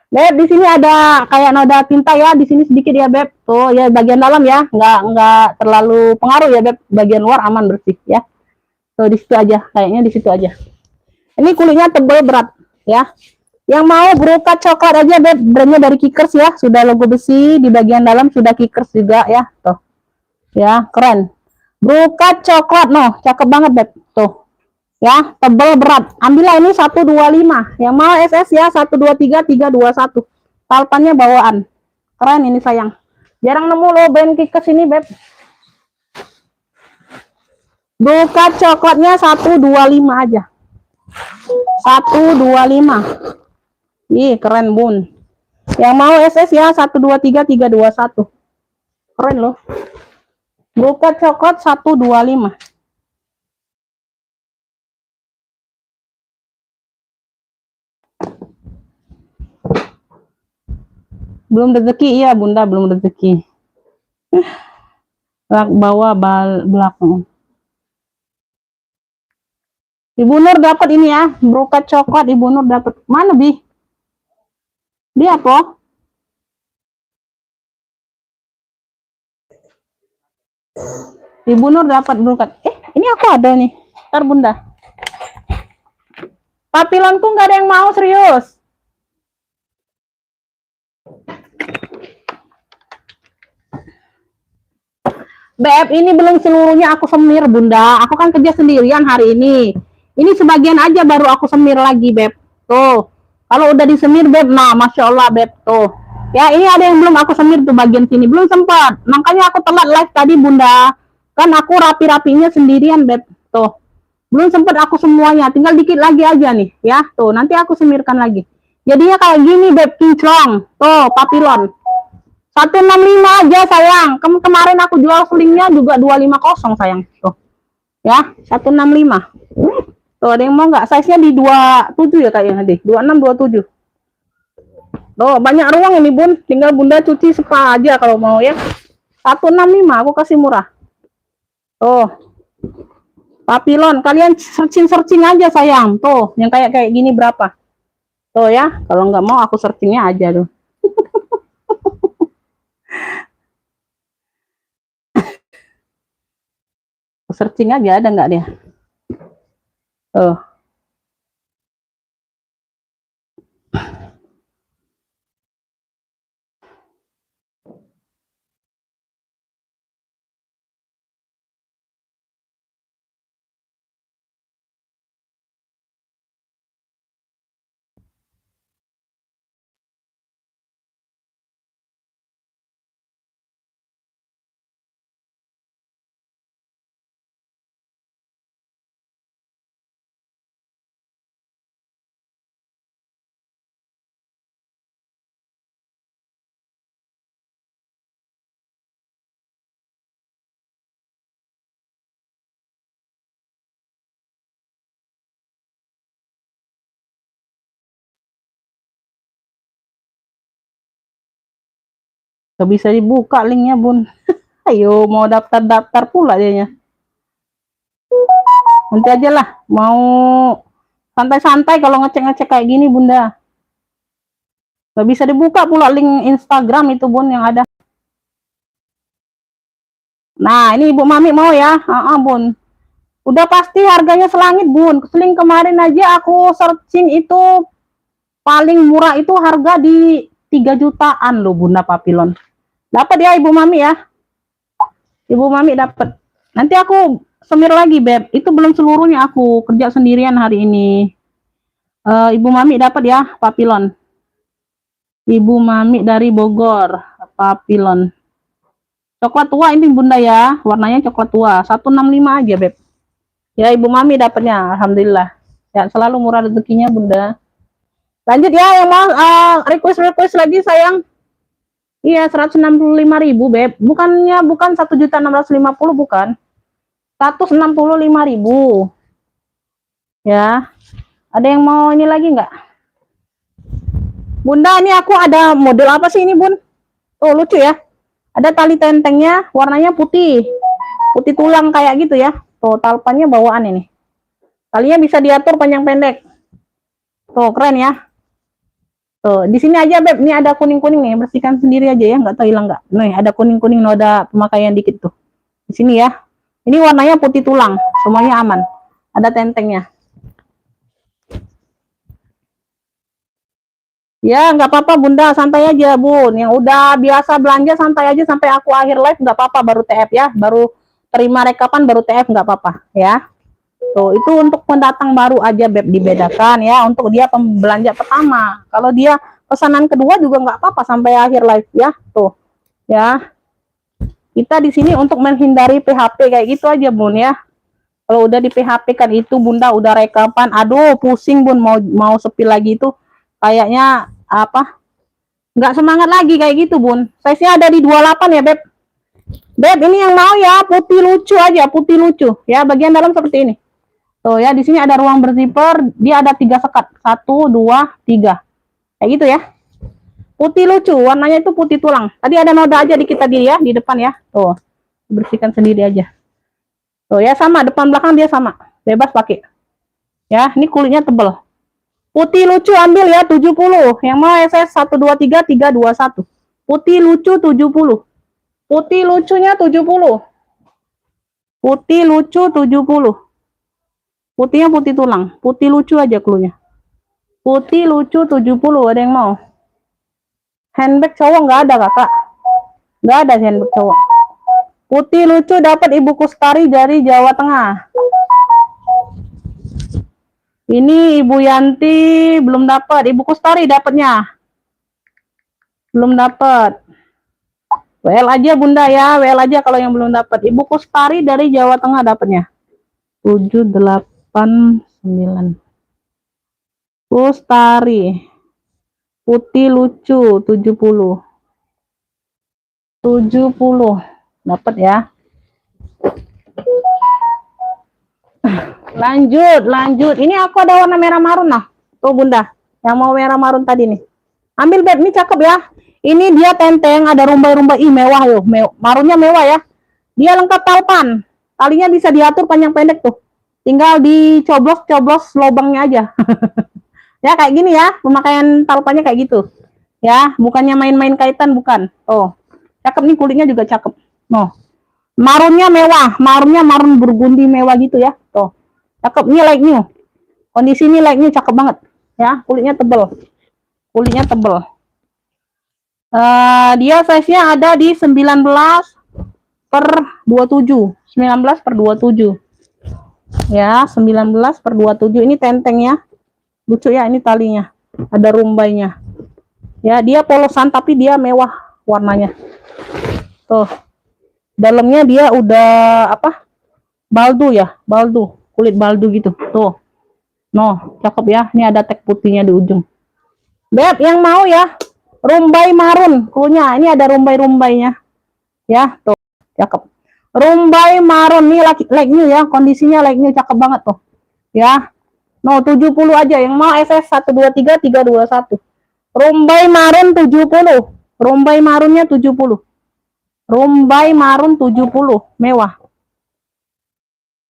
Beb, di sini ada kayak noda tinta ya, di sini sedikit ya, Beb. Tuh, ya bagian dalam ya, nggak terlalu pengaruh ya, Beb. Bagian luar aman bersih ya. Tuh di situ aja, kayaknya di situ aja. Ini kulitnya tebal berat ya. Yang mau brokat coklat aja, Beb. Brandnya dari Kickers ya, sudah logo besi di bagian dalam sudah Kickers juga ya. Tuh, ya keren. Brokat coklat, noh, cakep banget, Beb. Tuh, ya tebal berat. Ambillah ini 125. Yang mau SS ya 123 321. Talpannya bawaan. Keren ini sayang. Jarang nemu loh brand Kickers ini, Beb. Buka coklatnya 125 aja. 125. Ih, keren Bun. Yang mau SS ya 123 321. Keren loh. Buka coklat 125. Belum rezeki iya Bunda, belum rezeki. Bawa belakang. Ibu Nur dapat ini ya, brokat coklat Ibu Nur dapat. Mana Bi? Dia apa? Ibu Nur dapat brokat. Ini aku ada nih. Ntar Bunda. Papilonku nggak ada yang mau serius. Beb, ini belum seluruhnya aku semir, Bunda. Aku kan kerja sendirian hari ini. Ini sebagian aja baru aku semir lagi, Beb. Tuh. Kalau udah disemir, Beb, nah, Masya Allah, Beb. Tuh. Ya, ini ada yang belum aku semir tuh bagian sini. Belum sempat. Makanya aku telat live tadi, Bunda. Kan aku rapi-rapinya sendirian, Beb. Tuh. Belum sempat aku semuanya. Tinggal dikit lagi aja nih. Ya, tuh. Nanti aku semirkan lagi. Jadinya kayak gini, Beb. Kinclong. Tuh, papilon. 165 aja sayang. Kemarin aku jual sulingnya juga 250 sayang. Tuh. Ya, 165. Tuh ada yang mau nggak? Size-nya di 27 ya kayaknya deh. 26 27. Tuh, banyak ruang ini, Bun. Tinggal Bunda cuci spa aja kalau mau ya. 165 aku kasih murah. Tuh. Papilon, kalian searching aja sayang. Tuh, yang kayak gini berapa? Tuh ya, kalau nggak mau aku searchingnya aja tuh. Searching aja ada nggak dia? Tuh. Gak bisa dibuka linknya bun. Ayo mau daftar-daftar pula dianya. Nanti aja lah, mau santai-santai kalau ngecek-ngecek kayak gini bunda. Gak bisa dibuka pula link Instagram itu bun yang ada. Nah ini ibu mami mau ya, bun. Udah pasti harganya selangit bun. Seling kemarin aja aku searching itu paling murah itu harga di 3 jutaan loh bunda papilon. Dapat ya ibu mami ya. Ibu mami dapat. Nanti aku semir lagi beb. Itu belum seluruhnya, aku kerja sendirian hari ini. Ibu mami dapat ya papilon. Ibu mami dari Bogor, papilon. Coklat tua ini bunda ya. Warnanya coklat tua. 165 aja beb. Ya ibu mami dapatnya. Alhamdulillah. Ya selalu murah rezekinya bunda. Lanjut ya yang mau request lagi sayang. Iya 165.000 beb. Bukan 1.650.000 bukan. 165.000. Ya. Ada yang mau ini lagi nggak? Bunda ini aku ada model apa sih ini bun? Oh lucu ya. Ada tali tentengnya warnanya putih. Putih tulang kayak gitu ya. Tuh talpannya bawaan ini. Talinya bisa diatur panjang pendek. Tuh keren ya. Tuh di sini aja beb. Ini ada kuning-kuning nih. Bersihkan sendiri aja ya. Nggak tahu hilang nggak. Nih ada kuning-kuning noda pemakaian dikit tuh. Di sini ya. Ini warnanya putih tulang. Semuanya aman. Ada tentengnya. Ya nggak apa-apa bunda, santai aja bun. Yang udah biasa belanja santai aja sampai aku akhir live nggak apa-apa, baru TF ya, baru terima rekapan baru TF nggak apa-apa ya. Tuh itu untuk pendatang baru aja beb dibedakan ya, untuk dia pembelanja pertama. Kalau dia pesanan kedua juga nggak apa-apa sampai akhir live ya. Tuh ya, kita di sini untuk menghindari PHP kayak gitu aja bun ya. Kalau udah di PHP kan itu bunda udah rekapan, aduh pusing bun, mau sepi lagi itu kayaknya apa nggak semangat lagi kayak gitu bun. Size nya ada di 28 ya beb. Beb ini yang mau ya putih lucu aja, putih lucu ya, bagian dalam seperti ini tuh ya. Di sini ada ruang berzipper, dia ada 3 sekat, 1 2 3 kayak gitu ya. Putih lucu, warnanya itu putih tulang. Tadi ada noda aja di kita dia ya, di depan ya. Tuh bersihkan sendiri aja tuh ya. Sama depan belakang dia sama, bebas pakai ya. Ini kulitnya tebel. Putih lucu ambil ya 70. Yang mau SS 123 321. Putih lucu 70. Putih lucunya 70. Putih lucu 70. Putihnya putih tulang. Putih lucu aja klunya. Putih lucu 70. Ada yang mau? Handbag cowok nggak ada kakak. Nggak ada handbag cowok. Putih lucu dapat Ibu Kustari dari Jawa Tengah. Ini Ibu Yanti belum dapat. Ibu Kustari dapatnya. Belum dapat. WL aja bunda ya. WL aja kalau yang belum dapat. Ibu Kustari dari Jawa Tengah dapatnya. 789. Kustari. Putih lucu 70. 70. Dapat ya. Lanjut. Ini aku ada warna merah marun nah. Tuh bunda, yang mau merah marun tadi nih. Ambil beb, ini cakep ya. Ini dia tenteng, ada rumbai-rumbai mewah yo. Marunnya mewah ya. Dia lengkap talpan. Talinya bisa diatur panjang pendek tuh. Tinggal dicoblos-coblos lubangnya aja. Ya kayak gini ya, pemakaian talpannya kayak gitu. Ya, bukannya main-main kaitan bukan. Oh. Cakep nih, kulitnya juga cakep. No. Marunnya mewah, marun burgundi mewah gitu ya. Tuh. Cakep, ini like new. Kondisi ini like new cakep banget. Ya, kulitnya tebel. Kulitnya tebel. Dia size-nya ada di 19/27. 19/27. Ya, 19/27. Ini tentengnya. Lucu ya, ini talinya. Ada rumbainya. Ya, dia polosan tapi dia mewah warnanya. Tuh. Dalamnya dia udah apa? Baldu ya, baldu. Kulit baldu gitu. Tuh. No, cakep ya. Ini ada tag putihnya di ujung. Beb, yang mau ya? Rumbai marun. Klunya. Ini ada rumbai-rumbainya. Ya, tuh. Cakep. Rumbai marun. Nih like new ya. Kondisinya like new. Cakep banget tuh. Ya. No, 70 aja. Yang mau SS 123 321. Rumbai marun 70. Rombai marunnya 70. Rombai marun 70, mewah.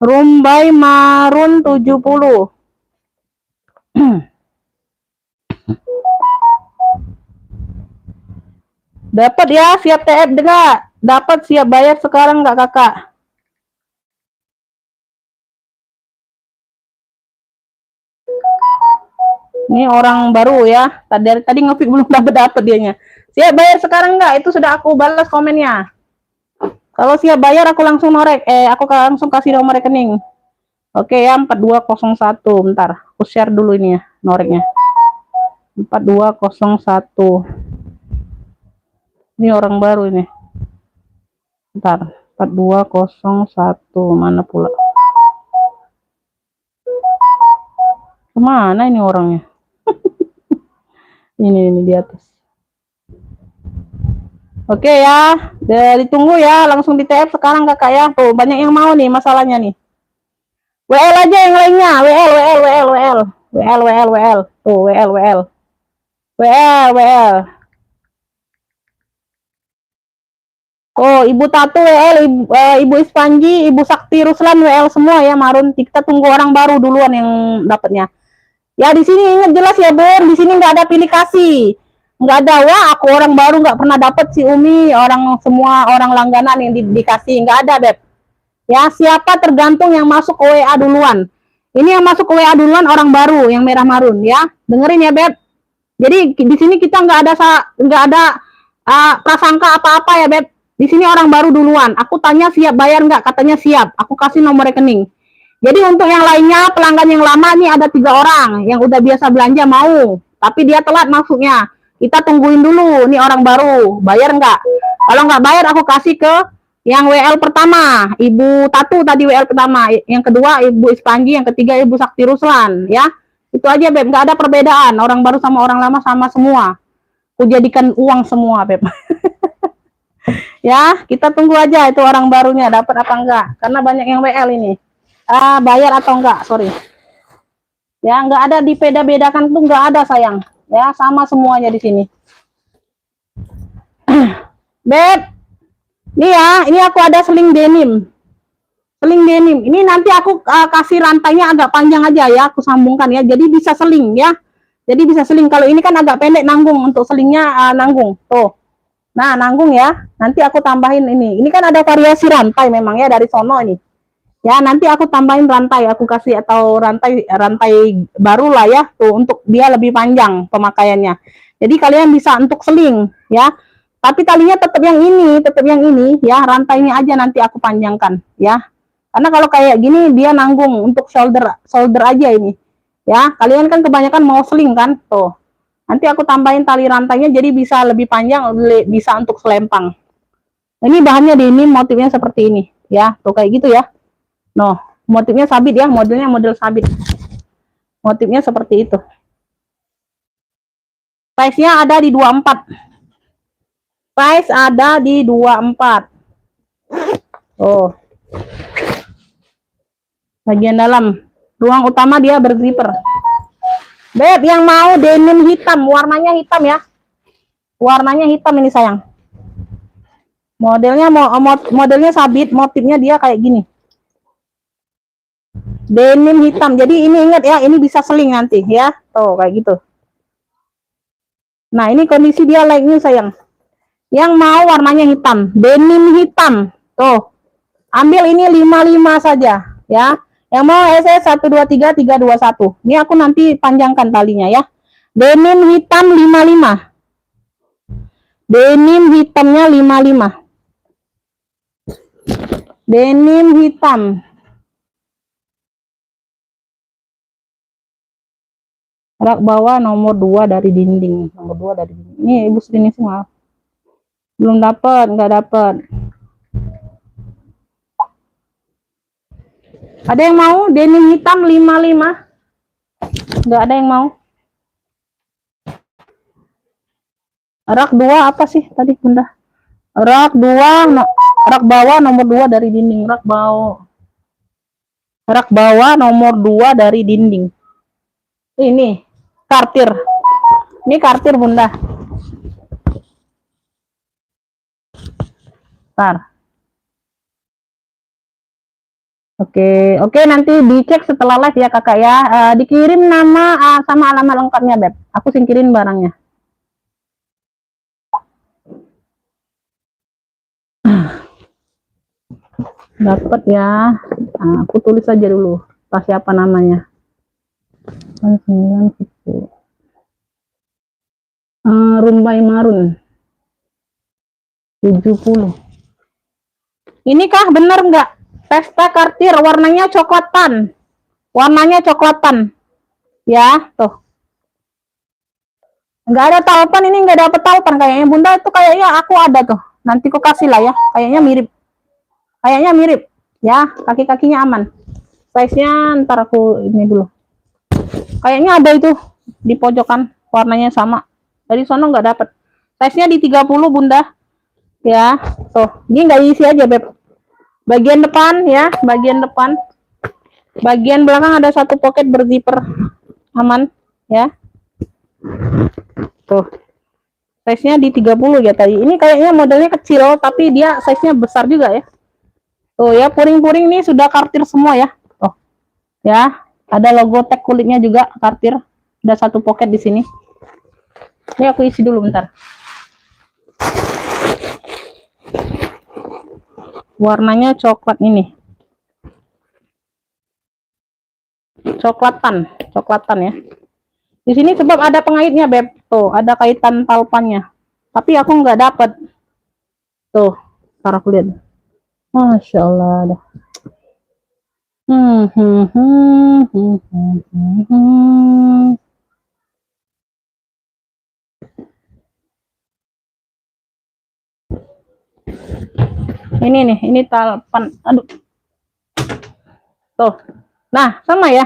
Rombai marun 70. Dapat ya, siap TF enggak? Dapat, siap bayar sekarang enggak, Kakak? Ini orang baru ya. Tadi ngepick belum dapat dianya. Siap bayar sekarang enggak? Itu sudah aku balas komennya. Kalau siap bayar aku langsung norek. Aku langsung kasih nomor rekening. Oke ya, 4201. Bentar, aku share dulu ini ya, noreknya. 4201. Ini orang baru ini. Bentar, 4201 mana pula? Kemana ini orangnya? ini di atas. Oke ya, ditunggu ya, langsung di TF sekarang Kakak ya. Tuh, banyak yang mau nih masalahnya nih. WL aja yang lainnya, WL. Tuh, WL. Oh, Ibu Tatu WL, Ibu Ispanji, Ibu Sakti Ruslan WL semua ya, Marun. Kita tunggu orang baru duluan yang dapatnya. Ya di sini ingat jelas ya, Bun, di sini nggak ada pilih kasih. Nggak ada, wah aku orang baru nggak pernah dapat si Umi, semua orang langganan yang dikasih, nggak ada, Beb. Ya, siapa tergantung yang masuk ke WA duluan. Ini yang masuk ke WA duluan orang baru yang merah marun ya. Dengerin ya, Beb. Jadi di sini kita nggak ada prasangka apa-apa ya, Beb. Di sini orang baru duluan. Aku tanya siap bayar nggak? Katanya siap. Aku kasih nomor rekening. Jadi untuk yang lainnya, pelanggan yang lama nih ada 3 orang yang udah biasa belanja mau, tapi dia telat masuknya. Kita tungguin dulu, nih orang baru, bayar nggak? Kalau nggak bayar, aku kasih ke yang WL pertama, Ibu Tatu tadi WL pertama, yang kedua Ibu Ispanji, yang ketiga Ibu Sakti Ruslan, ya. Itu aja, Beb, nggak ada perbedaan, orang baru sama orang lama sama semua. Aku jadikan uang semua, Beb. Ya, kita tunggu aja itu orang barunya dapat apa enggak, karena banyak yang WL ini. Bayar atau enggak, sorry. Ya, enggak ada dibeda-bedakan tuh, enggak ada sayang. Ya, sama semuanya di sini. Beb, nih ya, ini aku ada seling denim. Seling denim. Ini nanti aku kasih rantainya agak panjang aja ya, aku sambungkan ya. Jadi bisa seling ya. Jadi bisa seling. Kalau ini kan agak pendek nanggung, untuk selingnya nanggung. Tuh. Nah, nanggung ya. Nanti aku tambahin ini. Ini kan ada variasi rantai memang ya dari sono ini. Ya, nanti aku tambahin rantai, aku kasih atau rantai baru lah ya, tuh untuk dia lebih panjang pemakaiannya. Jadi kalian bisa untuk seling ya. Tapi talinya tetap yang ini ya, rantainya aja nanti aku panjangkan ya. Karena kalau kayak gini dia nanggung untuk shoulder aja ini. Ya, kalian kan kebanyakan mau seling kan? Tuh. Nanti aku tambahin tali rantainya jadi bisa lebih panjang, bisa untuk selempang. Ini bahannya denim, motifnya seperti ini ya. Tuh kayak gitu ya. No, motifnya sabit ya, modelnya model sabit. Motifnya seperti itu. Size-nya ada di 24. Size ada di 24. Oh. Bagian dalam. Ruang utama dia berzipper. Beb, yang mau denim hitam, warnanya hitam ya. Warnanya hitam ini sayang. Modelnya sabit, motifnya dia kayak gini. Denim hitam. Jadi ini ingat ya, ini bisa seling nanti ya. Tuh kayak gitu. Nah, ini kondisi dia like ini sayang. Yang mau warnanya hitam, denim hitam. Tuh. Ambil ini 55 saja ya. Yang mau SS 123 321. Ini aku nanti panjangkan talinya ya. Denim hitam 55. Denim hitamnya 55. Denim hitam. Rak bawah nomor 2 dari dinding. Nomor 2 dari dinding. Ini Ibu sini semua. Belum dapat, nggak dapat. Ada yang mau denim hitam 55? Nggak ada yang mau. Rak 2 apa sih tadi Bunda? Rak 2, rak bawah nomor 2 dari dinding. Rak bawah nomor 2 dari dinding. Ini kartir. Ini kartir Bunda. Bentar. Oke, nanti dicek setelah live ya kakak ya. Dikirim nama sama alamat lengkapnya Beb. Aku singkirin barangnya. Dapat ya. Aku tulis aja dulu. Pas siapa namanya. 9 Rumbai Marun 70. Ini kah bener nggak? Pesta Kartir warnanya coklatan. Warnanya coklatan. Ya, tuh. Nggak ada taupan, ini nggak dapet taupan kayaknya. Bunda itu kayaknya aku ada tuh. Nanti aku kasih lah ya. Kayaknya mirip. Kayaknya mirip. Ya, kaki-kakinya aman. Size-nya ntar aku ini dulu. Kayaknya ada itu di pojokan. Warnanya sama. Dari sono nggak dapet. Size-nya di 30 Bunda. Ya, tuh. Ini nggak isi aja Beb. Bagian depan ya, bagian depan. Bagian belakang ada satu pocket berzipper. Aman ya. Tuh. Size-nya di 30 ya tadi. Ini kayaknya modelnya kecil tapi dia size-nya besar juga ya. Tuh ya, puring-puring ini sudah Kartir semua ya. Tuh. Ya, ada logo tag kulitnya juga Kartir. Ada satu pocket di sini. Ini aku isi dulu bentar. Warnanya coklat ini. Coklatan ya. Di sini sebab ada pengaitnya Beb. Tuh, ada kaitan talpannya. Tapi aku nggak dapet. Tuh, ntar aku lihat. Masya Allah dah. Ini nih, ini talpan. Aduh. Tuh. Nah, sama ya.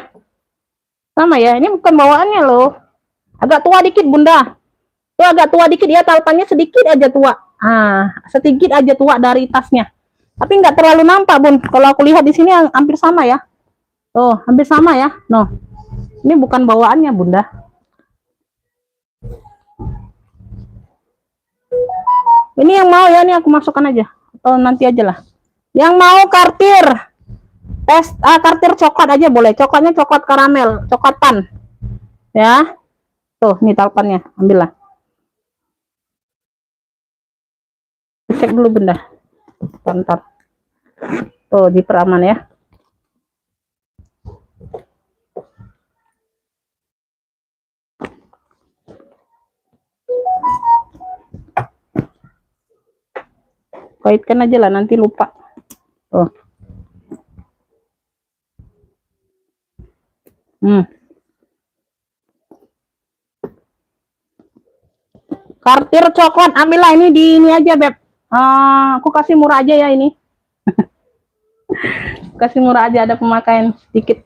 Sama ya. Ini bukan bawaannya loh. Agak tua dikit Bunda. Tuh agak tua dikit ya, talpannya sedikit aja tua. Sedikit aja tua dari tasnya. Tapi nggak terlalu nampak Bun. Kalau aku lihat di sini hampir sama ya. Tuh, hampir sama ya. Noh. Ini bukan bawaannya Bunda. Ini yang mau ya, ini aku masukkan aja. Atau nanti aja lah. Yang mau Kartir. Kartir coklat aja boleh. Coklatnya coklat karamel, coklatan. Ya. Tuh, ini talpannya. Ambillah. Cek dulu Bunda. Bentar. Tuh, zipper aman ya. Kaitkan aja lah, nanti lupa. Oh. Kartir coklat, ambillah ini di ini aja Beb. Aku kasih murah aja ya ini. Kasih murah aja, ada pemakaian sedikit.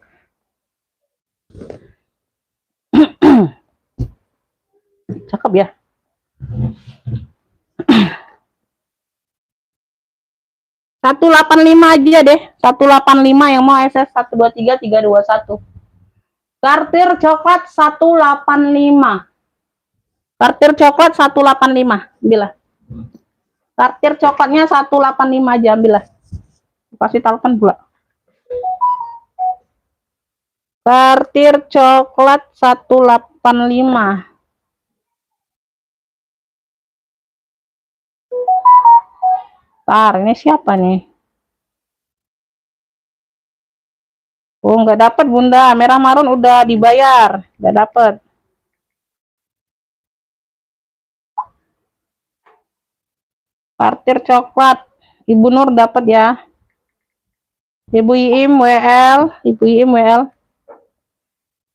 Cakep ya. $185 aja deh. 185 yang mau SS 123 321. Kartir coklat 185. Kartir coklat 185. Ambillah. Kartir coklatnya 185 aja, ambillah. Kasih talkan pula. Kartir coklat 185. Ntar, ini siapa nih? Oh, nggak dapat Bunda. Merah marun udah dibayar. Nggak dapat. Kartir coklat. Ibu Nur dapat ya. Ibu Iim WL. Ibu Iim WL.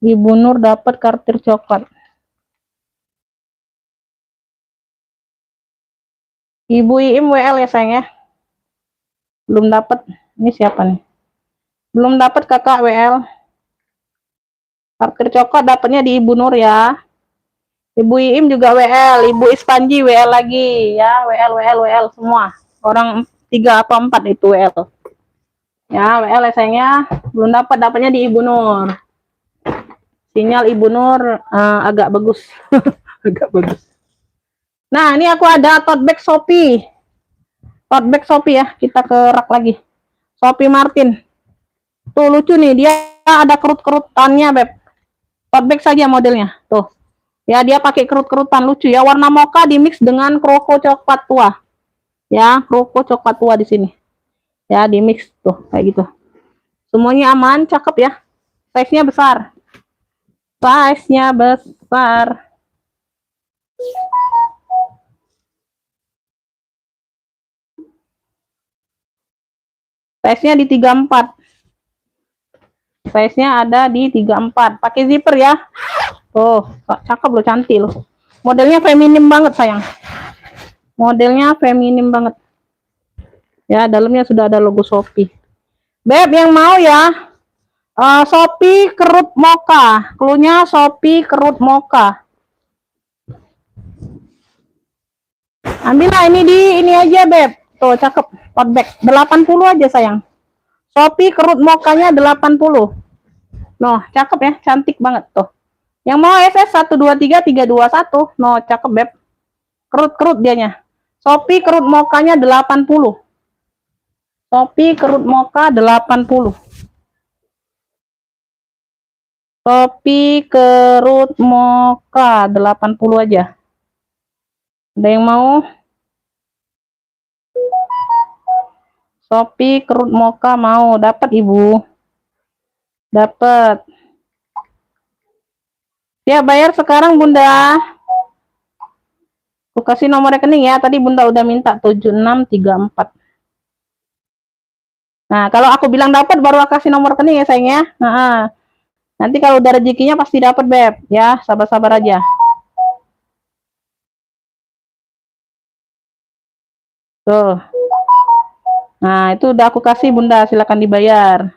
Ibu Nur dapat kartir coklat. Ibu Iim WL ya sayang ya. Belum dapat. Ini siapa nih? Belum dapat kakak WL. Kartir coklat dapatnya di Ibu Nur ya. Ibu Iim juga WL. Ibu Ispanji WL lagi ya. WL semua. Orang 3 apa 4 itu WL. Ya WL ya sayangnya. Belum dapat, dapatnya di Ibu Nur. Sinyal Ibu Nur agak bagus. Agak bagus. Nah, ini aku ada tote bag Shopee. Tote bag Shopee ya, kita ke rak lagi. Shopee Martin. Tuh lucu nih, dia ada kerut-kerutannya, Beb. Tote bag saja modelnya. Tuh. Ya, dia pakai kerut-kerutan lucu ya. Warna mocha dimix dengan kroko coklat tua. Ya, kroko coklat tua di sini. Ya, dimix tuh kayak gitu. Semuanya aman, cakep ya. Size-nya besar. Size-nya besar. Size-nya di 34. Size-nya ada di 34. Pakai zipper ya. Tuh, cakep loh, cantik loh. Modelnya feminim banget, sayang. Modelnya feminim banget. Ya, dalamnya sudah ada logo Shopee. Beb, yang mau ya, Shopee kerut mocha. Cluenya Shopee kerut mocha. Ambillah ini ini aja, Beb. Tuh, cakep. Tote bag 80 aja, sayang. Shopee kerut mokanya 80. Noh, cakep ya, cantik banget tuh. Yang mau SS 123321. Noh, cakep, Beb. Kerut-kerut dianya. Shopee kerut mokanya 80. Shopee kerut mocha 80. Shopee kerut mocha 80 aja. Ada yang mau? Shopee kerut mocha mau, dapat Ibu. Dapat. Ya, bayar sekarang, Bunda. Aku kasih nomor rekening ya. Tadi Bunda udah minta 7634. Nah, kalau aku bilang dapat baru aku kasih nomor rekening ya, sayang ya. Nah, nanti kalau udah rezekinya pasti dapat, Beb. Ya, sabar-sabar aja. Tuh. Nah, itu udah aku kasih, Bunda. Silakan dibayar.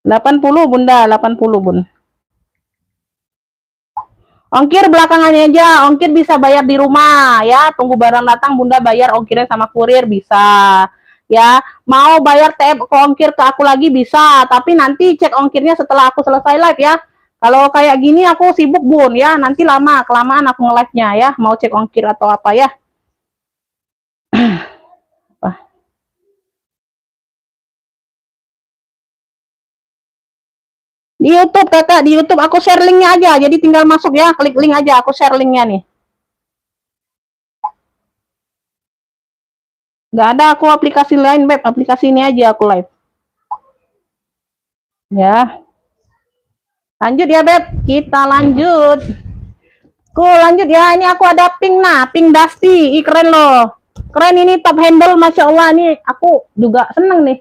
80, Bunda. 80, Bun. Ongkir belakangannya aja. Ongkir bisa bayar di rumah ya. Tunggu barang datang, Bunda bayar ongkirnya sama kurir bisa. Ya, mau bayar TM ke ongkir ke aku lagi bisa, tapi nanti cek ongkirnya setelah aku selesai live ya. Kalau kayak gini aku sibuk, Bun ya. Nanti lama kelamaan aku nge-live-nya ya. Mau cek ongkir atau apa ya. Di YouTube, Kakak, di YouTube aku share linknya aja. Jadi tinggal masuk ya, klik link aja, aku share linknya nih. Nggak ada aku aplikasi lain, Beb. Aplikasi ini aja aku live. Ya. Lanjut ya, Beb. Kita lanjut. Lanjut ya. Ini aku ada pink pink dusty. Ih, keren loh. Keren ini top handle, Masya Allah. Ini aku juga seneng nih.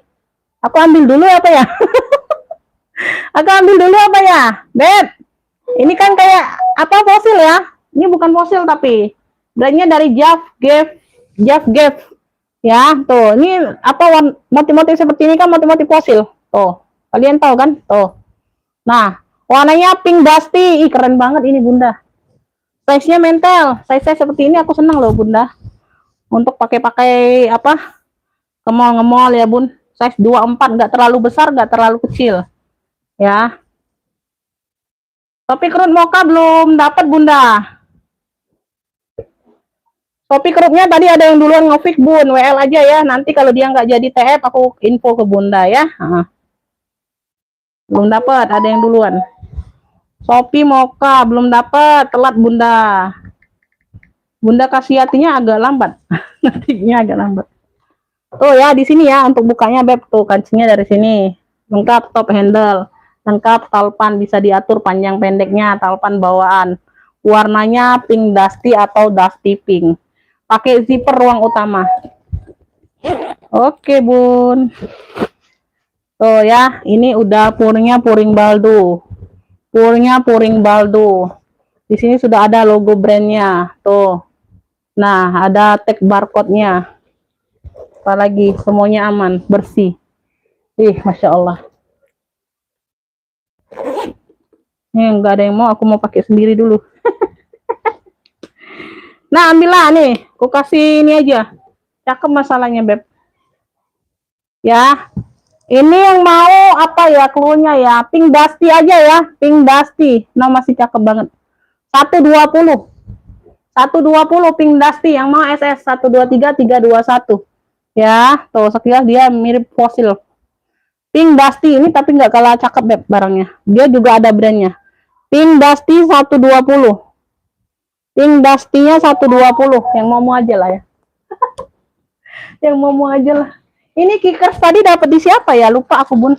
Aku ambil dulu apa ya? Aku ambil dulu apa ya? Beb, ini kan kayak apa, fosil ya? Ini bukan fosil tapi brandnya dari Jeff Gave. Ya, tuh. Ini apa, motif-motif seperti ini kan motif-motif fosil. Tuh. Kalian tahu kan? Tuh. Nah, warnanya pink dusty. Ih, keren banget ini, Bunda. Size-nya mentel. Size seperti ini aku senang loh, Bunda. Untuk pakai apa? Ke mall-nge-mall ya, Bun. Size 24, nggak terlalu besar, nggak terlalu kecil. Ya. Shopee kerut mocha belum dapat, Bunda. Shopee kerutnya tadi ada yang duluan nge-fix, Bun. WL aja ya. Nanti kalau dia nggak jadi TF, aku info ke Bunda ya. Belum dapat, ada yang duluan. Shopee mocha belum dapat, telat, Bunda. Bunda kasih hatinya agak lambat. Nantinya agak lambat. Tuh ya, di sini ya untuk bukanya, Beb. Tuh kancingnya dari sini. Lengkap top handle. Lengkap talpan, bisa diatur panjang pendeknya, talpan bawaan. Warnanya pink dusty atau dusty pink. Pakai zipper ruang utama. Oke, Bun. Tuh ya, ini udah puringnya puring baldo. Puring baldo. Di sini sudah ada logo brandnya. Tuh. Nah, ada tag barcode-nya. Apalagi semuanya aman, bersih. Ih, Masya Allah. Nih, nggak ada yang mau, aku mau pakai sendiri dulu. Nah, ambillah nih. Aku kasih ini aja. Cakep masalahnya, Beb. Ya. Ini yang mau apa ya, cluenya ya? Pink dusty aja ya. Pink dusty. Nah, masih cakep banget. 120. 120 Pink Dusty yang mau SS 123321. Ya, tuh sekilas dia mirip fosil. Pink Dusty ini tapi nggak kalah cakep Beb barangnya. Dia juga ada brandnya. Pink Dusty 120. Pink Dusty-nya 120. Yang mau aja lah ya. Yang mau aja lah. Ini kickers tadi dapat di siapa ya? Lupa aku Bun.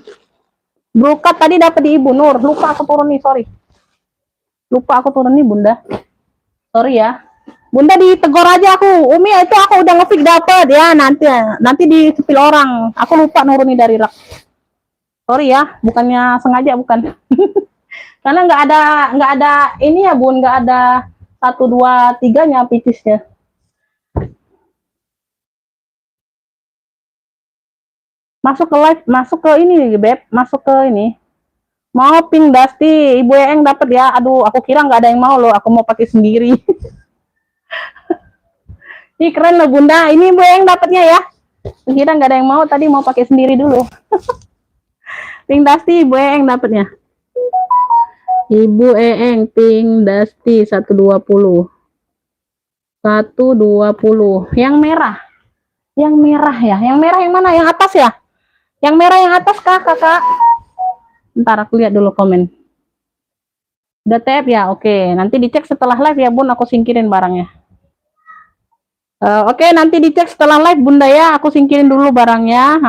Brokat tadi dapat di Ibu Nur. Lupa aku turun nih, sorry. Lupa aku turun nih Bunda. Sorry ya. Bunda ditegur aja aku. Umi itu aku udah nge-fix dapat ya, nanti disepil orang. Aku lupa nurunin dari rak. Sorry ya, bukannya sengaja bukan. Karena nggak ada ini ya Bun, nggak ada 1 2 3-nya picisnya. Masuk ke live, masuk ke ini Beb, masuk ke ini. Mau Pink Dusty, Ibu Eeng dapat ya. Aduh, aku kira nggak ada yang mau loh, aku mau pakai sendiri. Ini keren loh Bunda, ini Ibu Eeng dapatnya ya. Kira nggak ada yang mau, tadi mau pakai sendiri dulu. Pink Dusty Ibu Eeng dapatnya. Ibu Eeng Pink Dusty 120. 120. Yang merah. Yang merah ya. Yang merah yang mana? Yang atas ya? Yang merah yang atas kah, Kakak? Ntar aku lihat dulu komen. Udah tap ya? Oke, nanti dicek setelah live ya Bun, aku singkirin barangnya. Oke, nanti dicek setelah live Bunda ya, aku singkirin dulu barangnya.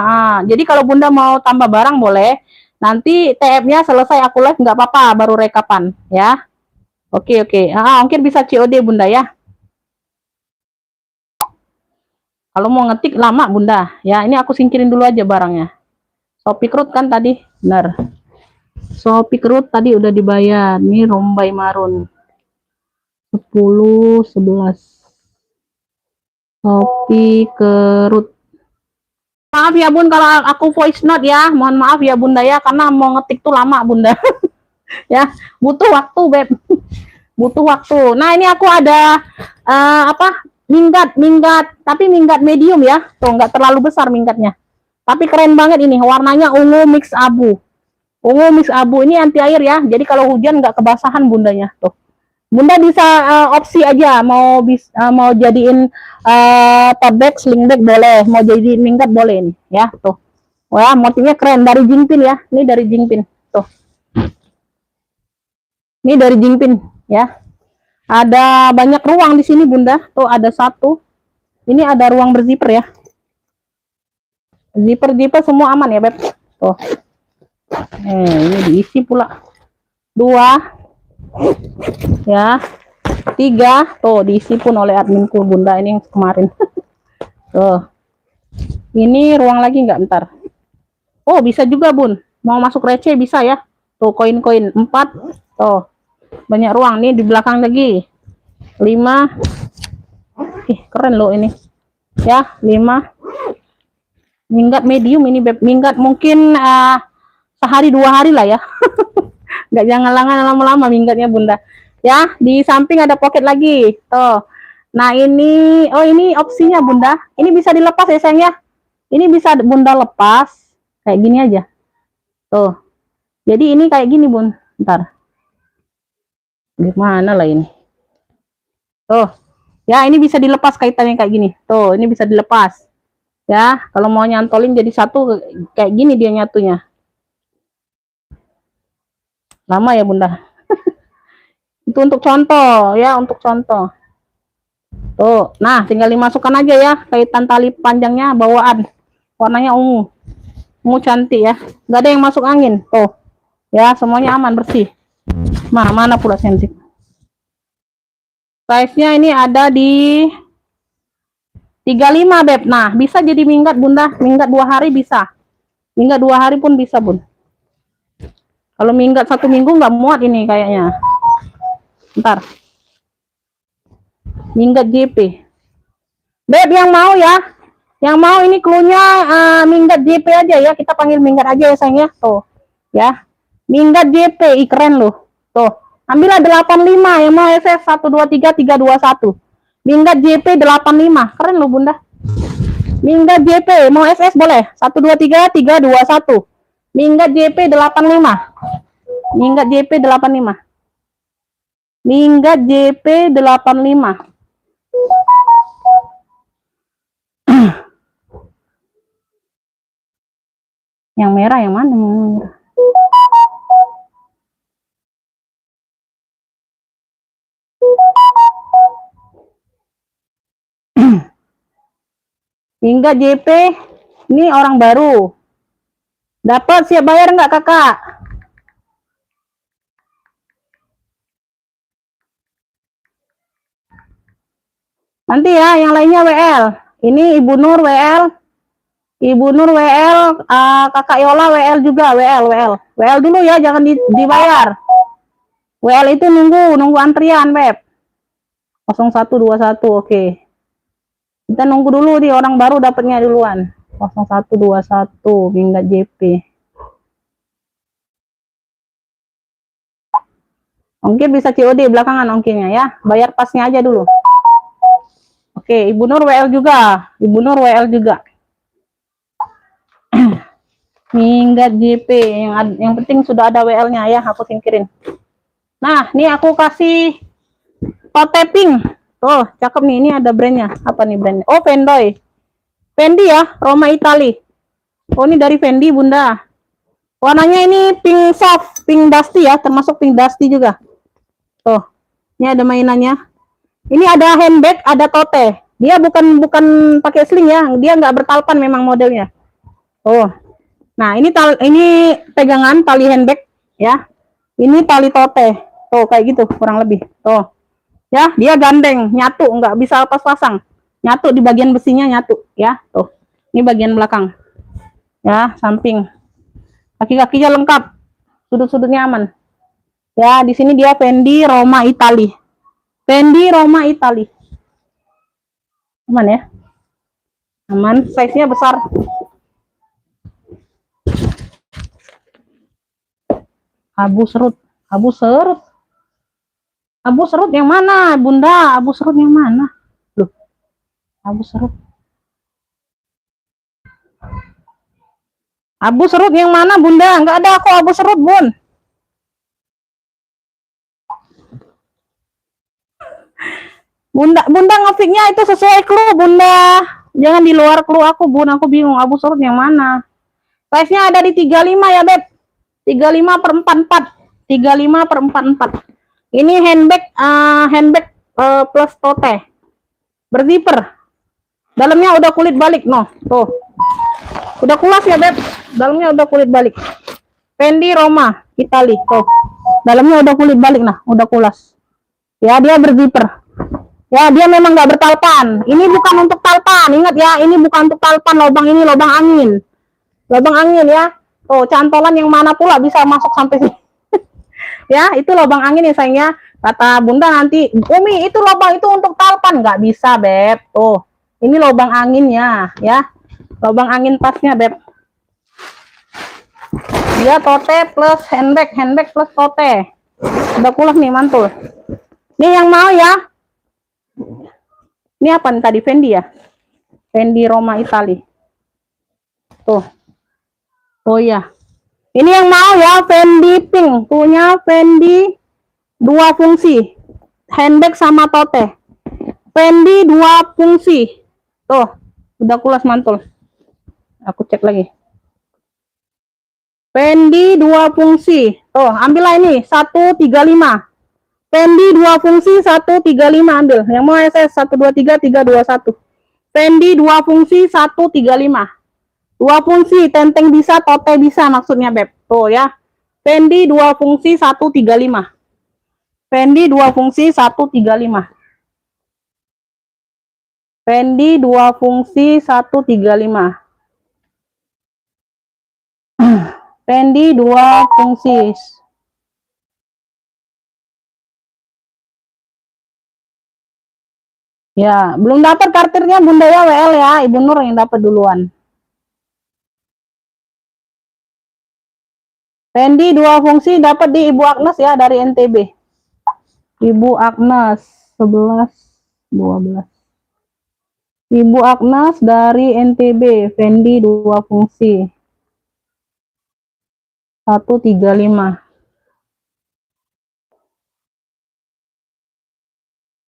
Jadi kalau Bunda mau tambah barang boleh. Nanti TF-nya selesai aku live nggak apa-apa, baru rekapan ya. Oke. Ongkir bisa COD Bunda ya. Kalau mau ngetik lama Bunda ya, ini aku singkirin dulu aja barangnya. Shopee Root kan tadi, benar. Shopee Root tadi udah dibayar. Ini Rombay Marun 10 11. Shopee Root. Maaf ya Bun kalau aku voice note ya. Mohon maaf ya Bunda ya, karena mau ngetik tuh lama Bunda. Ya, butuh waktu Beb. Butuh waktu. Nah, ini aku ada minggat, tapi minggat medium ya. Tuh nggak terlalu besar minggatnya. Tapi keren banget ini, warnanya ungu mix abu. Ungu mix abu ini anti air ya. Jadi kalau hujan nggak kebasahan Bundanya. Tuh. Bunda bisa opsi aja mau jadiin tote bag, sling bag boleh, mau jadiin minggat boleh nih ya tuh. Wah, motifnya keren dari Jingpin ya. Ini dari Jingpin. Tuh. Ini dari Jingpin ya. Ada banyak ruang di sini Bunda. Tuh ada satu. Ini ada ruang berzipper ya. Zipper semua aman ya Beb. Tuh. Ini diisi pula. 2 ya, 3 tuh diisi pun oleh adminku Bunda ini yang kemarin. Tuh, ini ruang lagi nggak ntar? Oh bisa juga Bun, mau masuk receh bisa ya. Tuh koin-koin 4 tuh banyak ruang nih di belakang lagi 5. Keren loh ini ya. 5 minggat medium ini Beb, minggat mungkin sehari 2 hari lah ya. Nggak jangan lama-lama minggatnya Bunda ya. Di samping ada pocket lagi tuh. Nah ini, oh ini opsinya Bunda, ini bisa dilepas ya sayang ya. Ini bisa Bunda lepas kayak gini aja tuh. Jadi ini kayak gini Bun, ntar gimana lah ini tuh ya. Ini bisa dilepas kaitannya kayak gini tuh, ini bisa dilepas ya. Kalau mau nyantolin jadi satu kayak gini dia nyatunya. Lama ya Bunda. Itu untuk contoh ya, untuk contoh tuh. Nah tinggal dimasukkan aja ya kaitan tali panjangnya bawaan, warnanya ungu cantik ya, nggak ada yang masuk angin tuh ya, semuanya aman bersih. Mana pula sensi. Size nya ini ada di 35 Beb. Nah bisa jadi minggat Bunda, minggat 2 hari bisa, minggat 2 hari pun bisa Bun. Kalau minggat 1 minggu nggak muat ini kayaknya. Ntar minggat JP Beb, yang mau ya, yang mau ini cluenya minggat JP aja ya, kita panggil minggat aja ya sayang ya. Tuh ya, minggat JP keren loh. Tuh ambillah 85 yang mau SS 123321. Minggat JP 85 keren loh Bunda. Minggat JP mau SS boleh 123321. Minggat JP 85. Minggat JP 85. Minggat JP 85. Yang merah yang mana? Hingga JP, ini orang baru. Dapat siap bayar nggak kakak? Nanti ya, yang lainnya WL. Ini Ibu Nur WL. Ibu Nur WL, kakak Yola WL juga, WL. WL dulu ya, jangan dibayar. WL itu nunggu antrian, Beb. 0121, oke. Kita nunggu dulu nih, orang baru dapatnya duluan. 0121, Minggat JP. Ongkir bisa COD belakangan ongkirnya ya. Bayar pasnya aja dulu. Oke, Ibu Nur WL juga. Ibu Nur WL juga. Minggat JP. Yang penting sudah ada WL-nya ya, aku singkirin. Nah, ini aku kasih tapping. Tuh, cakep nih. Ini ada brandnya. Apa nih brandnya? Oh, Vendoy. Fendi ya, Roma Itali. Oh, ini dari Fendi, Bunda. Warnanya ini pink soft, pink dusty ya, termasuk pink dusty juga. Tuh, ini ada mainannya. Ini ada handbag, ada tote. Dia bukan pakai sling ya, dia nggak bertalpan memang modelnya. Oh, nah ini pegangan tali handbag ya. Ini tali tote. Tuh kayak gitu kurang lebih. Tuh, ya dia gandeng, nyatu, nggak bisa lepas pasang. Nyatu di bagian besinya nyatu ya. Tuh, ini bagian belakang. Ya, samping. Kaki-kakinya lengkap, sudut-sudutnya aman. Ya, di sini dia Fendi Roma Itali. Fendi Roma Itali. Aman ya? Aman, size-nya besar. Abu serut. Abu serut. Abu serut yang mana, Bunda? Abu serut yang mana? Loh, abu serut. Abu serut yang mana, Bunda? Enggak ada aku abu serut, Bun. Bunda ngefiknya itu sesuai clue, Bunda. Jangan di luar clue aku, Bun. Aku bingung abu serut yang mana. Size-nya ada di 35 ya, Beb. 35 per 44. 35 per 44. Ini handbag plus tote. Berzipper. Dalamnya udah kulit balik, no. Tuh. Udah kulas ya, Beb. Dalamnya udah kulit balik. Fendi Roma, Itali. Tuh. Dalamnya udah kulit balik, nah. Udah kulas. Ya, dia berzipper. Ya, dia memang nggak bertalpan. Ini bukan untuk talpan. Ingat ya, ini bukan untuk talpan. Lubang ini lubang angin. Lubang angin ya. Tuh, cantolan yang mana pula bisa masuk sampai sini. Ya, itu lubang angin ya sayangnya. Kata Bunda nanti, Umi itu lubang itu untuk talpan. Nggak bisa, Beb. Tuh, ini lubang anginnya ya. Lubang angin pasnya, Beb. Dia tote plus handbag plus tote. Udah kulas nih, mantul. Nih yang mau ya. Ini apa nih tadi, Fendi ya? Fendi Roma Itali. Tuh. Oh iya. Ini yang mau ya, Fendi pink. Punya Fendi 2 fungsi. Handbag sama tote. Fendi 2 fungsi. Tuh. Udah kulas, mantul. Aku cek lagi. Fendi 2 fungsi. Tuh, ambillah ini 135. Fendi 2 fungsi 135 ambil. Yang mau SS 123 321. Fendi 2 fungsi 135. 2 fungsi, tenteng bisa, tote bisa maksudnya, Beb. Tuh ya. Fendi 2 fungsi 135. Fendi 2 fungsi 135. Fendi 2 fungsi 135. Fendi 2 fungsi. Ya, belum dapat kartirnya Bunda ya, WL ya. Ibu Nur yang dapat duluan. Fendi 2 fungsi dapat di Ibu Agnes ya dari NTB. Ibu Agnes 11 12. Ibu Agnes dari NTB, Fendi 2 fungsi. 135.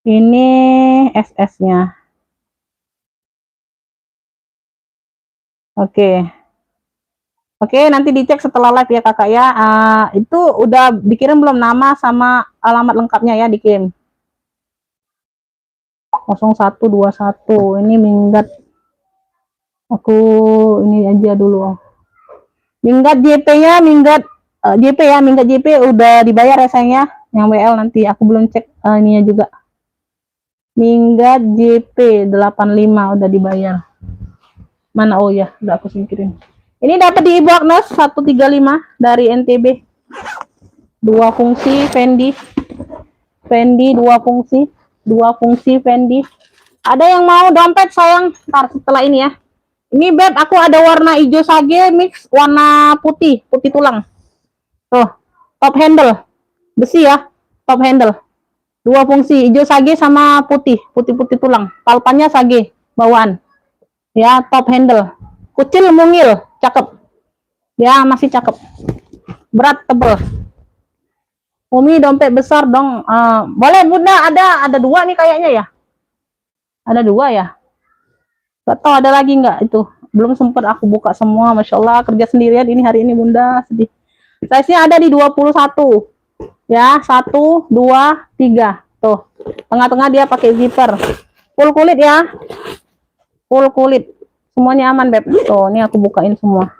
Ini SS-nya. Oke. Oke, nanti dicek setelah live ya kakak ya. Itu udah dikirim belum nama sama alamat lengkapnya ya, dikirim. 0121 ini minggat. Aku ini aja dulu. Minggat JP-nya, minggat JP ya, minggat JP udah dibayar ya sayangnya. Yang WL nanti aku belum cek ininya juga. Minggat JP 85 udah dibayar. Mana? Oh ya, udah aku singkirin. Ini dapat di Ibu Agnes 135 dari NTB. 2 fungsi Fendi. Fendi 2 fungsi. 2 fungsi Fendi. Ada yang mau dompet sayang? Ntar setelah ini ya. Ini beb, aku ada warna hijau sage mix warna putih, putih tulang. Tuh, top handle. Besi ya, top handle. 2 fungsi, hijau sage sama putih, putih-putih tulang. Palpannya sage bawaan. Ya, top handle. Kucil mungil, cakep. Ya, masih cakep. Berat tebel. Umi dompet besar dong. Boleh Bunda, ada 2 nih kayaknya ya. Ada 2 ya. Gak tahu ada lagi nggak itu. Belum sempat aku buka semua. Masya Allah kerja sendirian ini hari ini Bunda. Sedih. Size-nya ada di 21. Ya, 1, 2, 3. Tuh. Tengah-tengah dia pakai zipper. Full kulit ya. Full kulit. Semuanya aman, Beb. Tuh, ini aku bukain semua.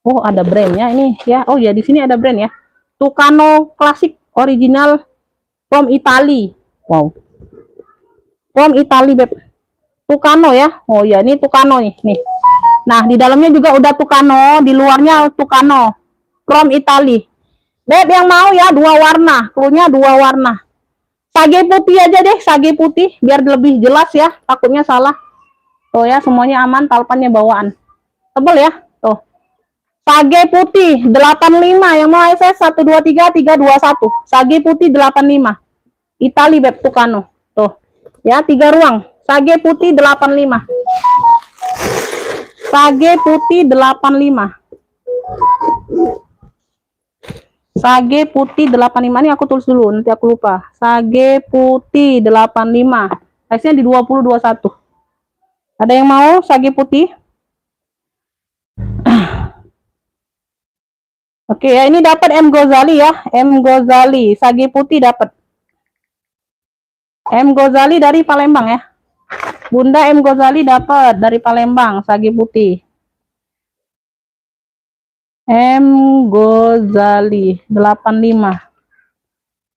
Oh, ada brandnya ini ya. Oh ya, di sini ada brand ya. Tucano Classic Original from Italy. Wow. From Italy, Beb. Tucano ya. Oh ya, ini Tucano nih. Nih. Nah, di dalamnya juga udah Tucano, di luarnya Tucano. From Italy. Beb yang mau ya 2 warna, klunya 2 warna. Sage putih aja deh, sage putih biar lebih jelas ya. Takutnya salah. Tuh ya, semuanya aman, talpannya bawaan. Tebel ya. Tuh. Sage putih 85 yang mau SS 123 321. Sage putih 85. Itali Beb Tucano. Tuh. Ya, 3 ruang. Sage putih 85. Sage putih 85. Sage putih 85 ini aku tulis dulu, nanti aku lupa. Sage putih 85. Size-nya di 20 21. Ada yang mau sage putih? Oke ya, ini dapat M Ghazali ya. M Ghazali, sage putih dapat. M Ghazali dari Palembang ya. Bunda M Ghazali dapat dari Palembang, sage putih. M Ghazali 85.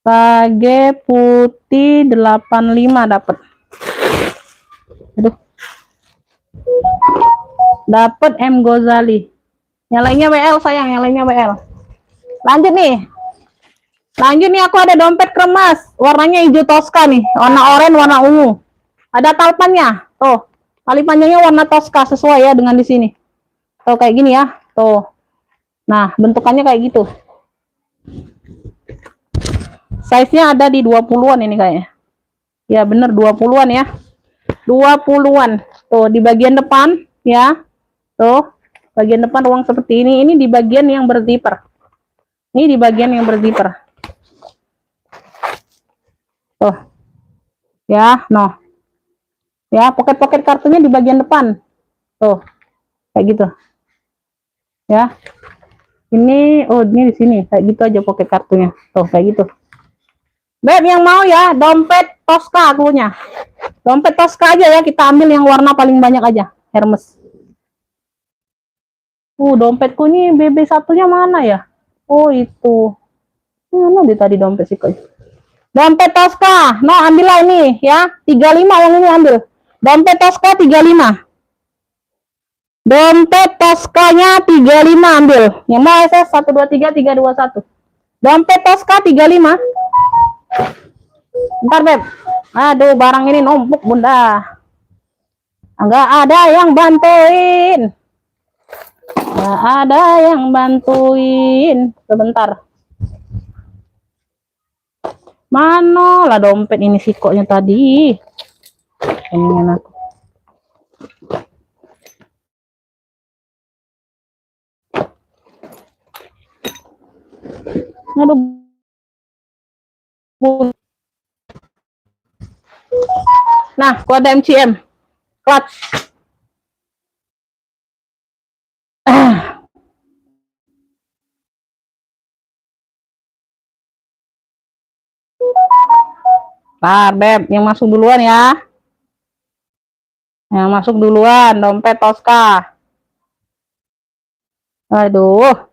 Sage putih 85 dapat. Aduh. Dapat M Ghazali. Yang lainnya WL sayang, yang lainnya WL. Lanjut nih. Lanjut nih, aku ada dompet kremas. Warnanya hijau Tosca nih, warna oranye, warna ungu. Ada talpannya. Tuh. Tali panjangnya warna Tosca sesuai ya dengan di sini. Tuh kayak gini ya. Tuh. Nah, bentukannya kayak gitu. Size-nya ada di 20-an ini kayaknya. Ya, bener 20-an ya. 20-an. Tuh, di bagian depan ya. Tuh. Bagian depan ruang seperti ini. Ini di bagian yang berzipper. Ini di bagian yang berzipper. Tuh. Ya, no. Ya, pocket-pocket kartunya di bagian depan. Tuh. Kayak gitu. Ya. Ini, oh ini di sini. Kayak gitu aja pocket kartunya. Tuh, kayak gitu. Beb yang mau ya, dompet Tosca akunya. Dompet Tosca aja ya, kita ambil yang warna paling banyak aja. Hermes. Dompetku ini BB satunya mana ya? Oh, itu. Mana dia tadi dompet sih kok. Dompet Tosca. No, ambillah ini ya. 35 yang ini ambil. Dompet Tosca 35. Dompet Toscanya 35 ambil. Yang mau SS 123 321. Dompet Tosca 35. Bentar, Beb. Aduh, barang ini numpuk, Bunda. Enggak ada yang bantuin. Enggak ada yang bantuin. Sebentar. Mana lah dompet ini sikoknya tadi. Ini enak. Aduh. Nah, kode MCM. Clutch. Bentar, Beb, yang masuk duluan ya. Yang masuk duluan, dompet Toska. Aduh.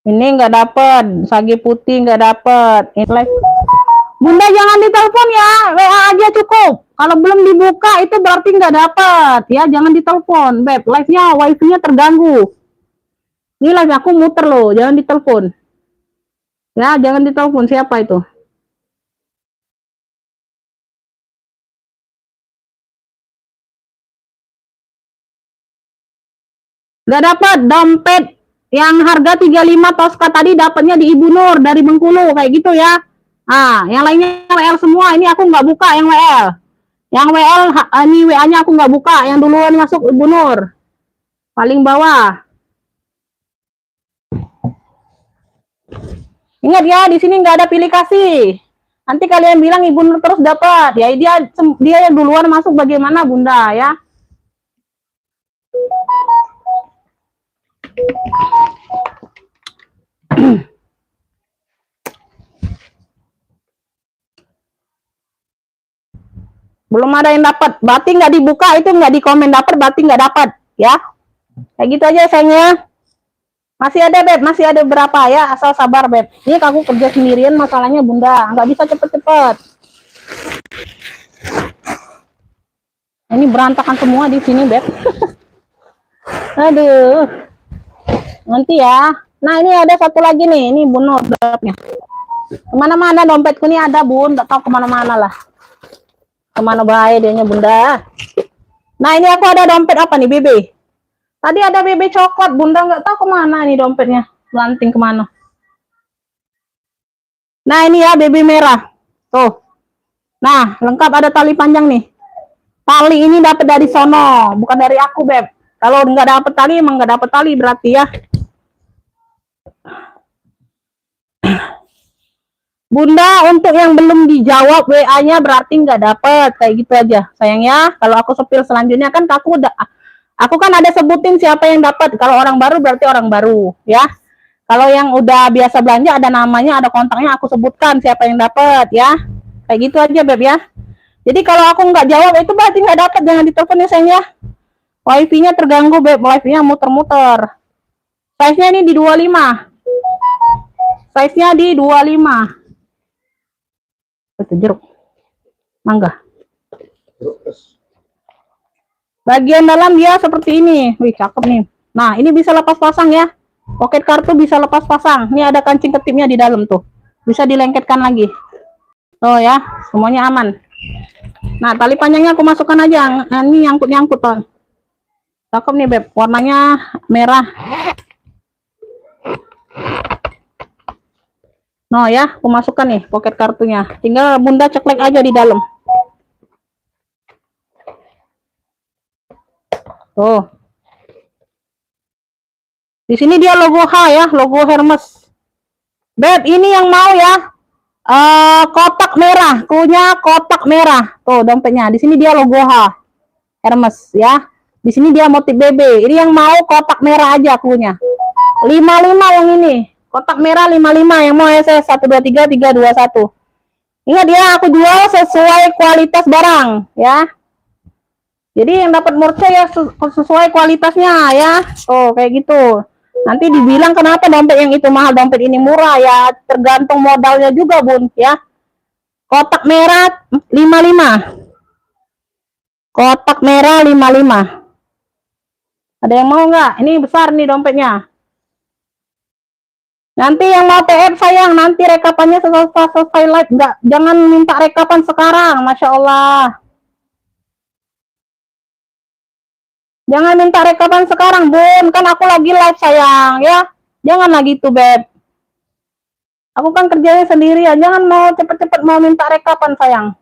Ini nggak dapet, sagi putih nggak dapet. Ini live. Bunda jangan ditelepon ya, WA aja cukup. Kalau belum dibuka itu berarti nggak dapet ya, jangan ditelepon. Beb, live-nya wifi-nya terganggu. Ini live aku muter loh, jangan ditelepon. Ya, jangan ditelepon. Siapa itu? Nggak dapat dompet yang harga 35 Toska tadi, dapatnya di Ibu Nur dari Bengkulu kayak gitu ya. Ah, yang lainnya WL semua. Ini aku nggak buka yang WL. Yang WL ini WA-nya aku nggak buka. Yang duluan masuk Ibu Nur. Paling bawah. Ingat ya, di sini nggak ada pilih kasih. Nanti kalian bilang Ibu Nur terus dapat. Ya dia yang duluan masuk bagaimana Bunda ya. Belum ada yang dapat. Berarti nggak dibuka, itu nggak di komen dapat, berarti nggak dapat ya. Kayak gitu aja sayangnya. Masih ada Beb, masih ada berapa ya, asal sabar Beb. Ini aku kerja sendirian masalahnya Bunda, nggak bisa cepet-cepet. Ini berantakan semua di sini Beb. Aduh. Nanti ya. Nah ini ada satu lagi nih, ini Bun Nur Bebnya. Kemana-mana dompetku ini ada Bun, nggak tahu kemana-mana lah. Kemana bahaya dianya Bunda. Nah ini aku ada dompet apa nih BB. Tadi ada BB coklat Bunda, nggak tahu kemana nih dompetnya. Melanting kemana. Nah ini ya BB merah. Tuh. Nah lengkap ada tali panjang nih. Tali ini dapat dari sono, bukan dari aku Beb. Kalau nggak dapet tali emang nggak dapet tali berarti ya. Bunda, untuk yang belum dijawab WA-nya berarti nggak dapet, kayak gitu aja sayangnya. Kalau aku sepil selanjutnya kan aku kan ada sebutin siapa yang dapat. Kalau orang baru berarti orang baru ya. Kalau yang udah biasa belanja ada namanya, ada kontaknya, aku sebutkan siapa yang dapat ya. Kayak gitu aja Beb ya. Jadi kalau aku nggak jawab itu berarti nggak dapat, jangan ditelepon ya sayang ya. Wifi-nya terganggu Beb, wifi-nya muter-muter. Size-nya ini di 25. Size-nya di 25. Itu jeruk. Mangga. Bagian dalam dia seperti ini. Wih, cakep nih. Nah, ini bisa lepas pasang ya. Pocket kartu bisa lepas pasang. Ini ada kancing ketipnya di dalam tuh. Bisa dilengketkan lagi. Oh ya, semuanya aman. Nah, tali panjangnya aku masukkan aja. Ini nyangkut-nyangkut tuh. Cakep nih Beb, warnanya merah. No ya, aku masukkan nih pocket kartunya. Tinggal Bunda ceklek aja di dalam. Tuh. Di sini dia logo H ya, logo Hermes. Beb, ini yang mau ya. Kotak merah, punya kotak merah. Tuh dompetnya. Di sini dia logo H. Hermes ya. Di sini dia motif BB. Ini yang mau kotak merah aja akunya. 55 yang ini. Kotak merah 55 yang mau SS 123 321. Ingat ya, aku jual sesuai kualitas barang ya. Jadi yang dapat murca ya sesuai kualitasnya ya. Oh, kayak gitu. Nanti dibilang kenapa dompet yang itu mahal, dompet ini murah ya, tergantung modalnya juga, Bun ya. Kotak merah 55. Kotak merah 55. Ada yang mau nggak? Ini besar nih dompetnya. Nanti yang mau TF sayang, nanti rekapannya selesai live. Enggak, jangan minta rekapan sekarang, Masya Allah. Jangan minta rekapan sekarang, Bun. Kan aku lagi live sayang, ya. Jangan lagi tuh, Beb. Aku kan kerjanya sendirian. Jangan mau cepet-cepet mau minta rekapan sayang.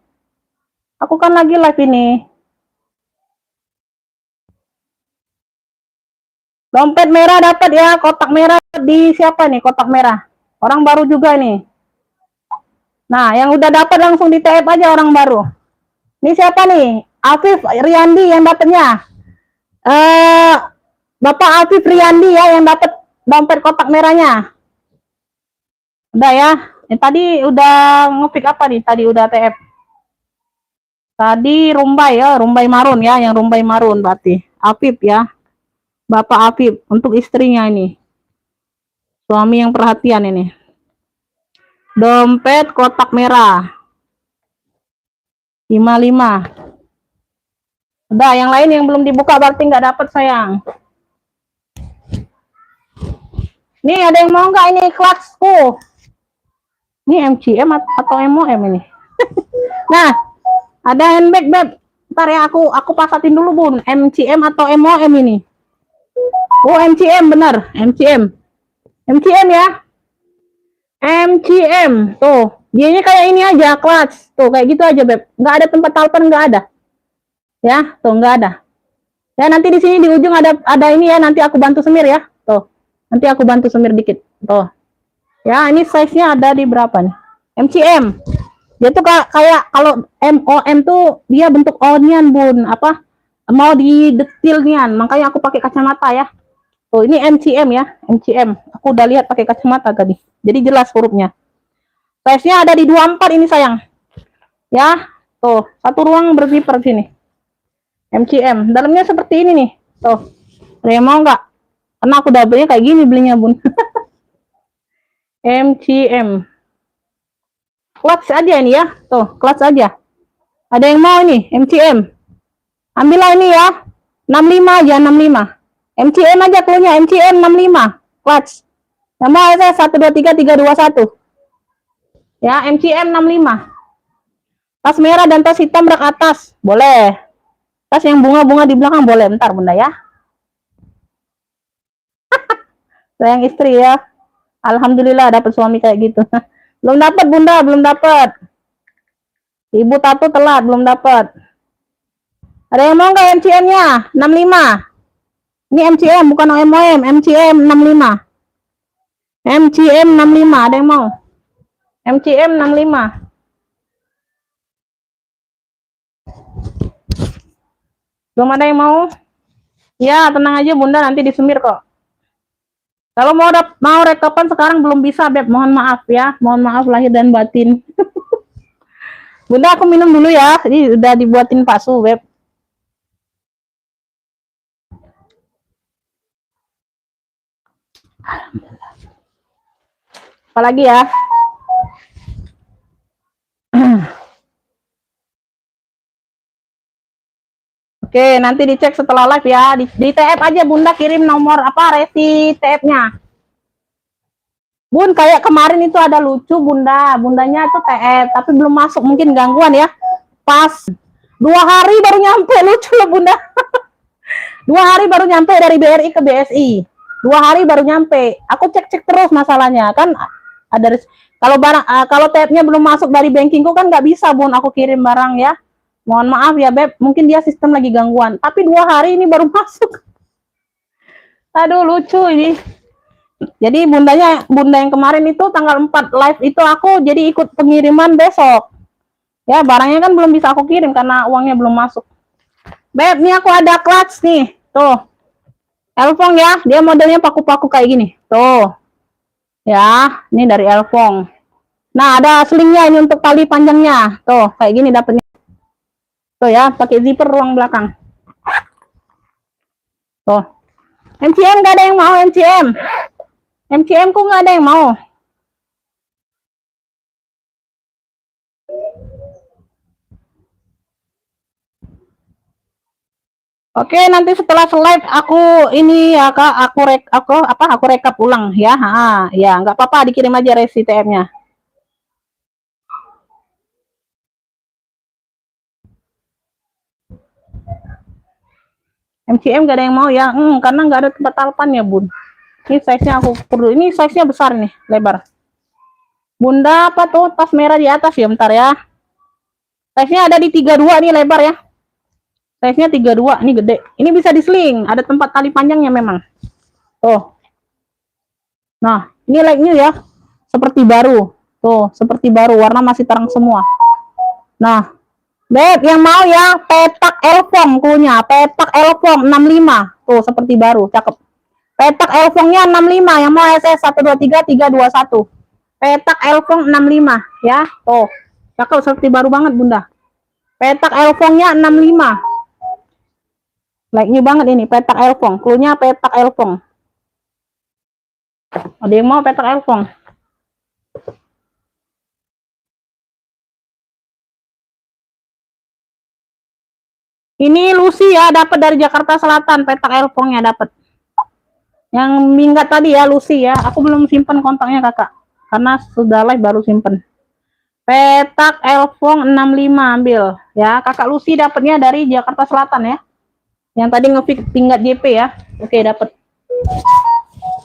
Aku kan lagi live ini. Dompet merah dapat ya, kotak merah di siapa nih kotak merah? Orang baru juga nih. Nah, yang udah dapat langsung di TF aja orang baru. Ini siapa nih? Afif Riyandi yang dapatnya. Bapak Afif Riyandi ya yang dapat dompet kotak merahnya. Udah ya. Tadi udah ngepik apa nih? Tadi udah TF. Tadi Rumbai ya, Rumbai Marun ya, yang Rumbai Marun berarti. Afif ya. Bapak Afif untuk istrinya ini. Suami yang perhatian ini. Dompet kotak merah. 55. Udah, yang lain yang belum dibuka berarti nggak dapat sayang. Nih ada yang mau nggak ini clutchku? Ini MCM atau MOM ini? Nah, ada handbag beb. Ntar ya aku pasatin dulu bun. MCM atau MOM ini? Oh MCM bener, MCM. MCM ya. MCM tuh. Dianya kayak ini aja, clutch. Tuh kayak gitu aja beb. Nggak ada tempat talpen, nggak ada. Ya, tuh nggak ada. Ya nanti di sini di ujung ada ini ya. Nanti aku bantu semir ya. Tuh. Nanti aku bantu semir dikit. Tuh. Ya, ini size-nya ada di berapa nih? MCM. Dia tuh kayak kalau MOM tuh dia bentuk onion bun, apa? Mau di detailnya, makanya aku pakai kacamata ya. Tuh, ini MCM ya, MCM. Aku udah lihat pakai kacamata tadi. Jadi jelas hurufnya. Size-nya ada di 24 ini sayang. Ya, tuh, satu ruang berzipper sini. MCM. Dalamnya seperti ini nih. Tuh. Ada yang mau nggak? Karena aku double-nya kayak gini belinya bun. MCM. Clutch aja ini ya. Tuh, clutch aja. Ada yang mau ini, MCM. Ambillah ini ya. 65 aja, 65. MCM aja cluenya, MCM 65. Clutch. Nama saya 123321. Ya, MCM 65. Tas merah dan tas hitam rak atas. Boleh. Tas yang bunga-bunga di belakang boleh. Bentar, Bunda ya. Sayang istri ya. Alhamdulillah dapat suami kayak gitu. Belum dapat Bunda, belum dapat. Ibu tato telat, belum dapat. Ada yang mau nggak MCM-nya? 65. Ini MCM bukan OMOM, MCM 65. MCM 65, ada yang mau? MCM 65. Belum ada yang mau? Ya, tenang aja Bunda, nanti disemir kok. Kalau mau rekapan sekarang belum bisa, Beb. Mohon maaf ya. Mohon maaf lahir dan batin. Bunda, aku minum dulu ya. Ini udah dibuatin Pak Su, Beb. Apalagi ya? Oke, nanti dicek setelah live ya. Di TF aja Bunda kirim nomor apa resi TF-nya. Bun, kayak kemarin itu ada lucu Bunda. Bundanya itu TF, tapi belum masuk, mungkin gangguan ya. Pas 2 hari baru nyampe, lucu loh Bunda. 2 hari baru nyampe dari BRI ke BSI. 2 hari baru nyampe. Aku cek-cek terus masalahnya. Kan ada kalau barang kalau TF-nya belum masuk dari bankingku kan nggak bisa Bun aku kirim barang ya. Mohon maaf ya Beb, mungkin dia sistem lagi gangguan. Tapi 2 hari ini baru masuk. Aduh lucu ini. Jadi bunda yang kemarin itu tanggal 4 live itu aku jadi ikut pengiriman besok. Ya barangnya kan belum bisa aku kirim karena uangnya belum masuk. Beb, nih aku ada clutch nih. Tuh. Elfong ya, dia modelnya paku-paku kayak gini. Tuh. Ya, ini dari Elfong. Nah, ada slingnya ini untuk tali panjangnya. Tuh, kayak gini dapetnya. Tuh ya, pakai zipper ruang belakang. Tuh. MCM gak ada yang mau MCM. MCM kok nggak ada yang mau. Oke, nanti setelah live aku ini ya Kak, aku rekap ulang ya. Ya, nggak apa-apa dikirim aja resi TM-nya. MCM gak ada yang mau ya, karena nggak ada tempat talpan ya Bun. Ini size-nya aku perlu, ini size-nya besar nih, lebar. Bunda apa tuh tas merah di atas ya, bentar ya. Size-nya ada di 32 nih lebar ya. Size-nya 32, ini gede. Ini bisa diseling, ada tempat tali panjangnya memang. Tuh. Nah, ini like-nya ya. Seperti baru. Tuh, seperti baru, warna masih terang semua. Nah, Beb, yang mau ya, petak Elfong punya, petak Elfong 65. Tuh, seperti baru, cakep. Petak Elfongnya 65, yang mau SS 123321. Petak Elfong 65 ya. Tuh, cakep seperti baru banget Bunda. Petak Elfongnya 65. Like new banget ini petak Elfong. Cluenya petak Elfong. Ada yang mau petak Elfong? Ini Lucy ya, dapat dari Jakarta Selatan, petak Elfongnya dapat. Yang minggat tadi ya Lucy ya. Aku belum simpan kontaknya kakak, karena sudah live baru simpan. Petak Elfong 65 ambil ya. Kakak Lucy dapatnya dari Jakarta Selatan ya. Yang tadi ngefix tingkat JP ya. Oke, dapat.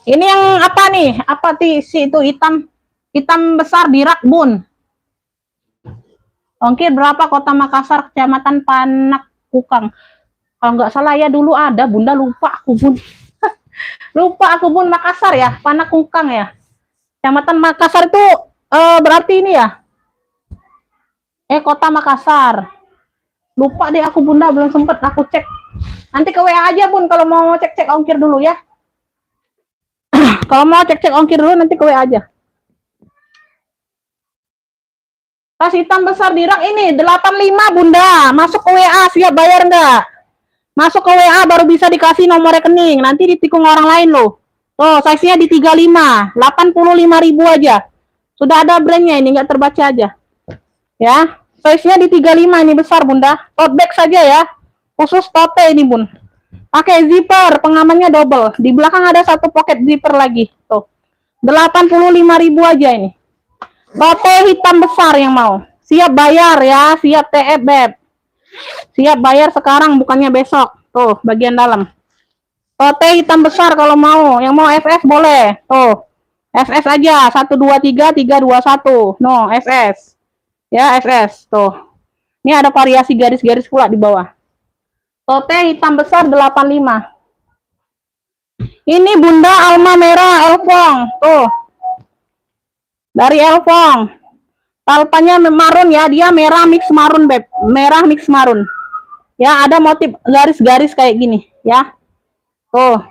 Ini yang apa nih? Apa si itu hitam besar di Rakbun. Ongkir berapa Kota Makassar, Kecamatan Panakukang? Kalau nggak salah ya dulu ada, Bunda lupa aku Bun. Lupa aku Bun, Makassar ya, Panakukang ya. Kecamatan Makassar itu berarti ini ya. Kota Makassar. Lupa deh aku Bunda, belum sempet aku cek. Nanti ke WA aja Bun kalau mau cek-cek ongkir dulu ya. Kalau mau cek-cek ongkir dulu nanti ke WA aja. Tas hitam besar di rak ini 85 Bunda. Masuk ke WA, siap bayar enggak? Masuk ke WA baru bisa dikasih nomor rekening. Nanti ditikung orang lain loh. Tuh, size-nya di 35. 85.000 aja. Sudah ada brandnya ini, nggak terbaca aja. Ya, size-nya di 35 ini besar Bunda. Tote bag saja ya. Khusus tote ini Bun. Pakai zipper, pengamannya double. Di belakang ada satu pocket zipper lagi. Tuh. 85.000 aja ini. Tote hitam besar yang mau. Siap bayar ya, siap TF Beb. Siap bayar sekarang bukannya besok. Tuh, bagian dalam. Tote hitam besar kalau mau. Yang mau FS boleh. Tuh. FS aja 123 321. No, FS. Ya, FS. Tuh. Ini ada variasi garis-garis pula di bawah. Tote hitam besar 85. Ini Bunda Alma merah Elfong. Tuh. Dari Elfong. Talpanya marun ya, dia merah mix marun Beb. Merah mix marun. Ya, ada motif garis-garis kayak gini, ya. Tuh.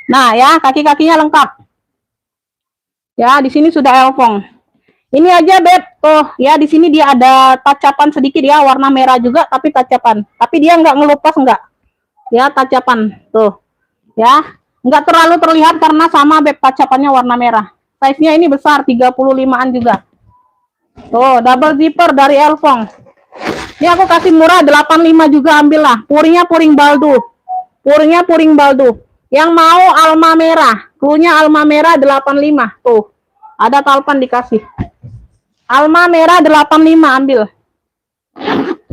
Nah, ya, kaki-kakinya lengkap. Ya, di sini sudah Elfong. Ini aja Beb. Tuh, ya di sini dia ada tacapan sedikit ya, warna merah juga tapi tacapan. Tapi dia nggak ngelupas enggak. Ya, tacapan. Tuh. Ya, nggak terlalu terlihat karena sama Beb tacapannya warna merah. Size-nya ini besar, 35-an juga. Tuh, double zipper dari Elfong. Ini aku kasih murah 85 juga, ambillah. Puringnya puring baldu. Puringnya puring baldu. Yang mau Alma merah. Cluenya Alma merah 85. Tuh. Ada talpan dikasih. Alma merah 85 ambil.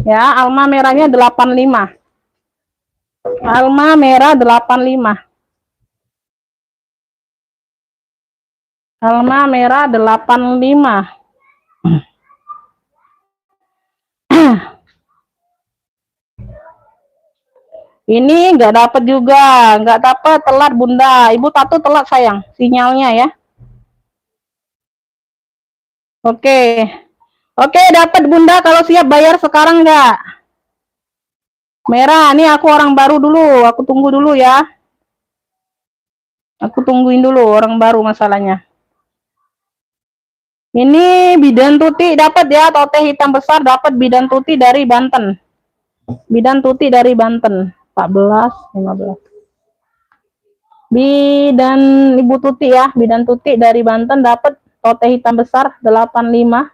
Ya, Alma merahnya 85. Alma merah 85. Alma merah 85. Ini nggak dapat juga, nggak dapat, telat Bunda. Ibu Tatu telat sayang, sinyalnya ya. Oke, oke dapat Bunda kalau siap bayar sekarang nggak? Merah, ini aku orang baru dulu, aku tunggu dulu ya. Aku tungguin dulu orang baru masalahnya. Ini bidan tuti dapat ya, tote hitam besar dapat bidan tuti dari Banten. Bidan tuti dari Banten, 14, 15. Bidan Ibu Tuti ya, bidan tuti dari Banten dapat tote hitam besar 85.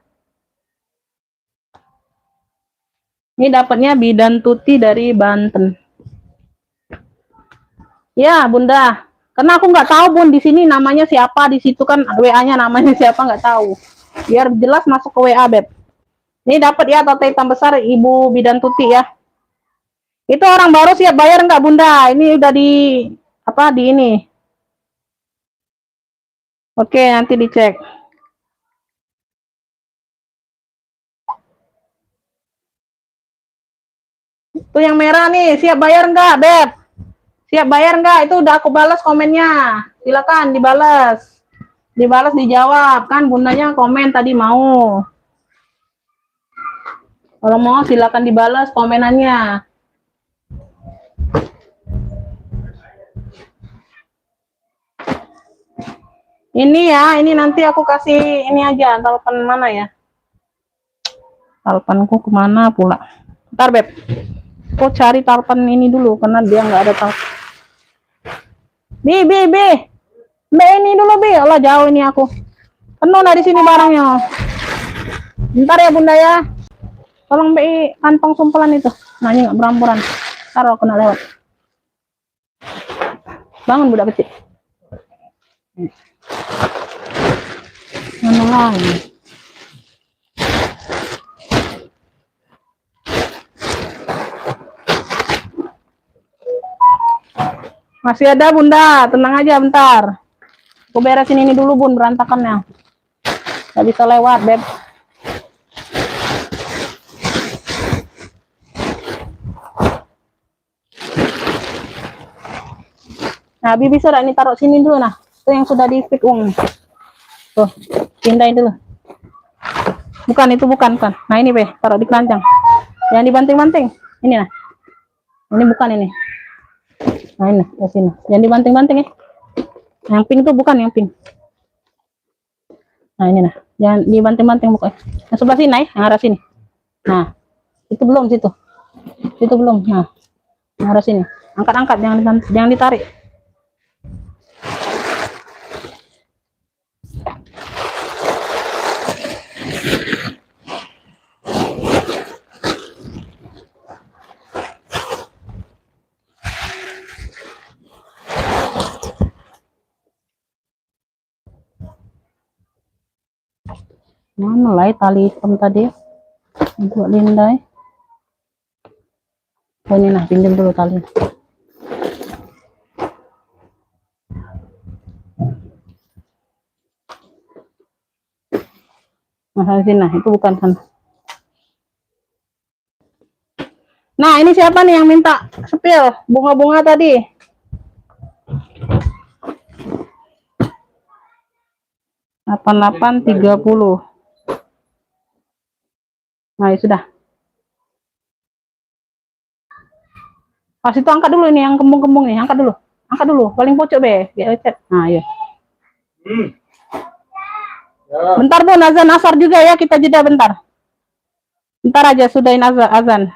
Ini dapatnya bidan tuti dari Banten. Ya, Bunda. Karena aku nggak tahu Bun di sini namanya siapa, di situ kan WA-nya namanya siapa nggak tahu. Biar jelas masuk ke WA Beb. Ini dapat ya tote hitam besar Ibu bidan tuti ya. Itu orang baru siap bayar nggak Bunda? Ini udah di apa di ini? Oke, nanti dicek. Itu yang merah nih, siap bayar nggak Beb? Siap bayar nggak? Itu udah aku balas komennya. Silakan dibalas. Dibalas dijawab. Kan bundanya komen tadi mau. Kalau mau silakan dibalas komenannya. Ini ya, ini nanti aku kasih ini aja, telepon mana ya? Teleponku kemana pula? Ntar Beb, aku cari telepon ini dulu karena dia nggak ada telepon. Bi, Mbak ini dulu Bi, Allah jauh ini aku. Penuh dari sini barangnya. Bentar ya Bunda ya. Tolong Bi kantong sumpelan itu. Nah ini nggak beramburan. Taruh aku nak lewat. Bangun budak kecil. Mana lagi? Masih ada Bunda, tenang aja bentar. Aku beresin ini dulu Bun, berantakannya. Gak bisa lewat Beb. Nah, Bi bisa ini taruh sini dulu nah. Itu yang sudah di pick Tuh, pindahin dulu. Bukan itu bukan. Nah ini Be, taruh di keranjang. Yang dibanting-banting. Ini nah. Ini bukan ini. Nah ini, ke sini. Yang dibanting-banting ya. Yang pink tuh bukan yang pink. Nah ini nah. Yang dibanting-banting bukan. Yang sebelah sini nah, yang arah sini. Nah, itu belum situ. Itu belum. Nah, yang arah sini. Angkat-angkat, jangan ditarik. Mana lah tali hitam tadi buat lindai. Oh ini nah, pinjam dulu tali. Nah sini nah, itu bukan sana. Nah ini siapa nih yang minta sepil bunga-bunga tadi? Delapan 30. Nah ya sudah. Pas itu angkat dulu ini yang kembung-kembung nih, angkat dulu, paling pojok Be, nah ya. Bentar Bu, azan asar juga ya, kita jeda bentar. Bentar aja sudahin azan.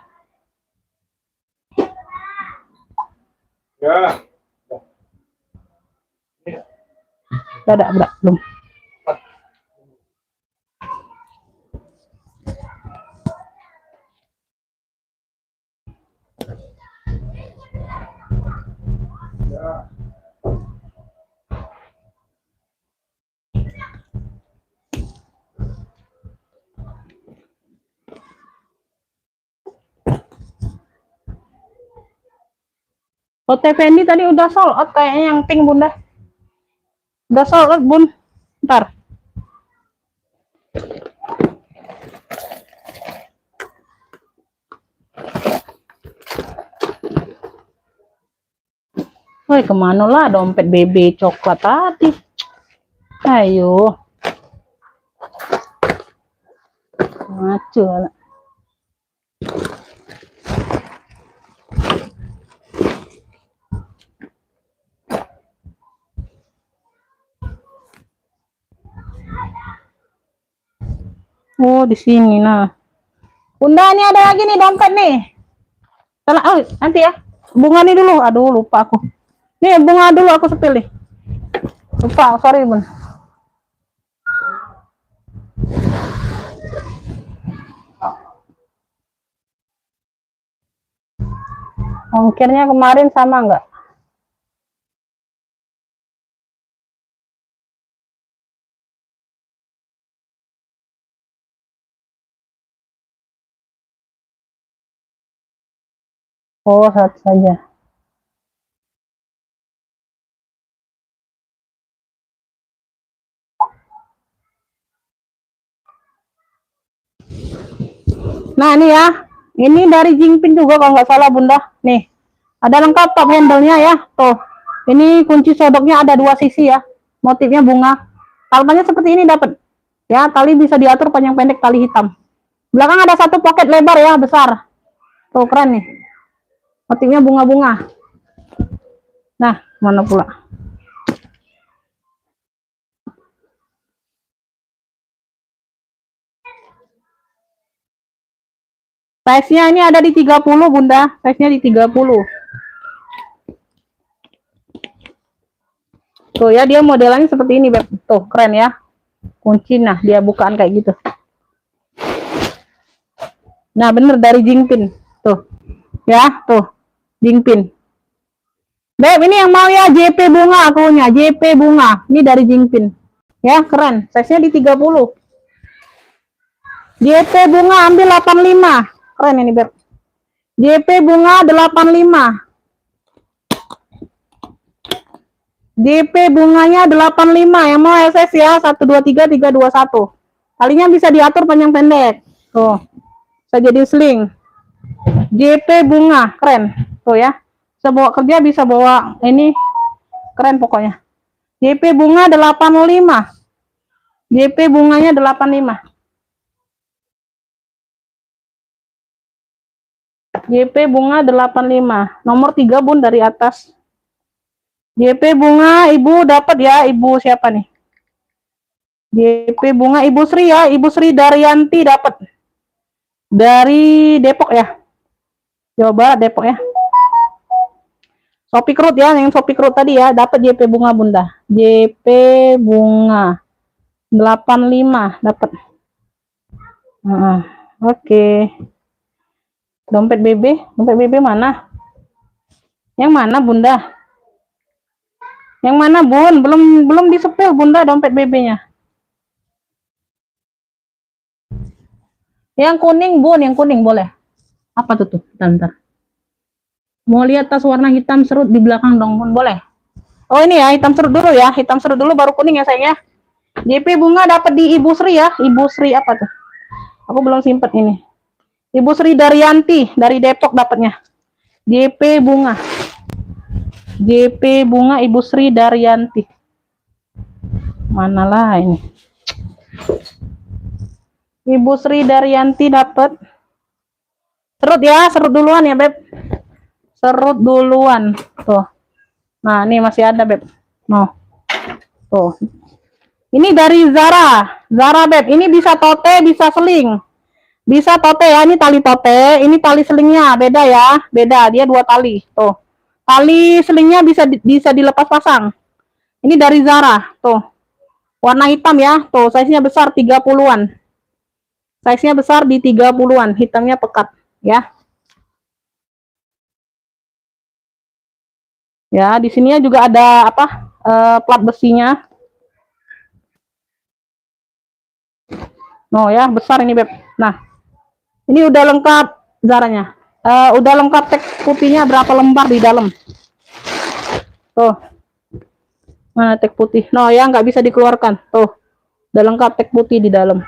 Ya. Udah, belum. OTP ini tadi udah sold out kayaknya yang pink Bunda. Udah sold out Bun. Ntar. Woi kemana lah dompet BB coklat tadi? Ayo. Ngaco lah. Oh di sini nah. Bunda ini ada lagi nih dompet nih. Oh nanti ya. Bunga nih dulu. Aduh lupa aku. Nih bunga dulu aku sepil nih. Lupa, sorry Bun. Ongkirnya kemarin sama enggak? Oh, satu saja. Nah, ini ya. Ini dari Jingpin juga kalau nggak salah, Bunda. Nih. Ada lengkap top handle-nya ya. Tuh. Ini kunci sodoknya ada 2 sisi ya. Motifnya bunga. Talinya seperti ini dapat. Ya, tali bisa diatur panjang pendek tali hitam. Belakang ada satu pocket lebar ya, besar. Tuh, keren nih. Motifnya bunga-bunga. Nah, mana pula? Size-nya ini ada di 30, Bunda. Size-nya di 30. Tuh ya, dia modelannya seperti ini, Beb. Tuh, keren ya. Kunci, nah, dia bukaan kayak gitu. Nah, bener dari Jingpin. Tuh. Ya, tuh. Jingpin. Beb, ini yang mau ya JP bunga akunya, JP bunga. Ini dari Jingpin. Ya, keren. Size-nya di 30. JP bunga ambil 85. Keren ini, Beb. JP bunga 85. JP bunganya 85. Yang mau SS ya, 123 321. Talinya bisa diatur panjang pendek. Tuh. Bisa jadi sling. JP bunga, keren. Tuh ya. Bisa bawa kerja, bisa bawa ini. Keren pokoknya. JP bunga 85. JP bunganya 85. JP bunga 85. Nomor 3, Bun, dari atas. JP bunga Ibu dapat ya, Ibu siapa nih? JP bunga Ibu Sri ya, Ibu Sri Daryanti dapat. Dari Depok ya. Jawa Barat, Depok ya. Shopee Krut ya, yang Shopee Krut tadi ya, dapat JP bunga, Bunda. JP bunga 85 dapat. Oke. Dompet BB mana? Yang mana, Bunda? Yang mana, Bun? Belum disepil, Bunda, dompet BB-nya. Yang kuning, Bun, yang kuning boleh. Apa tuh? Bentar. Mau lihat tas warna hitam serut di belakang dong, Bun, boleh? Oh, ini ya, hitam serut dulu ya. Hitam serut dulu baru kuning ya, sayang ya. JP bunga dapat di Ibu Sri ya. Ibu Sri apa tuh? Aku belum simpen ini. Ibu Sri Daryanti dari Depok dapatnya. JP bunga. JP bunga Ibu Sri Daryanti. Manalah ini. Ibu Sri Daryanti dapat. Serut ya, serut duluan ya, Beb. Serut duluan. Tuh. Nah, ini masih ada, Beb. No. Tuh. Ini dari Zara. Zara, Beb. Ini bisa tote, bisa seling. Bisa tote ya, ini tali tote, ini tali selingnya, beda ya, beda, dia 2 tali. Tuh. Tali selingnya bisa dilepas pasang. Ini dari Zara, tuh. Warna hitam ya, tuh, size-nya besar 30-an. Size-nya besar di 30-an, hitamnya pekat ya. Ya, di sini juga ada apa? Plat besinya. Oh ya, besar ini, Beb. Nah, ini udah lengkap Zaranya. Udah lengkap teks putihnya berapa lembar di dalam. Tuh. Mana teks putih? No, ya nggak bisa dikeluarkan. Tuh. Udah lengkap teks putih di dalam.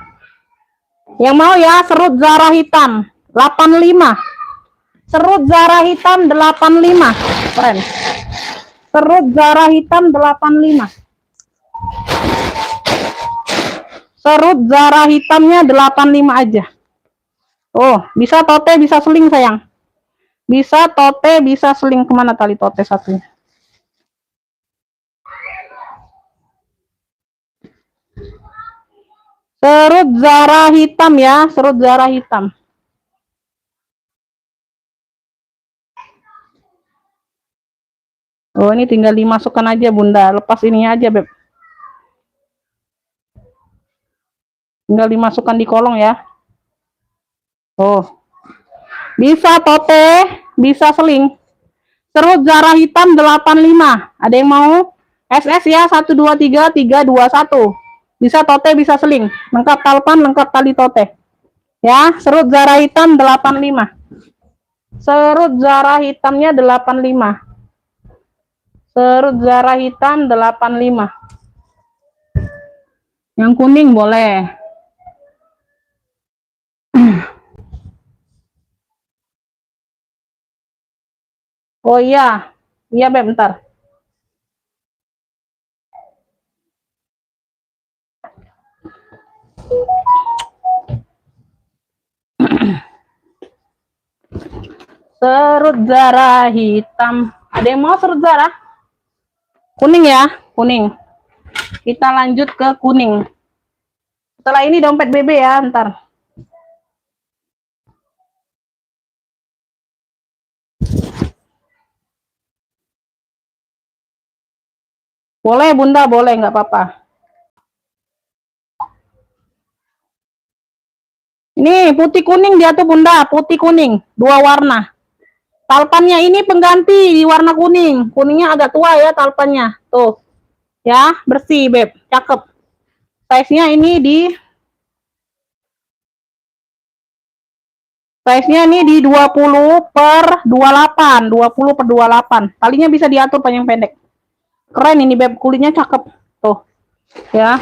Yang mau ya, serut Zara hitam 85. Serut Zara hitam 85. Keren. Serut Zara hitam 85. Serut Zara hitamnya 85 aja. Oh, bisa tote, bisa seling, sayang. Bisa tote, bisa seling. Kemana tali tote satunya? Serut Zara hitam ya, serut Zara hitam. Oh, ini tinggal dimasukkan aja, Bunda. Lepas ininya aja, Beb. Tinggal dimasukkan di kolong ya. Oh. Bisa tote, bisa seling. Serut Zara hitam 85. Ada yang mau? SS ya, 123 321. Bisa tote, bisa seling. Lengkap talpan, lengkap tali tote. Ya, serut Zara hitam 85. Serut Zara hitamnya 85. Serut Zara hitam 85. Yang kuning boleh. Oh iya. Iya, Beb, bentar. Serut Zara hitam. Ada yang mau serut Zara? Kuning ya, kuning. Kita lanjut ke kuning. Setelah ini dompet BB ya, ntar. Boleh Bunda, boleh, nggak apa-apa. Ini putih kuning dia tuh Bunda, putih kuning, 2 warna. Talpannya ini pengganti di warna kuning. Kuningnya agak tua ya talpannya. Tuh. Ya, bersih, Beb. Cakep. Size-nya ini di 20 per 28, 20 per 28. Talinya bisa diatur panjang pendek. Keren ini Beb, kulitnya cakep. Tuh. Ya.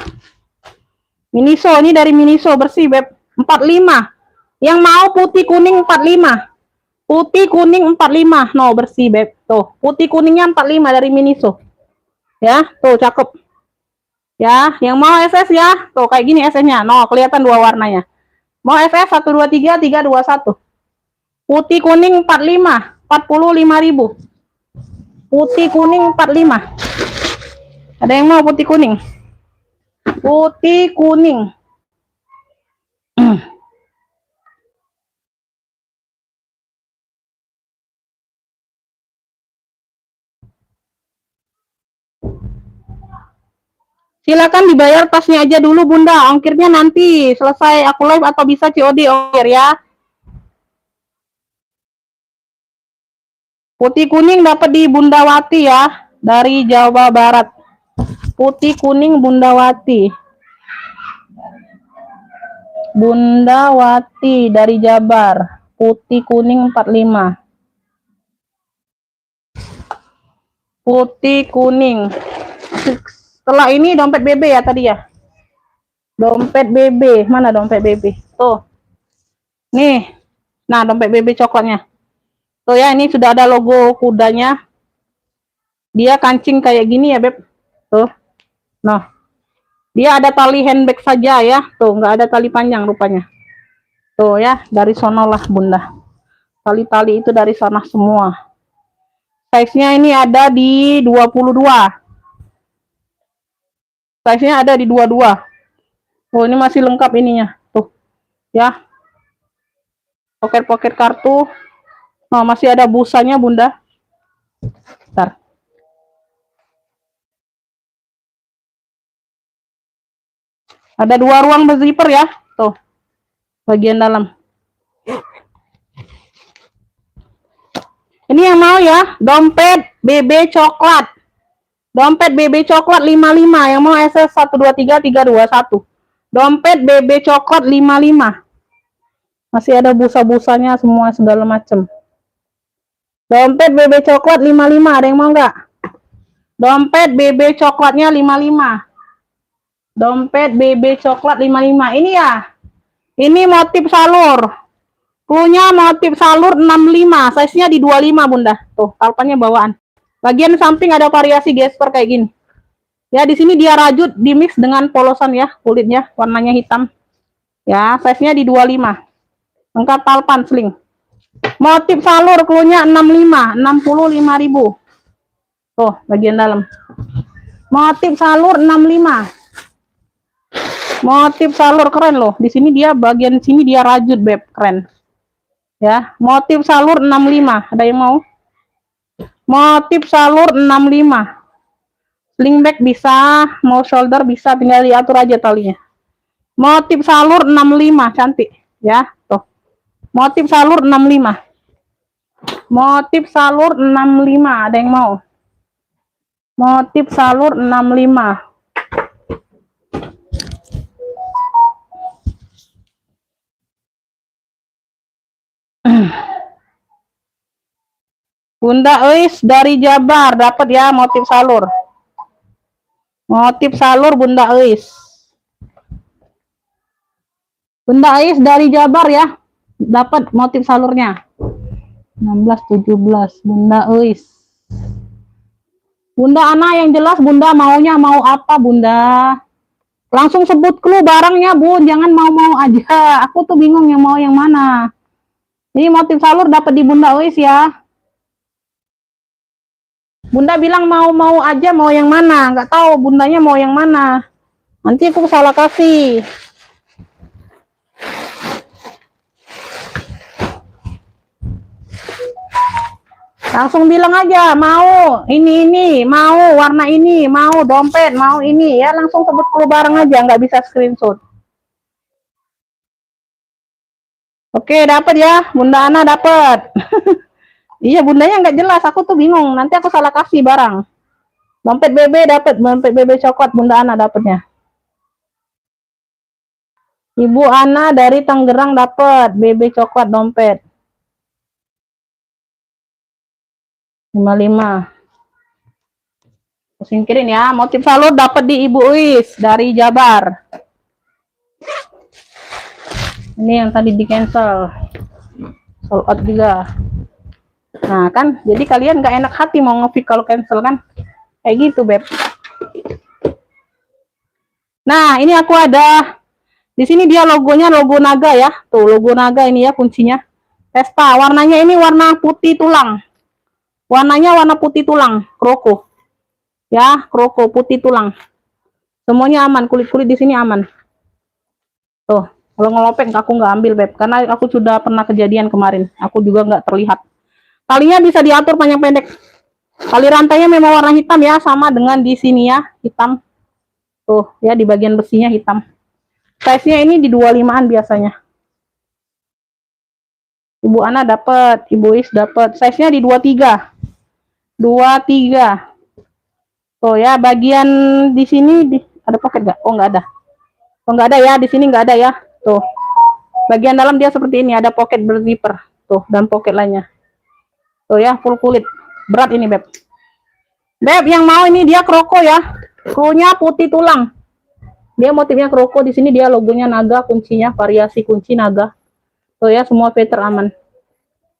Miniso, ini dari Miniso, bersih Beb. 45. Yang mau putih kuning 45. Putih kuning 45. No, bersih Beb. Tuh, putih kuningnya 45 dari Miniso. Ya, tuh cakep. Ya, yang mau SS ya. Tuh kayak gini SS-nya. No, kelihatan 2 warnanya. Mau SS 123 321. Putih kuning 45, 45.000. Putih kuning 45. Ada yang mau putih kuning? Putih kuning. Silakan dibayar tasnya aja dulu Bunda, ongkirnya nanti selesai aku live atau bisa COD ongkir ya. Putih kuning dapat di Bundawati ya, dari Jawa Barat. Putih kuning Bundawati. Bundawati dari Jabar. Putih kuning 45. Putih kuning. Setelah ini dompet BB ya tadi ya. Dompet BB, mana dompet BB? Tuh. Nih. Nah, dompet BB coklatnya. Tuh ya, ini sudah ada logo kudanya. Dia kancing kayak gini ya, Beb. Tuh. Nah. Dia ada tali handbag saja ya. Tuh, nggak ada tali panjang rupanya. Tuh ya, dari sono lah, Bunda. Tali-tali itu dari sana semua. Size-nya ini ada di 22. Size-nya ada di 22. Oh, ini masih lengkap ininya. Tuh. Ya. Poket-poket kartu. Nah, masih ada busanya, Bunda. Bentar. Ada 2 ruang berzipper ya. Tuh. Bagian dalam. Ini yang mau ya, dompet BB coklat. Dompet BB coklat 55, yang mau SS 123 321. Dompet BB coklat 55. Masih ada busa-busanya semua segala macam. Dompet BB coklat 55, ada yang mau nggak? Dompet BB coklatnya 55. Dompet BB coklat 55. Ini ya. Ini motif salur. Punya motif salur 65. Size-nya di 25, Bunda. Tuh, talpannya bawaan. Bagian samping ada variasi gesper kayak gini. Ya, di sini dia rajut di mix dengan polosan ya, kulitnya warnanya hitam. Ya, size-nya di 25. Lengkap talpan sling. Motif salur cluenya 65, 65.000. Tuh, bagian dalam. Motif salur 65. Motif salur keren loh. Di sini dia bagian sini dia rajut, Beb, keren. Ya, motif salur 65. Ada yang mau? Motif salur 65. Slingback bisa, mau shoulder bisa, tinggal diatur aja talinya. Motif salur 65, cantik ya. Tuh. Motif salur 65. Motif salur 65, ada yang mau? Motif salur 65. Bunda Eis dari Jabar dapat ya motif salur. Motif salur Bunda Eis. Bunda Eis dari Jabar ya. Dapat motif salurnya. 16 17 Bunda Eis. Bunda Ana yang jelas Bunda maunya mau apa Bunda? Langsung sebut clue barangnya Bun, jangan mau-mau aja. Aku tuh bingung yang mau yang mana. Ini motif salur dapat di Bunda Eis ya. Bunda bilang mau-mau aja, mau yang mana? Nggak tahu bundanya mau yang mana. Nanti aku salah kasih. Langsung bilang aja, mau ini, mau warna ini, mau dompet, mau ini, ya langsung sebut 10 barang aja, nggak bisa screenshot. Oke, dapat ya, Bunda Ana dapat. Iya, bundanya nggak jelas, aku tuh bingung, nanti aku salah kasih barang. Dompet BB dapat, dompet BB coklat, Bunda Ana dapatnya. Ibu Ana dari Tangerang dapat BB coklat dompet. 55. Singkirin ya, motif salur dapat di Ibu Uis dari Jabar. Ini yang tadi di cancel, sold out juga. Nah kan, jadi kalian nggak enak hati mau nge-pick kalau cancel kan, kayak gitu beb. Nah ini aku ada di sini, dia logonya logo naga ya, tuh logo naga ini ya kuncinya. Vespa, warnanya ini warna putih tulang, warnanya warna putih tulang, kroko ya, kroko putih tulang. Semuanya aman, kulit-kulit di sini aman. Tuh, kalau ngelopek aku nggak ambil beb, karena aku sudah pernah kejadian kemarin, aku juga nggak terlihat. Talinya bisa diatur panjang pendek. Tali rantainya memang warna hitam ya, sama dengan di sini ya, hitam. Tuh ya, di bagian besinya hitam. Size-nya ini di 25-an biasanya. Ibu Ana dapat, Ibu Is dapat. Size-nya di 23. 23. Tuh ya, bagian di sini ada pocket nggak? Oh nggak ada. Oh nggak ada ya, di sini nggak ada ya. Tuh. Bagian dalam dia seperti ini, ada pocket berzipper. Tuh, dan pocket lainnya. Tuh ya, full kulit. Berat ini beb. Beb yang mau ini dia kroko ya. Krunya putih tulang. Dia motifnya kroko, di sini dia logonya naga, kuncinya variasi kunci naga. Tuh ya, semua filter aman.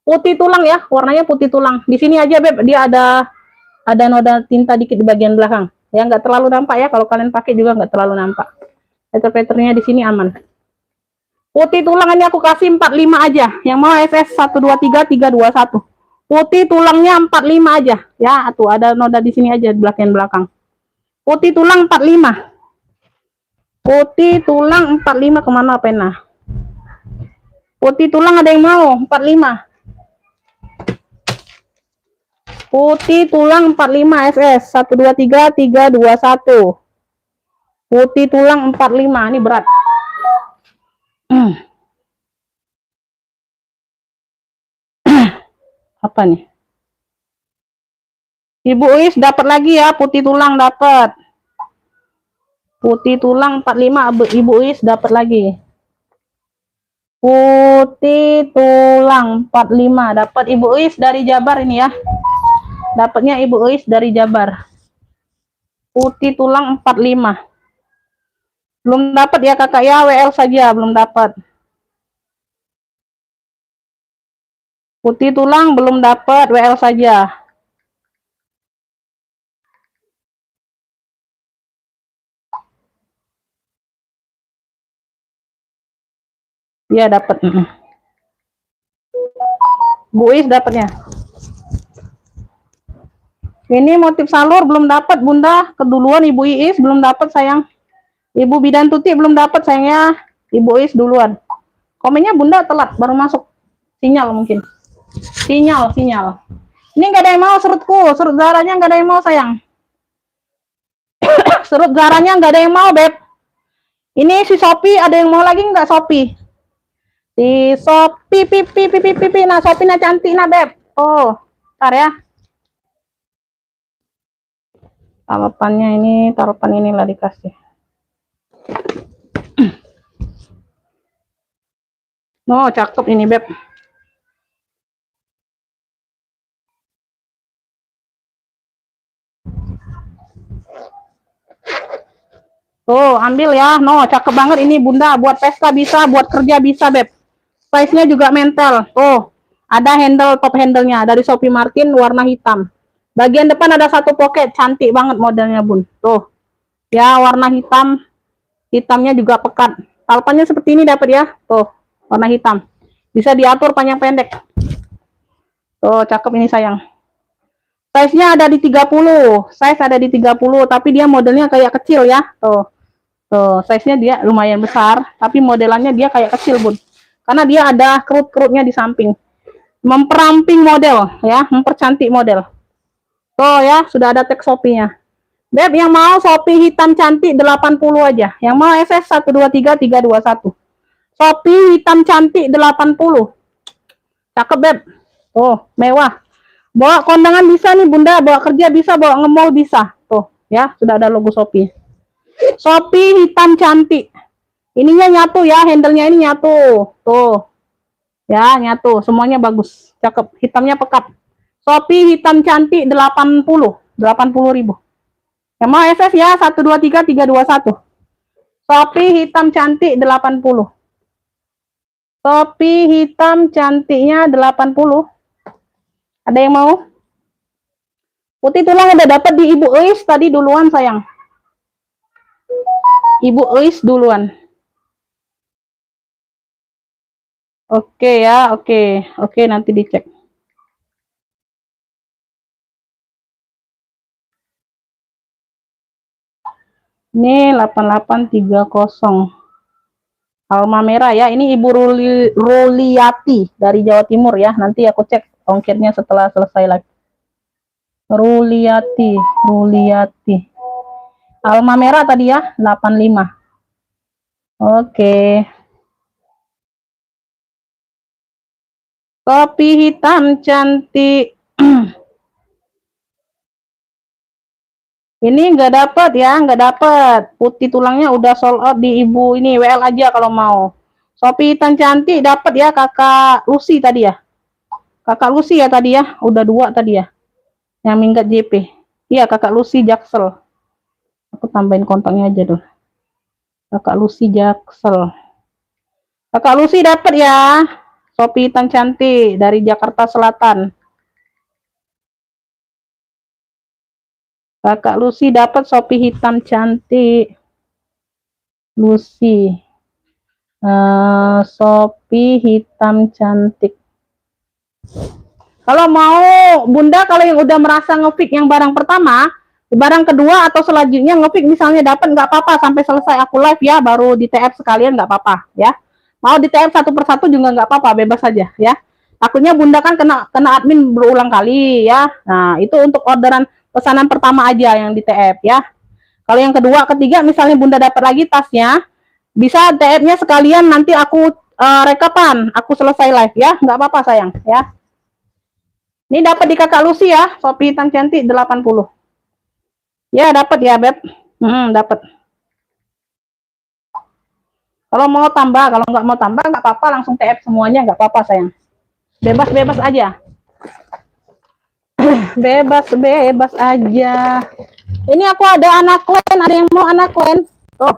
Putih tulang ya, warnanya putih tulang. Di sini aja beb, dia ada noda tinta dikit di bagian belakang. Ya nggak terlalu nampak ya, kalau kalian pakai juga nggak terlalu nampak. Filter-filternya di sini aman. Putih tulang ini aku kasih 45 aja. Yang mau SS 123 321. Putih tulangnya 45 aja. Ya, tuh ada noda di sini aja di bagian belakang. Putih tulang 45. Putih tulang 45, kemana pena? Putih tulang ada yang mau 45. Putih tulang 45 SS 123 321. Putih tulang 45, ini berat. Apa nih? Ibu Is dapat lagi ya, putih tulang dapat. Putih tulang 45, Ibu Is dapat lagi. Putih tulang 45 dapat Ibu Is dari Jabar ini ya. Dapatnya Ibu Is dari Jabar. Putih tulang 45. Belum dapat ya kakak ya, WL saja belum dapat. Putih tulang belum dapat, WL saja. Iya dapat. Bu Is dapatnya. Ini motif salur belum dapat Bunda, keduluan Ibu Is belum dapat sayang. Ibu Bidan Tuti belum dapat sayangnya, Ibu Is duluan. Komennya Bunda telat, baru masuk. Sinyal mungkin. Sinyal. Ini nggak ada yang mau serutku, serut zaranya nggak ada yang mau sayang. Serut zaranya nggak ada yang mau beb. Ini si Sopi ada yang mau lagi nggak Sopi? Si Sopi pipi. Nah Sopi nah cantik nah beb. Oh, ntar ya. Taruhannya ini, taruhan inilah dikasih. Oh, cakep ini beb. Tuh, ambil ya. No, cakep banget ini Bunda. Buat pesta bisa, buat kerja bisa beb. Size-nya juga mental. Tuh, ada handle, top handle-nya dari Shopee Martin warna hitam. Bagian depan ada satu pocket, cantik banget modelnya bun. Tuh, ya warna hitam. Hitamnya juga pekat. Talpannya seperti ini dapat ya. Tuh, warna hitam. Bisa diatur panjang pendek. Tuh, cakep ini sayang. Size-nya ada di 30. Size ada di 30, tapi dia modelnya kayak kecil ya. Tuh. Tuh, size-nya dia lumayan besar, tapi modelannya dia kayak kecil, Bun. Karena dia ada kerut-kerutnya di samping. Memperamping model ya, mempercantik model. Tuh ya, sudah ada teks Shopee-nya. Beb, yang mau Shopee hitam cantik 80 aja. Yang mau SS 123321. Shopee hitam cantik 80. Cakep, Beb. Oh, mewah. Bawa kondangan bisa nih, Bunda. Bawa kerja bisa, bawa nge-mall bisa. Tuh, ya, sudah ada logo Shopee. Shopee hitam cantik. Ininya nyatu ya, handle-nya ini nyatu. Tuh. Ya, nyatu. Semuanya bagus. Cakep. Hitamnya pekat. Shopee hitam cantik 80.000. Yang mau SS ya 123321. Shopee hitam cantik 80. Shopee hitam cantiknya 80. Ada yang mau? Putih tulang udah dapat di Ibu Eis tadi duluan sayang. Ibu Eis duluan. Oke ya, oke. Oke, nanti dicek. Ini 8830. Alma merah ya. Ini Ibu Ruliati dari Jawa Timur ya. Nanti aku cek ongkirnya setelah selesai lagi. Ruliati. Alma merah tadi ya, 85. Oke. Kopi hitam cantik. Ini nggak dapat ya, nggak dapat. Putih tulangnya udah sold out di Ibu ini WL aja kalau mau. Shopee hitam cantik dapat ya Kakak Lucy tadi ya. Kakak Lucy ya tadi ya, udah 2 tadi ya. Yang minggat JP. Iya, Kakak Lucy Jaksel. Aku tambahin kontaknya aja dulu. Kakak Lucy Jaksel. Kakak Lucy dapat ya. Shopee hitam cantik dari Jakarta Selatan. Kakak Lucy dapat Shopee hitam cantik. Lucy. Shopee hitam cantik. Kalau mau Bunda, kalau yang udah merasa ngefix yang barang pertama, barang kedua atau selanjutnya ngefix misalnya dapat nggak apa-apa sampai selesai aku live ya, baru di TF sekalian nggak apa-apa ya. Mau di TF satu persatu juga nggak apa-apa, bebas saja ya. Takutnya Bunda kan kena admin berulang kali ya. Nah, itu untuk orderan pesanan pertama aja yang di TF ya. Kalau yang kedua, ketiga misalnya Bunda dapat lagi tasnya, bisa TF-nya sekalian nanti aku rekapan, aku selesai live ya, nggak apa-apa sayang ya. Ini dapat di Kakak Lucy ya, Shopee hitam cantik 80. Ya, dapat ya, Beb. Dapat. Kalau mau tambah, kalau nggak mau tambah nggak apa-apa, langsung TF semuanya nggak apa-apa sayang. Bebas-bebas aja. Bebas-bebas aja. Ini aku ada anak klen, ada yang mau anak klen? Tuh.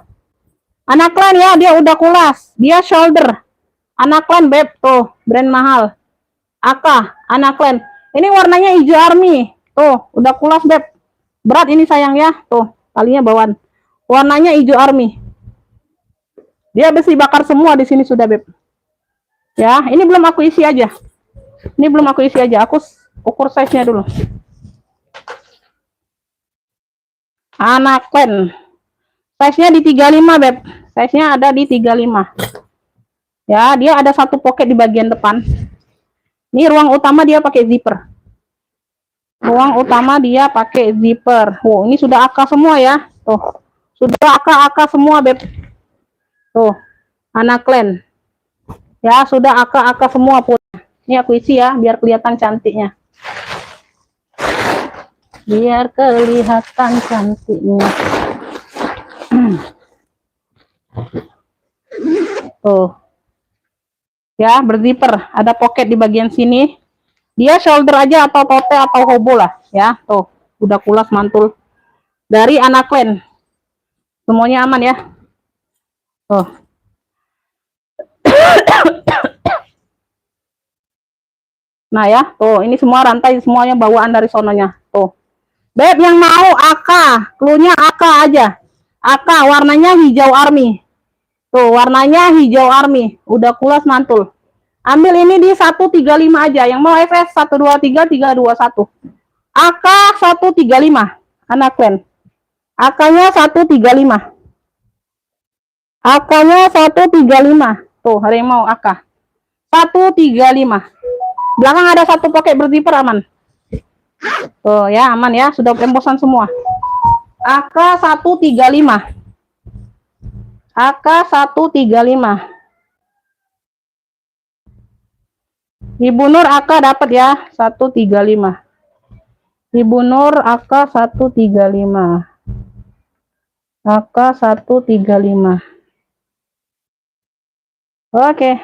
Anak klen ya, dia udah kulas. Dia shoulder. Anak klen, Beb. Tuh, brand mahal. Aka, anak klen. Ini warnanya hijau army. Tuh, udah kulas, Beb. Berat ini sayang ya. Tuh, talinya bawaan. Warnanya hijau army. Dia besi bakar semua di sini sudah, Beb. Ya, ini belum aku isi aja. Ini belum aku isi aja. Aku ukur size-nya dulu. Anak klen. Size-nya di 35, Beb. Size-nya ada di 35. Ya, dia ada satu pocket di bagian depan. Ini ruang utama dia pakai zipper. Ruang utama dia pakai zipper. Oh, ini sudah AK semua ya. Tuh. Sudah AK semua, Beb. Tuh. Anak klen. Ya, sudah AK semua pun. Ini aku isi ya, biar kelihatan cantiknya. Biar kelihatan cantiknya. Tuh. Ya, berzipper. Ada pocket di bagian sini. Dia shoulder aja atau tote atau hobo lah ya. Tuh, udah kulas mantul dari anak klen. Semuanya aman ya. Tuh. Nah ya, tuh ini semua rantai semuanya bawaan dari sononya. Tuh. Beb yang mau AK, cluenya AK aja. AK warnanya hijau army. Tuh, warnanya hijau army. Udah kulas mantul. Ambil ini di 135 aja. Yang mau FS 123321. AK 135. Anak klen. AK-nya 135. AK-nya 135. Tuh, hari mau AK. 135. Belakang ada satu pocket berzipper aman. Oh ya, aman ya, sudah embosan semua. AK135. AK135. Ibu Nur AK dapat ya, 135. Ibu Nur AK135. AK135. Oke.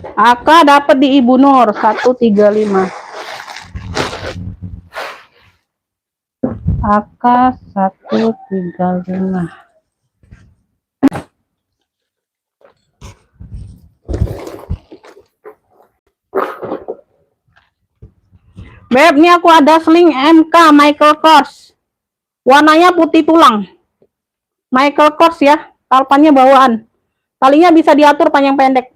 AK dapat di Ibu Nur 135. AK135. Beb, ini aku ada sling MK Michael Kors. Warnanya putih tulang. Michael Kors ya, talpannya bawaan. Talinya bisa diatur panjang pendek.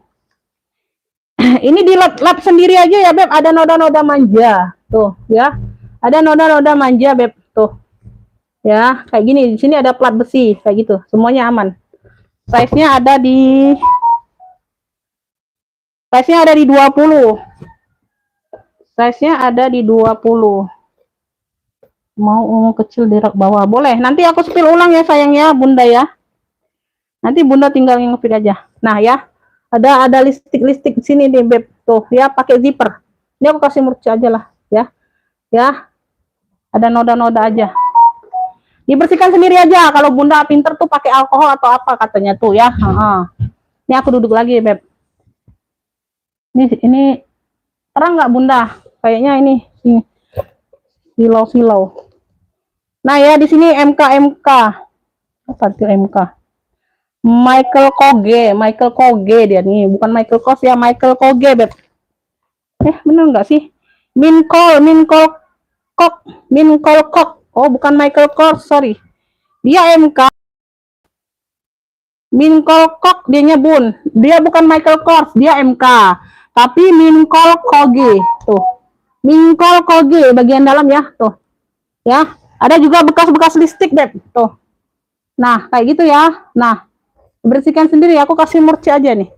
Ini di lap sendiri aja ya, Beb. Ada noda-noda manja. Tuh, ya. Ada noda-noda manja, Beb. Tuh. Ya, kayak gini. Di sini ada plat besi, kayak gitu. Semuanya aman. Size-nya ada di 20. Size-nya ada di 20. Mau kecil di rak bawah. Boleh. Nanti aku spill ulang ya sayang ya, Bunda ya. Nanti Bunda tinggal ngefit aja. Nah ya. Ada listik-listik sini nih, Beb. Tuh, ya pakai zipper. Ini aku kasih murci aja lah, ya. Ya. Ada noda-noda aja. Dibersihkan sendiri aja. Kalau Bunda pinter tuh pakai alkohol atau apa katanya tuh ya. Ini aku duduk lagi, Beb. Ini terang nggak Bunda? Kayaknya ini silau-silau. Nah ya, di sini MK apa tuh MK? Michael Koge dia nih, bukan Michael Kors ya, Michael Koge, Beb. Bener nggak sih? Min Kok. Oh, bukan Michael Kors, sorry. Dia MK. Min Kok dianya Bun. Dia bukan Michael Kors, dia MK. Tapi Min Koge tuh. Min Koge bagian dalam ya, tuh. Ya, ada juga bekas-bekas listrik, Beb. Tuh. Nah, kayak gitu ya. Nah, bersihkan sendiri. Aku kasih murci aja nih.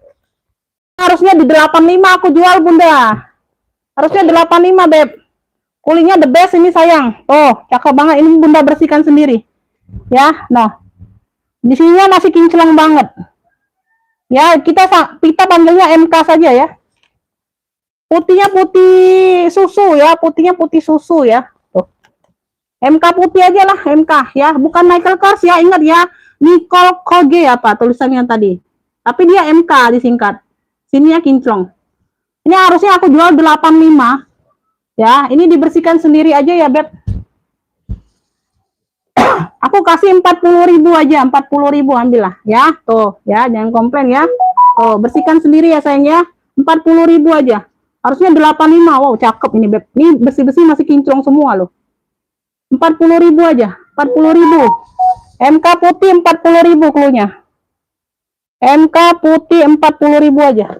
Harusnya di 85 aku jual, Bunda. Harusnya 85, Beb. Kulingnya the best ini sayang. Oh, cakep banget. Ini Bunda bersihkan sendiri. Ya, nah. Di sininya masih kinclong banget. Ya, kita panggilnya MK saja ya. Putihnya putih susu ya, putihnya putih susu ya. Tuh. MK putih aja lah, MK ya, bukan Michael Kors ya, ingat ya. Nicole Koge apa tulisannya tadi. Tapi dia MK disingkat. Sininya kinclong. Ini harusnya aku jual 85. Ya, ini dibersihkan sendiri aja ya, Beb. Aku kasih 40.000 aja, 40.000 ambillah ya. Tuh, ya, jangan komplain ya. Tuh, bersihkan sendiri ya sayang ya. 40.000 aja. Harusnya 85. Wow, cakep ini, Beb. Ini bersih-bersih masih kinclong semua loh. 40.000 aja. 40.000. MK putih 40.000 klunya. MK putih 40.000 aja.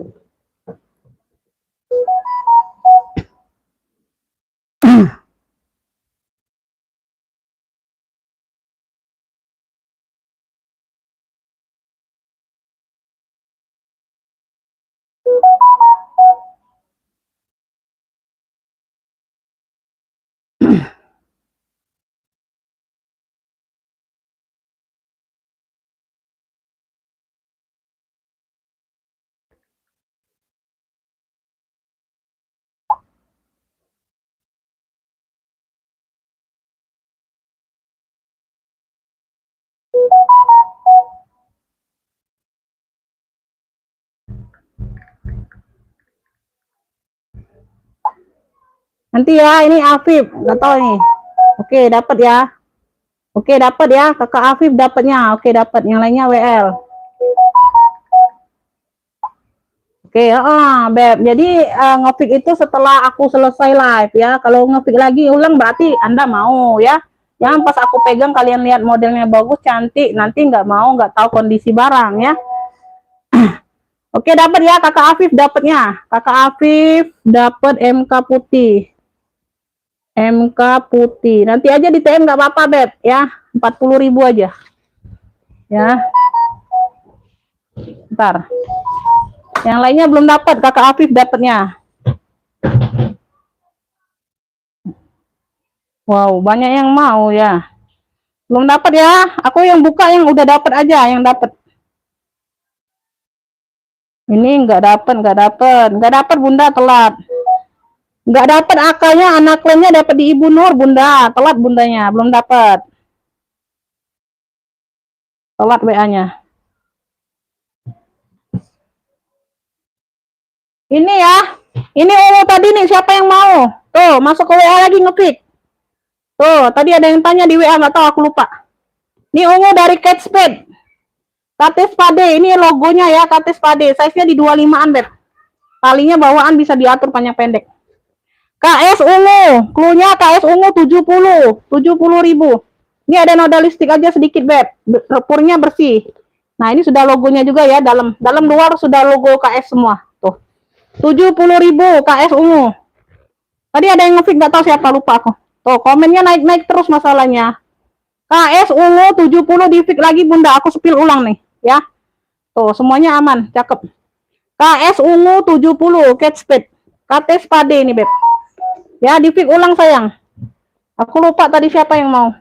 Nanti ya, ini Afif, nggak tahu nih. Oke, dapat ya. Oke, dapat ya. Kakak Afif dapatnya. Oke, dapat. Yang lainnya WL. Oke, Beb. Jadi nge-fix itu setelah aku selesai live ya. Kalau nge-fix lagi ulang berarti Anda mau ya. Jangan pas aku pegang kalian lihat modelnya bagus, cantik, nanti nggak mau, nggak tahu kondisi barang ya. Oke, dapat ya Kakak Afif dapatnya. Kakak Afif dapat MK putih. MK putih. Nanti aja di TM nggak apa-apa, Beb ya. 40.000 aja. Ya. Ntar. Yang lainnya belum dapat, Kakak Afif dapatnya. Wow, banyak yang mau ya. Belum dapat ya. Aku yang buka yang udah dapat aja, yang dapat. Ini nggak dapat Bunda, telat. Nggak dapat akalnya, anak lainnya dapat di Ibu Nur, Bunda. Telat Bundanya, belum dapat. Telat WA-nya. Ini ya. Ini ungu tadi nih, siapa yang mau? Tuh, masuk ke WA lagi ngeklik. Tuh, tadi ada yang tanya di WA, nggak tahu aku lupa. Ini ungu dari Kate Spade. Kate Spade, ini logonya ya, Kate Spade. Size-nya di 25-an, Beb. Talinya bawaan bisa diatur panjang pendek. KS ungu, clue-nya KS ungu 70 ribu. Ini ada noda listrik aja sedikit, Beb. Purnya bersih. Nah, ini sudah logonya juga ya, dalam luar sudah logo KS semua. Tuh. 70 ribu KS ungu. Tadi ada yang nge-feed, nggak tahu siapa, lupa aku. Tuh, komennya naik-naik terus masalahnya. KS ungu 70 di feed lagi, Bunda. Aku spill ulang nih, ya. Tuh, semuanya aman, cakep. KS ungu 70 Kate Spade. Kate Spade ini, Beb. Ya, di feed ulang sayang. Aku lupa tadi siapa yang mau.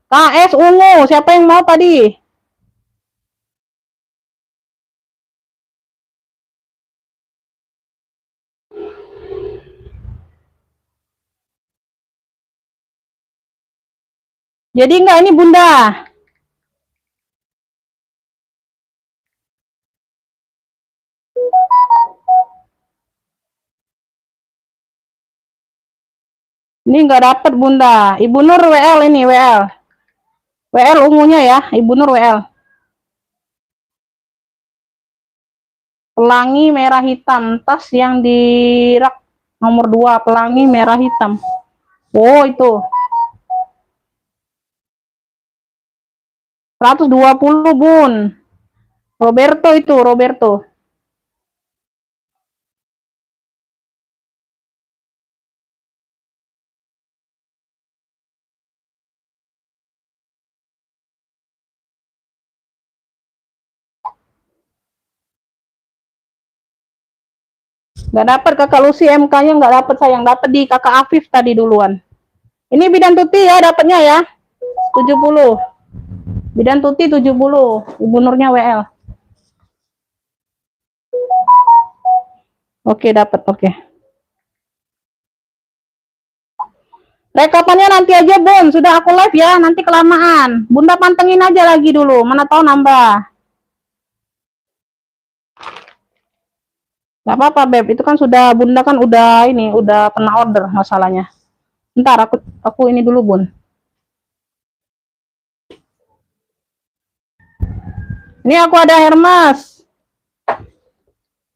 KS ungu, siapa yang mau tadi? Jadi enggak ini Bunda. Ini enggak dapat Bunda. Ibu Nur WL ini WL. WL ungunya ya, Ibu Nur WL. Pelangi merah hitam, tas yang di rak nomor 2, pelangi merah hitam. Oh, itu. 120 Bun. Roberto itu, Roberto. Nggak dapat Kakak Lucy, MK-nya nggak dapat sayang, dapat di Kakak Afif tadi duluan. Ini Bidan Tuti ya dapatnya ya. 70. Bidan Tuti 70. Ibu Nurnya WL. Oke, dapat. Oke. Rekapannya nanti aja, Bun. Sudah aku live ya, nanti kelamaan. Bunda pantengin aja lagi dulu, mana tahu nambah. Gak apa-apa, Beb. Itu kan sudah Bunda kan udah ini, udah pernah order masalahnya. Ntar aku ini dulu, Bun. Ini aku ada Hermes.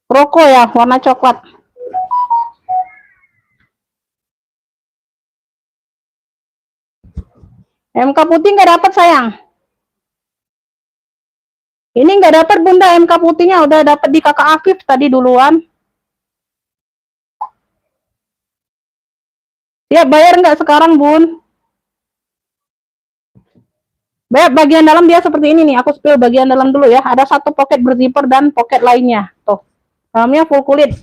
Roko ya, warna coklat. MK putih nggak dapat sayang. Ini nggak dapat Bunda, MK putihnya udah dapat di Kakak Afif tadi duluan. Ya bayar nggak sekarang Bun? Bayar bagian dalam dia seperti ini nih. Aku spill bagian dalam dulu ya. Ada satu pocket berzipper dan pocket lainnya. Tuh. Dalamnya full kulit.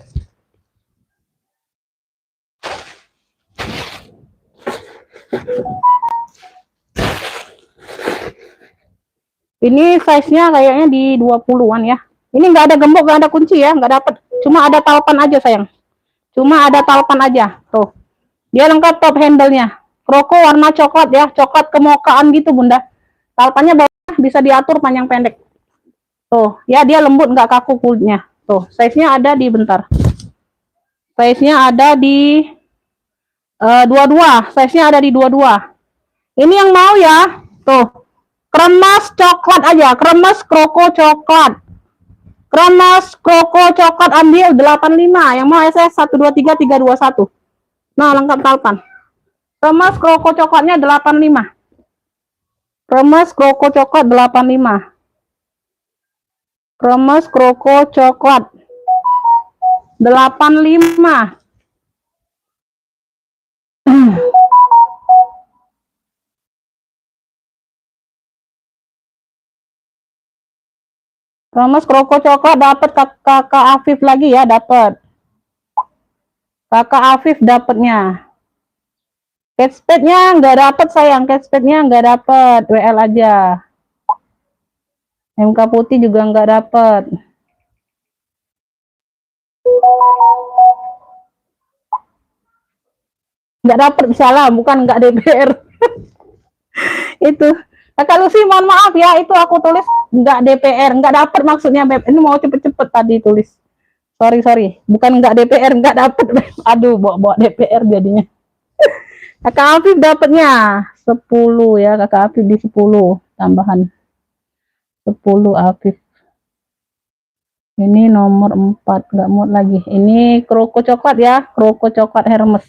Ini size-nya kayaknya di 20-an ya. Ini nggak ada gembok, nggak ada kunci ya, nggak dapat. Cuma ada talpan aja sayang. Cuma ada talpan aja. Tuh. Dia lengkap top handle-nya. Kroko warna coklat ya, coklat kemokaan gitu Bunda. Talpannya bawah bisa diatur panjang pendek. Tuh, ya dia lembut nggak kaku kulitnya. Tuh, size-nya ada di bentar. Size-nya ada di 22. Size-nya ada di 22. Ini yang mau ya. Tuh. Kremes coklat aja, kremes kroko coklat. Kremes kroko coklat ambil 85. Yang mau SS 123321. Nah, lengkap talpan. Kremes kroko coklatnya 85. Kremes kroko coklat 85. Kremes kroko coklat 85. Mas Kroko coklat dapat kakak Afif lagi ya, dapat. Kakak Afif dapatnya. Catchpad-nya nggak dapat sayang, catchpad-nya nggak dapat, WL aja. MK putih juga nggak dapat. Nggak dapat, salah, bukan nggak DPR. Itu Kakak Lucy, mohon maaf ya, itu aku tulis nggak DPR, nggak dapat maksudnya Beb. Ini mau cepet-cepet tadi tulis. Sorry, bukan nggak DPR, nggak dapat. Aduh, bawa DPR jadinya. Kakak Afif dapatnya 10 ya, Kakak Afif di 10 tambahan 10 Afif. Ini nomor 4 nggak muat lagi. Ini Kroko coklat ya, Kroko coklat Hermes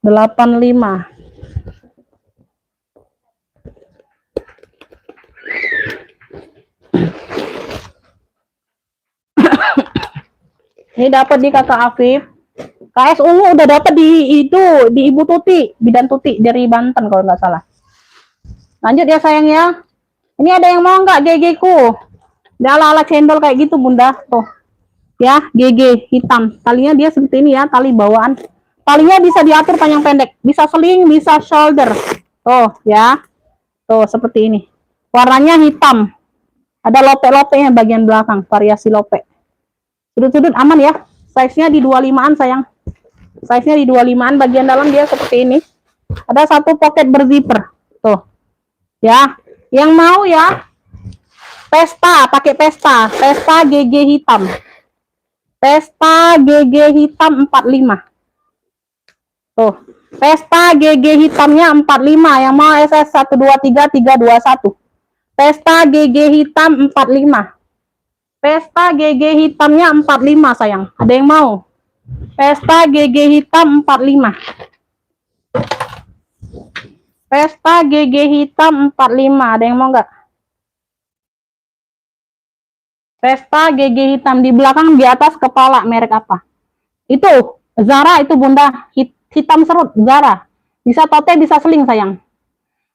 85. Ini dapat di Kakak Afif. KS ungu udah dapat di itu, di Ibu Tuti, Bidan Tuti dari Banten kalau nggak salah. Lanjut ya sayang ya. Ini ada yang mau nggak GG ku? Dia ala-ala cendol kayak gitu Bunda. Tuh. Ya, GG hitam. Talinya dia seperti ini ya, tali bawaan. Talinya bisa diatur panjang pendek, bisa sling, bisa shoulder. Tuh, ya. Tuh, seperti ini. Warnanya hitam. Ada lope-lopenya bagian belakang, variasi lope. Sudut-sudut aman ya. Size-nya di 25-an sayang. Size-nya di 25-an, bagian dalam dia seperti ini. Ada satu pocket berzipper. Tuh. Ya. Yang mau ya, Pesta, pakai Pesta. Pesta GG hitam. Pesta GG hitam 45. Tuh. Pesta GG hitamnya 45. Yang mau SS 123 321. Pesta GG hitam 45. Pesta GG hitamnya 45 sayang. Ada yang mau? Pesta GG hitam 45. Pesta GG hitam 45. Ada yang mau nggak? Pesta GG hitam di belakang, di atas kepala, merek apa? Itu Zara, itu Bunda, hitam serut Zara. Bisa tote, bisa seling sayang.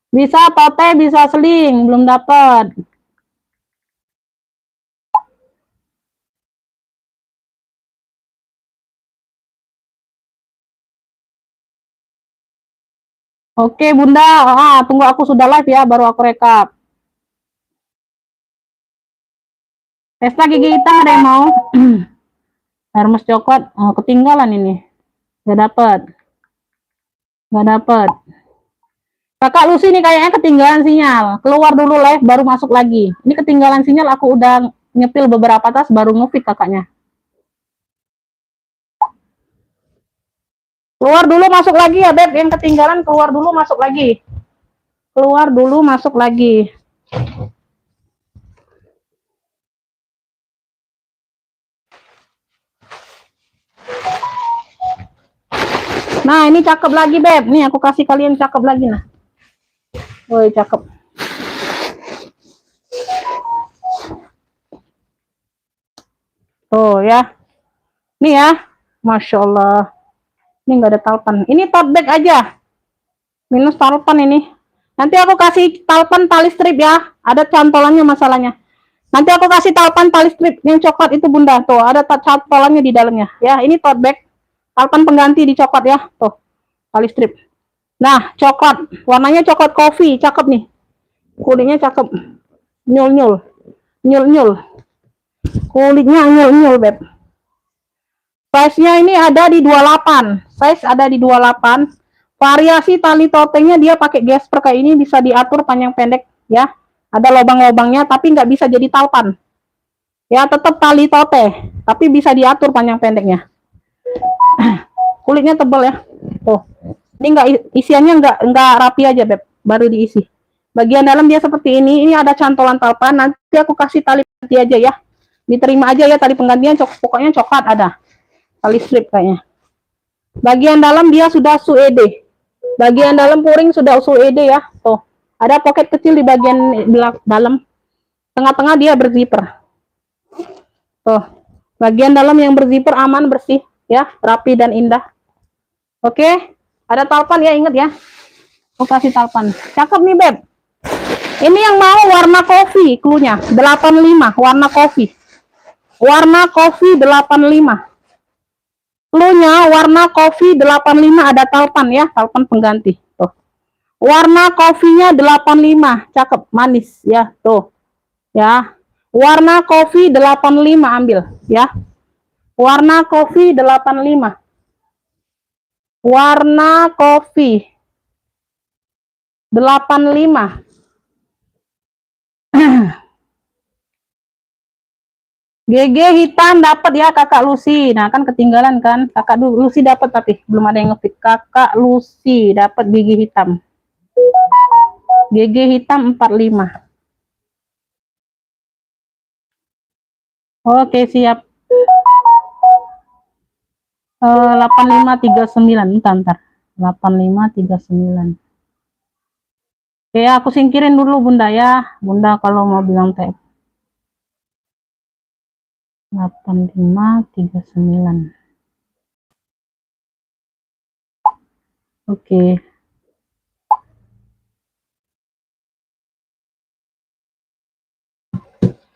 Bisa tote, bisa seling, belum dapat. Oke Bunda, tunggu aku sudah live ya, baru aku rekap. Pesta gigi hitam ada yang mau? Hermes coklat, ketinggalan ini. Gak dapet. Kakak Lucy ini kayaknya ketinggalan sinyal. Keluar dulu live, baru masuk lagi. Ini ketinggalan sinyal, aku udah nyepil beberapa tas, baru ngefit kakaknya. Keluar dulu, masuk lagi ya Beb. Yang ketinggalan keluar dulu, masuk lagi. Keluar dulu, masuk lagi. Nah, ini cakep lagi, Beb. Nih, aku kasih kalian cakep lagi, nah. Woi, cakep. Tuh, ya. Nih ya. Masya Allah. Ini nggak ada talpan. Ini tote bag aja. Minus talpan ini. Nanti aku kasih talpan tali strip ya. Ada cantolannya masalahnya. Nanti aku kasih talpan tali strip yang coklat itu Bunda. Tuh, ada cantolannya di dalamnya. Ya, ini tote bag. Talpan pengganti di coklat ya. Tuh, tali strip. Nah, coklat. Warnanya coklat coffee. Cakep nih. Kulitnya cakep. Nyul-nyul. Nyul-nyul. Kulitnya nyul-nyul, Beb. Size-nya ini ada di 28. Size ada di 28. Variasi tali totengnya dia pakai gesper kayak ini, bisa diatur panjang pendek ya. Ada lubang-lubangnya tapi nggak bisa jadi talpan. Ya, tetap tali tote, tapi bisa diatur panjang pendeknya. Kulitnya tebal ya. Tuh. Ini nggak isiannya nggak rapi aja, Beb. Baru diisi. Bagian dalam dia seperti ini. Ini ada cantolan talpan. Nanti aku kasih tali pengganti aja ya. Diterima aja ya tali penggantian. Pokoknya coklat ada. Tali strip kayaknya. Bagian dalam dia sudah suede. Bagian dalam puring sudah suede ya. Tuh. Ada pocket kecil di bagian dalam. Tengah-tengah dia berzipper. Tuh. Bagian dalam yang berzipper aman, bersih ya, rapi dan indah. Oke. Ada talpan ya, ingat ya. Aku kasih talpan. Cakep nih, Beb. Ini yang mau warna kopi, cluenya 85, warna kopi. Warna kopi 85. Cluenya warna kopi 85, ada talpan ya, talpan pengganti. Tuh. Warna kopinya 85, cakep, manis ya, tuh. Ya. Warna kopi 85 ambil ya. Warna kopi 85. Warna kopi 85. GG hitam dapat ya Kakak Lucy. Nah, kan ketinggalan kan? Kakak Lucy dapat tapi belum ada yang ngefit. Kakak Lucy dapat gigi hitam. GG hitam 45. Oke, siap. 8539. Ntar. 8539. Oke, aku singkirin dulu Bunda ya. Bunda kalau mau bilang TF. 8539. Oke.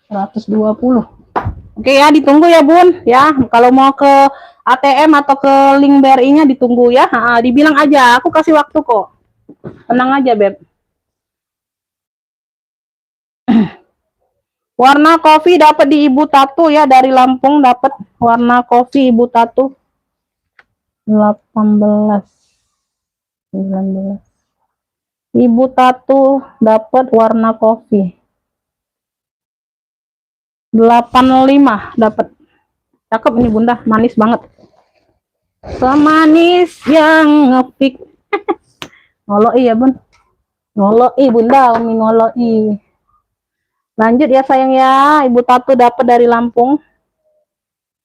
$120. Oke ya, ditunggu ya Bun ya. Kalau mau ke ATM atau ke link BRI-nya ditunggu ya. Dibilang aja, aku kasih waktu kok. Tenang aja Beb. Warna kopi dapat di Ibu Tatu ya, dari Lampung dapat warna kopi Ibu Tatu. 18 19. Ibu Tatu dapat warna kopi. 85 dapat. Cakep ini Bunda, manis banget. Semanis yang ngepik. Ngoloi ya Bun. Ngoloi Bunda, Umi ngoloi. Lanjut ya sayang ya, Ibu Tatu dapat dari Lampung.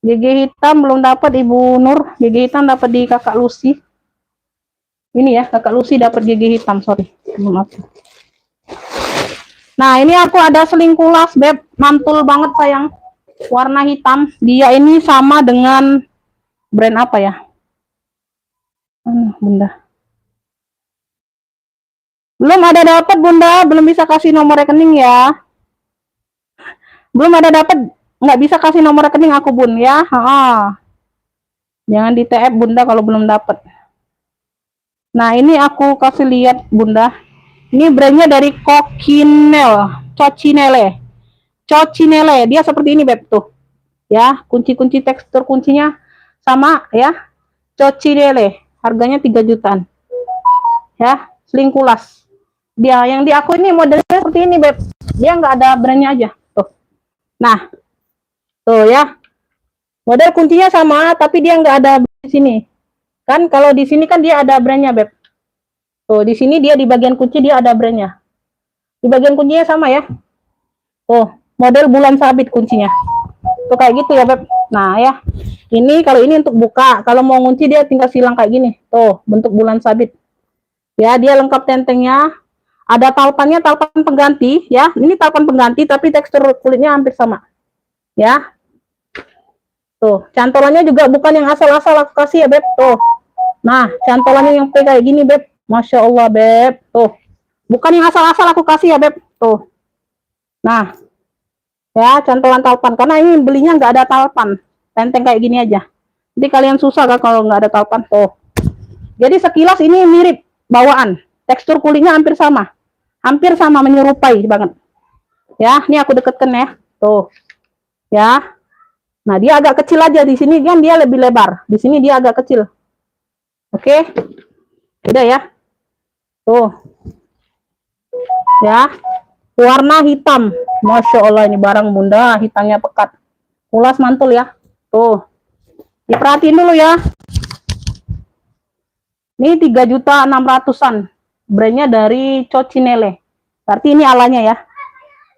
GG hitam belum dapat Ibu Nur. GG hitam dapat di Kakak Lucy. Ini ya, Kakak Lucy dapat GG hitam, sorry. Maaf. Nah, ini aku ada selingkulas Beb, mantul banget sayang. Warna hitam. Dia ini sama dengan brand apa ya? Bunda. Belum ada dapat Bunda, belum bisa kasih nomor rekening ya. Belum ada dapat, nggak bisa kasih nomor rekening aku Bun ya. Jangan di TF Bunda kalau belum dapat. Nah, ini aku kasih lihat Bunda. Ini brandnya dari Cocinelle. Cocinelle. Dia seperti ini Beb tuh. Ya, kunci-kunci tekstur kuncinya sama ya. Cocinelle. Harganya 3 jutaan. Ya, selingkulas. Dia yang di aku ini modelnya seperti ini Beb. Dia nggak ada brandnya aja. Tuh. Nah, tuh ya. Model kuncinya sama, tapi dia nggak ada di sini. Kan kalau di sini kan dia ada brandnya Beb. Tuh, di sini dia di bagian kunci dia ada brandnya. Di bagian kuncinya sama ya. Tuh, model bulan sabit kuncinya. Tuh kayak gitu ya Beb. Nah ya, ini kalau ini untuk buka. Kalau mau ngunci dia tinggal silang kayak gini. Tuh, bentuk bulan sabit. Ya, dia lengkap tentengnya. Ada talpannya, talpan pengganti ya. Ini talpan pengganti tapi tekstur kulitnya hampir sama. Ya. Tuh, cantolannya juga bukan yang asal-asal aku kasih ya Beb. Tuh. Nah, cantolannya yang kayak gini Beb. Masya Allah Beb. Tuh. Bukan yang asal-asal aku kasih ya Beb. Tuh. Nah. Ya, cantolan talpan. Karena ini belinya nggak ada talpan. Tenteng kayak gini aja. Jadi kalian susah kan kalau nggak ada talpan. Tuh. Jadi sekilas ini mirip bawaan. Tekstur kulitnya hampir sama. Hampir sama, menyerupai banget. Ya, ini aku deketkan ya. Tuh. Ya. Nah, dia agak kecil aja di sini kan dia lebih lebar. Di sini dia agak kecil. Oke. Udah ya. Tuh. Ya. Warna hitam. Masya Allah ini barang Bunda, hitamnya pekat. Ulas mantul ya. Tuh. Diperhatiin dulu ya. Ini 3.600.000-an. Brandnya dari Cocinelle. Berarti ini alanya ya.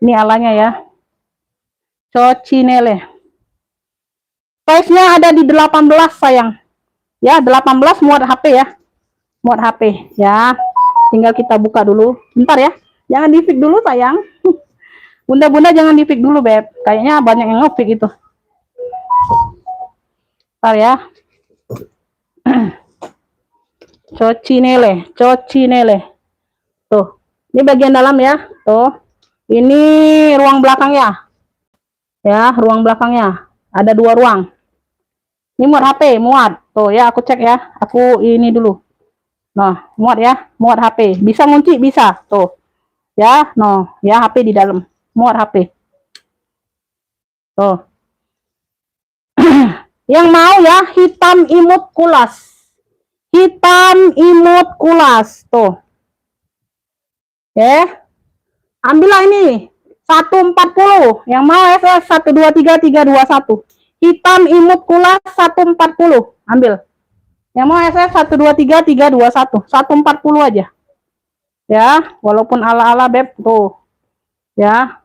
Ini alanya ya. Cocinelle. Size-nya ada di 18 sayang. Ya, 18 muat HP ya. Muat HP ya. Tinggal kita buka dulu. Bentar ya. Jangan di-fix dulu sayang. Bunda-bunda jangan di-fix dulu Beb. Kayaknya banyak yang nge-fix itu. Bentar ya. Cocinelle. Tuh. Ini bagian dalam ya. Tuh, ini ruang belakangnya. Ya, ruang belakangnya. Ada 2 ruang. Ini muat HP, muat. Tuh ya, aku cek ya. Aku ini dulu. Nah, muat ya, muat HP. Bisa ngunci, bisa. Tuh. Ya, no, ya HP di dalam. Muat HP. Tuh. Yang mau ya, hitam imut kulas. Hitam imut kulas. Tuh. Ya. Ambillah ini. 140. Yang mau SS 123 321. Hitam imut kulas 140. Ambil. Yang mau SS 123 321. 140 aja. Ya, walaupun ala-ala beb tuh. Ya.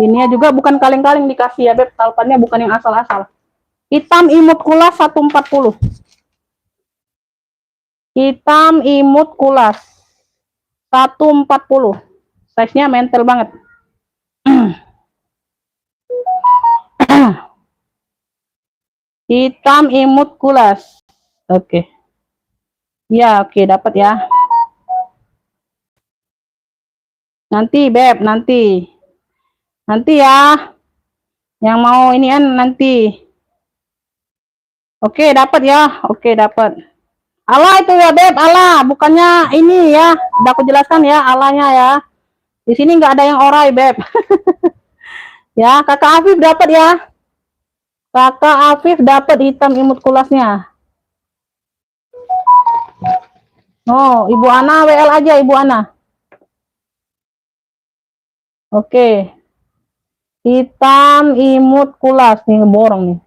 Ininya juga bukan kaleng-kaleng dikasih ya beb, talpannya bukan yang asal-asal. Hitam imut kulas 140. Hitam imut kulas 140. Size-nya mentel banget. Hitam imut kulas. Oke. Ya, oke, dapat ya. Nanti beb, nanti ya. Yang mau ini kan nanti. Oke, dapat ya. Oke, dapat. Allah itu ya beb, Allah, bukannya ini ya. Udah aku jelaskan ya, Allahnya ya. Di sini nggak ada yang orai beb. Ya, kakak Afif dapat ya. Kakak Afif dapat hitam imut kulasnya. Oh, Ibu Ana WL aja Ibu Ana. Oke. Hitam imut kulas nih, borong nih.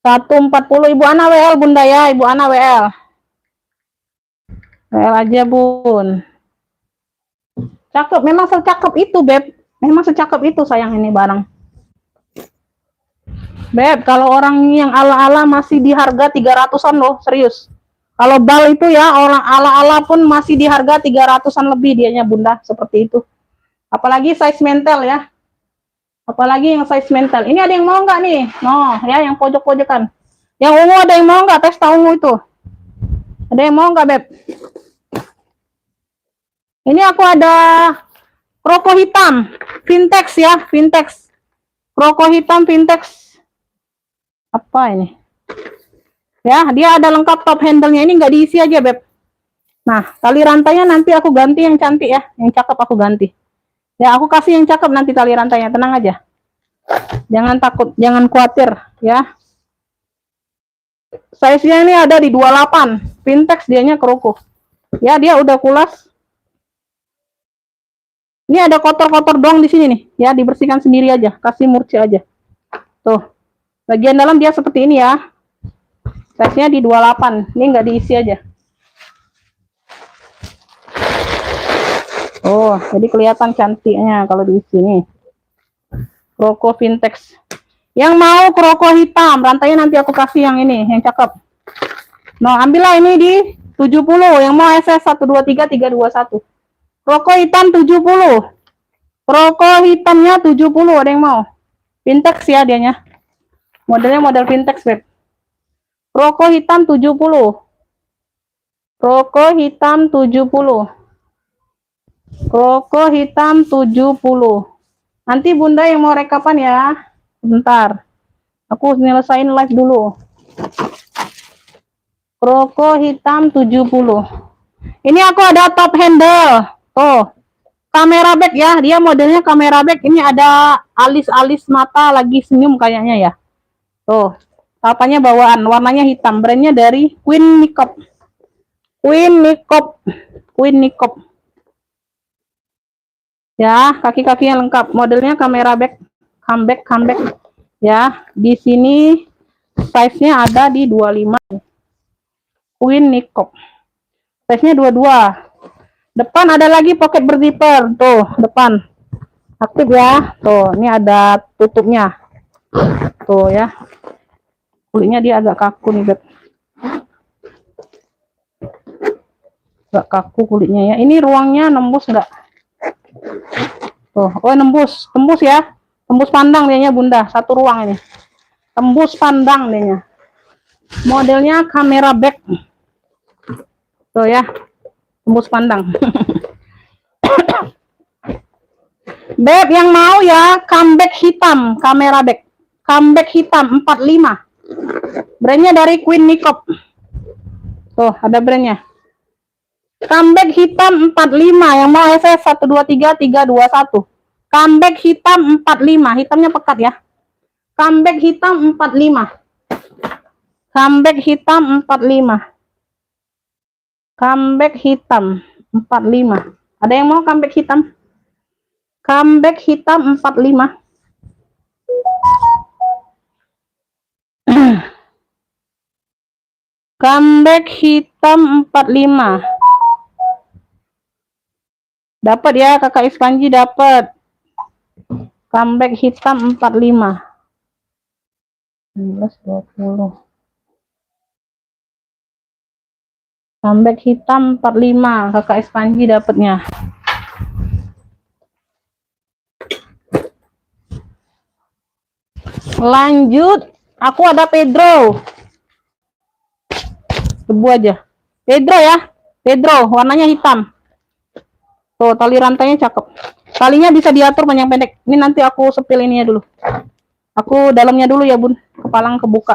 140 Ibu Ana WL Bunda ya, Ibu Ana WL. WL aja Bun. Cakep, memang secakep itu beb. Memang secakep itu sayang ini barang. Beb, kalau orang yang ala-ala masih di harga 300-an loh, serius. Kalau bal itu ya, orang ala-ala pun masih di harga 300-an lebih dianya Bunda, seperti itu. Apalagi size mental ya. Apalagi yang size mental. Ini ada yang mau nggak nih? No, ya yang pojok-pojokan. Yang ungu ada yang mau nggak? Pesta ungu itu. Ada yang mau nggak beb? Ini aku ada kroko hitam, vintex ya, vintex. Kroko hitam vintex. Apa ini? Ya, dia ada lengkap top handle-nya. Ini nggak diisi aja beb. Nah, tali rantainya nanti aku ganti yang cantik ya, yang cakep aku ganti. Ya, aku kasih yang cakep nanti tali rantainya, tenang aja. Jangan takut, jangan khawatir ya. Size-nya ini ada di 28. Vintex dianya kroko. Ya, dia udah kulas. Ini ada kotor-kotor doang di sini nih. Ya, dibersihkan sendiri aja, kasih murci aja. Tuh. Bagian dalam dia seperti ini ya. Size-nya di 28. Ini nggak diisi aja. Oh, jadi kelihatan cantiknya kalau diisi nih. Kroko vintex. Yang mau kroko hitam, rantainya nanti aku kasih yang ini, yang cakep. Nah, ambillah ini di 70. Yang mau SS 123 321. Kroko hitam 70. Kroko hitamnya 70, ada yang mau? Vintex ya dianya. Modelnya model vintex, beb. Kroko hitam 70. Kroko hitam 70. Kroko hitam 70. Nanti Bunda yang mau rekapan ya. Bentar. Aku nyelesain live dulu. Kroko hitam 70. Ini aku ada top handle. Tuh. Kamera back ya. Dia modelnya kamera back. Ini ada alis-alis mata lagi senyum kayaknya ya. Tuh. Tapanya bawaan. Warnanya hitam. Brandnya dari Queen Niqab. Queen Niqab. Queen Niqab. Ya, kaki-kakinya lengkap. Modelnya kamera back. Comeback. Ya, di sini size-nya ada di 25. Queen Niqab. Size-nya 22. Depan ada lagi pocket berzipper. Tuh, depan. Aktif ya. Tuh, ini ada tutupnya. Tuh ya. Kulitnya dia agak kaku nih, beb. Agak kaku kulitnya ya. Ini ruangnya nembus enggak? Tuh, oh nembus. Tembus ya. Tembus pandang dianya Bunda. Satu ruang ini. Tembus pandang dianya. Modelnya kamera back. Tuh ya. Tembus pandang. Beb yang mau ya, comeback hitam, kamera back. Comeback hitam 45. Brandnya dari Queen Makeup. Tuh, ada brandnya. Comeback hitam 45. Yang mau SS 123321. Comeback hitam 45. Hitamnya pekat ya. Comeback hitam 45. Comeback hitam 45. Comeback hitam 45. Ada yang mau comeback hitam? Comeback hitam 45. Comeback hitam 45. Dapat ya, Kakak Ispanji dapat. Comeback hitam 45. 1920. Comeback hitam 45. Kakak Ispanji dapatnya. Lanjut, aku ada Pedro. Tebu aja. Pedro ya. Pedro, warnanya hitam. Tuh, tali rantainya cakep. Talinya bisa diatur panjang pendek. Ini nanti aku sepil ininya dulu. Aku dalamnya dulu ya, Bun. Kepalang kebuka.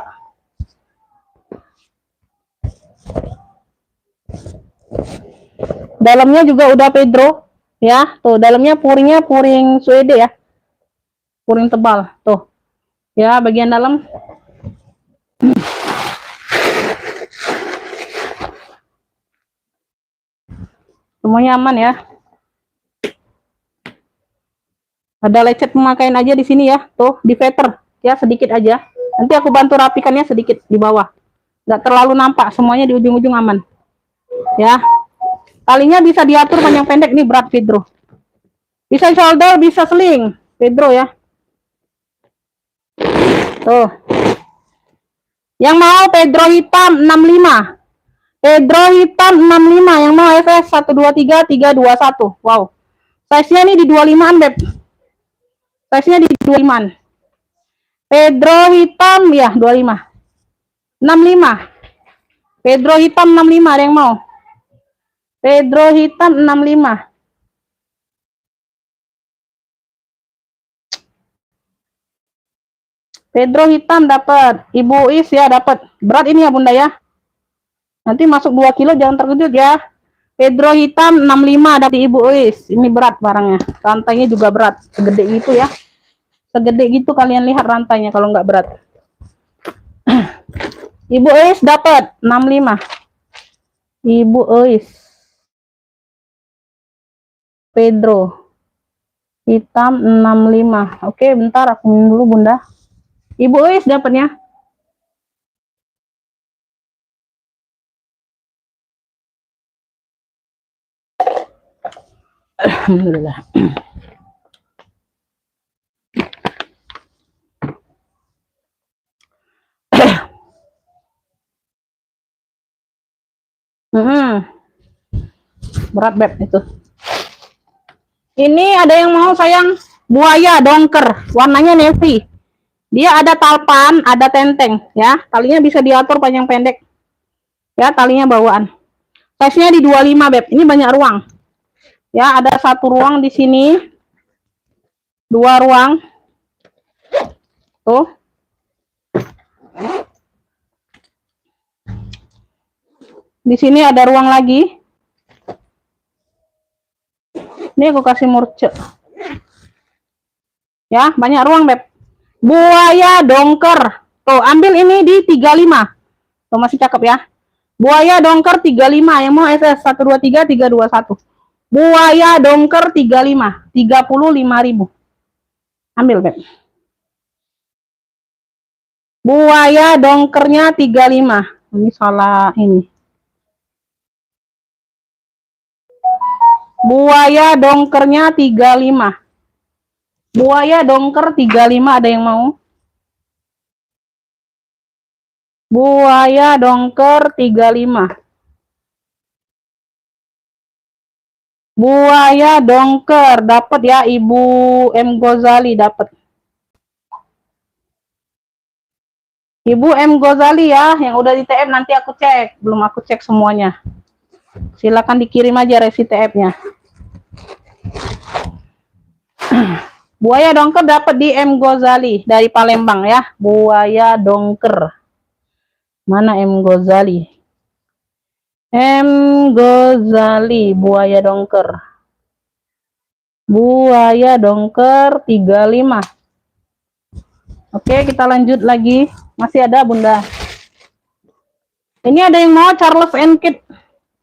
Dalamnya juga udah Pedro. Ya, tuh dalamnya puringnya puring Swede ya. Puring tebal. Tuh. Ya, bagian dalam. Semuanya aman ya. Ada lecet pemakaian aja di sini ya, tuh di veter ya, sedikit aja. Nanti aku bantu rapikannya sedikit di bawah. Nggak terlalu nampak, semuanya di ujung-ujung aman. Ya. Talinya bisa diatur panjang pendek, nih berat Pedro. Bisa shoulder, bisa sling, Pedro ya. Tuh. Yang mau Pedro hitam 65. Pedro hitam 65, yang mau FS 123321. Wow. Size-nya nih di 25-an, Beb. Size-nya di 25-an. Pedro hitam ya 25. 65. Pedro hitam 65, ada yang mau? Pedro hitam 65. Pedro hitam dapat. Ibu Is ya dapat. Berat ini ya Bunda ya. Nanti masuk 2 kilo jangan terkejut ya. Pedro hitam 65 dari Ibu Is. Ini berat barangnya. Rantainya juga berat. Segede gitu ya. Segede gitu kalian lihat rantainya kalau nggak berat. Ibu Is dapat 65. Ibu Is. Pedro hitam 65. Oke, bentar aku dulu Bunda. Ibu Is dapatnya. Alhamdulillah. Berat Beb itu. Ini ada yang mau sayang, buaya dongker, warnanya navy. Dia ada talpan, ada tenteng ya. Talinya bisa diatur panjang pendek. Ya, talinya bawaan. Size-nya di 25 Beb. Ini banyak ruang. Ya, ada satu ruang di sini. 2 ruang. Tuh. Di sini ada ruang lagi. Ini aku kasih murce. Ya, banyak ruang Beb. Buaya dongker. Tuh, ambil ini di 35. Tuh, masih cakep ya. Buaya dongker 35. Yang mau SS 123321. Buaya dongker 35. 35.000. Ambil Beb. Buaya dongkernya 35. Ini salah ini. Buaya dongkernya 35. Buaya dongker 35, ada yang mau? Buaya dongker 35. Buaya dongker dapat ya, Ibu M Gozali dapat. Ibu M Gozali ya, yang udah di TF nanti aku cek, belum aku cek semuanya. Silakan dikirim aja resi TF-nya. Buaya dongker dapat di M Ghazali dari Palembang ya. Buaya dongker. Mana M Ghazali? M Ghazali, buaya dongker. Buaya dongker 35. Oke, kita lanjut lagi. Masih ada, Bunda. Ini ada yang mau Charles and Kit.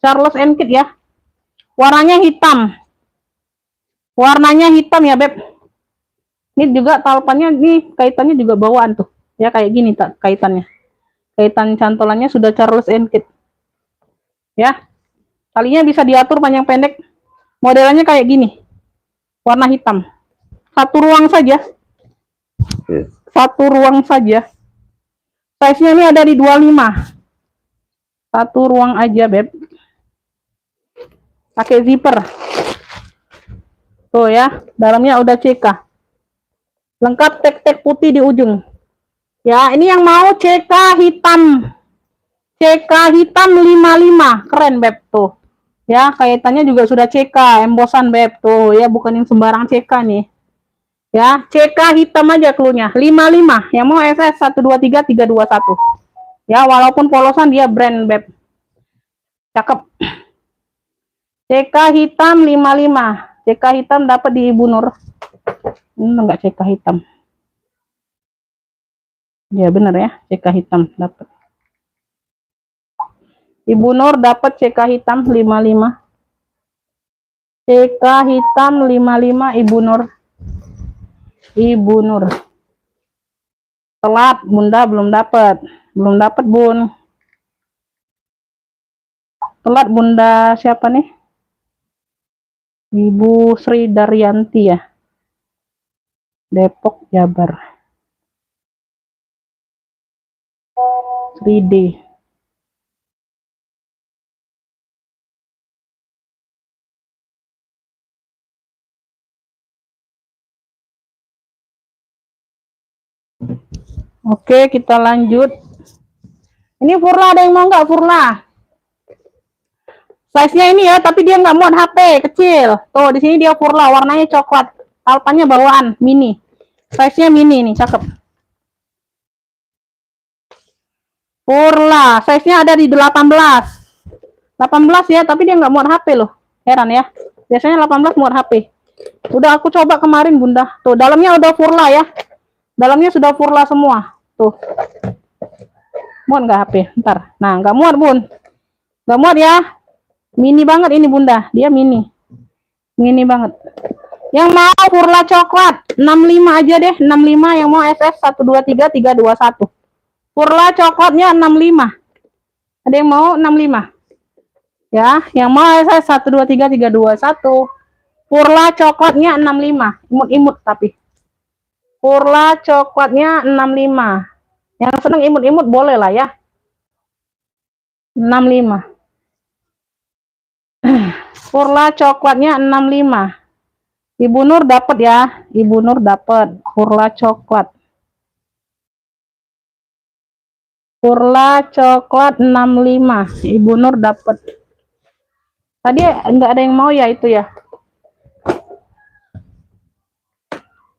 Charles and Kit ya. Warnanya hitam. Warnanya hitam ya, Beb. Ini juga talpannya, nih kaitannya juga bawaan tuh. Ya kayak gini tak kaitannya. Kaitan cantolannya sudah Charles and Kit. Ya. Talinya bisa diatur panjang pendek. Modelannya kayak gini. Warna hitam. Satu ruang saja. Satu ruang saja. Size-nya ini ada di 25. Satu ruang aja, Beb. Pakai zipper. Tuh ya, dalamnya udah CK. Lengkap tek-tek putih di ujung. Ya, ini yang mau CK hitam. CK hitam 55. Keren, Beb, tuh. Ya, kaitannya juga sudah CK, embosan, Beb, tuh. Ya, bukan yang sembarang CK nih. Ya, CK hitam aja cluenya. 55. Yang mau SS 123 321. Ya, walaupun polosan dia brand, Beb. Cakep. CK hitam 55. CK hitam dapat di Ibu Nur. Ini enggak CK hitam. Ya benar ya, CK hitam dapat. Ibu Nur dapat CK hitam 55. CK hitam 55 Ibu Nur. Ibu Nur. Telat, Bunda belum dapat. Belum dapat, Bun. Telat, Bunda siapa nih? Ibu Sri Daryanti ya. Depok, Jabar. Sri D. Oke, kita lanjut. Ini Furla, ada yang mau nggak Furla? Size-nya ini ya, tapi dia nggak muat HP, kecil. Tuh, di sini dia Furla, warnanya coklat. Talpannya bawaan, mini. Size-nya mini nih, cakep. Furla, size-nya ada di 18. 18 ya, tapi dia nggak muat HP loh. Heran ya. Biasanya 18 muat HP. Udah aku coba kemarin, Bunda. Tuh, dalamnya udah Furla ya. Dalamnya sudah Furla semua. Tuh. Muat nggak HP? Ntar. Nah, nggak muat, Bun. Nggak muat ya. Mini banget ini, Bunda. Dia mini. Mini banget. Yang mau Furla coklat 65 aja deh. 65 yang mau SS 123 321. Furla coklatnya 65. Ada yang mau 65? Ya, yang mau SS 123 321. Furla coklatnya 65. Imut-imut tapi. Furla coklatnya 65. Yang seneng imut-imut boleh lah ya. 65. Furla coklatnya 65. Ibu Nur dapat ya. Ibu Nur dapat Furla coklat. Furla coklat 65. Ibu Nur dapat. Tadi enggak ada yang mau ya itu ya.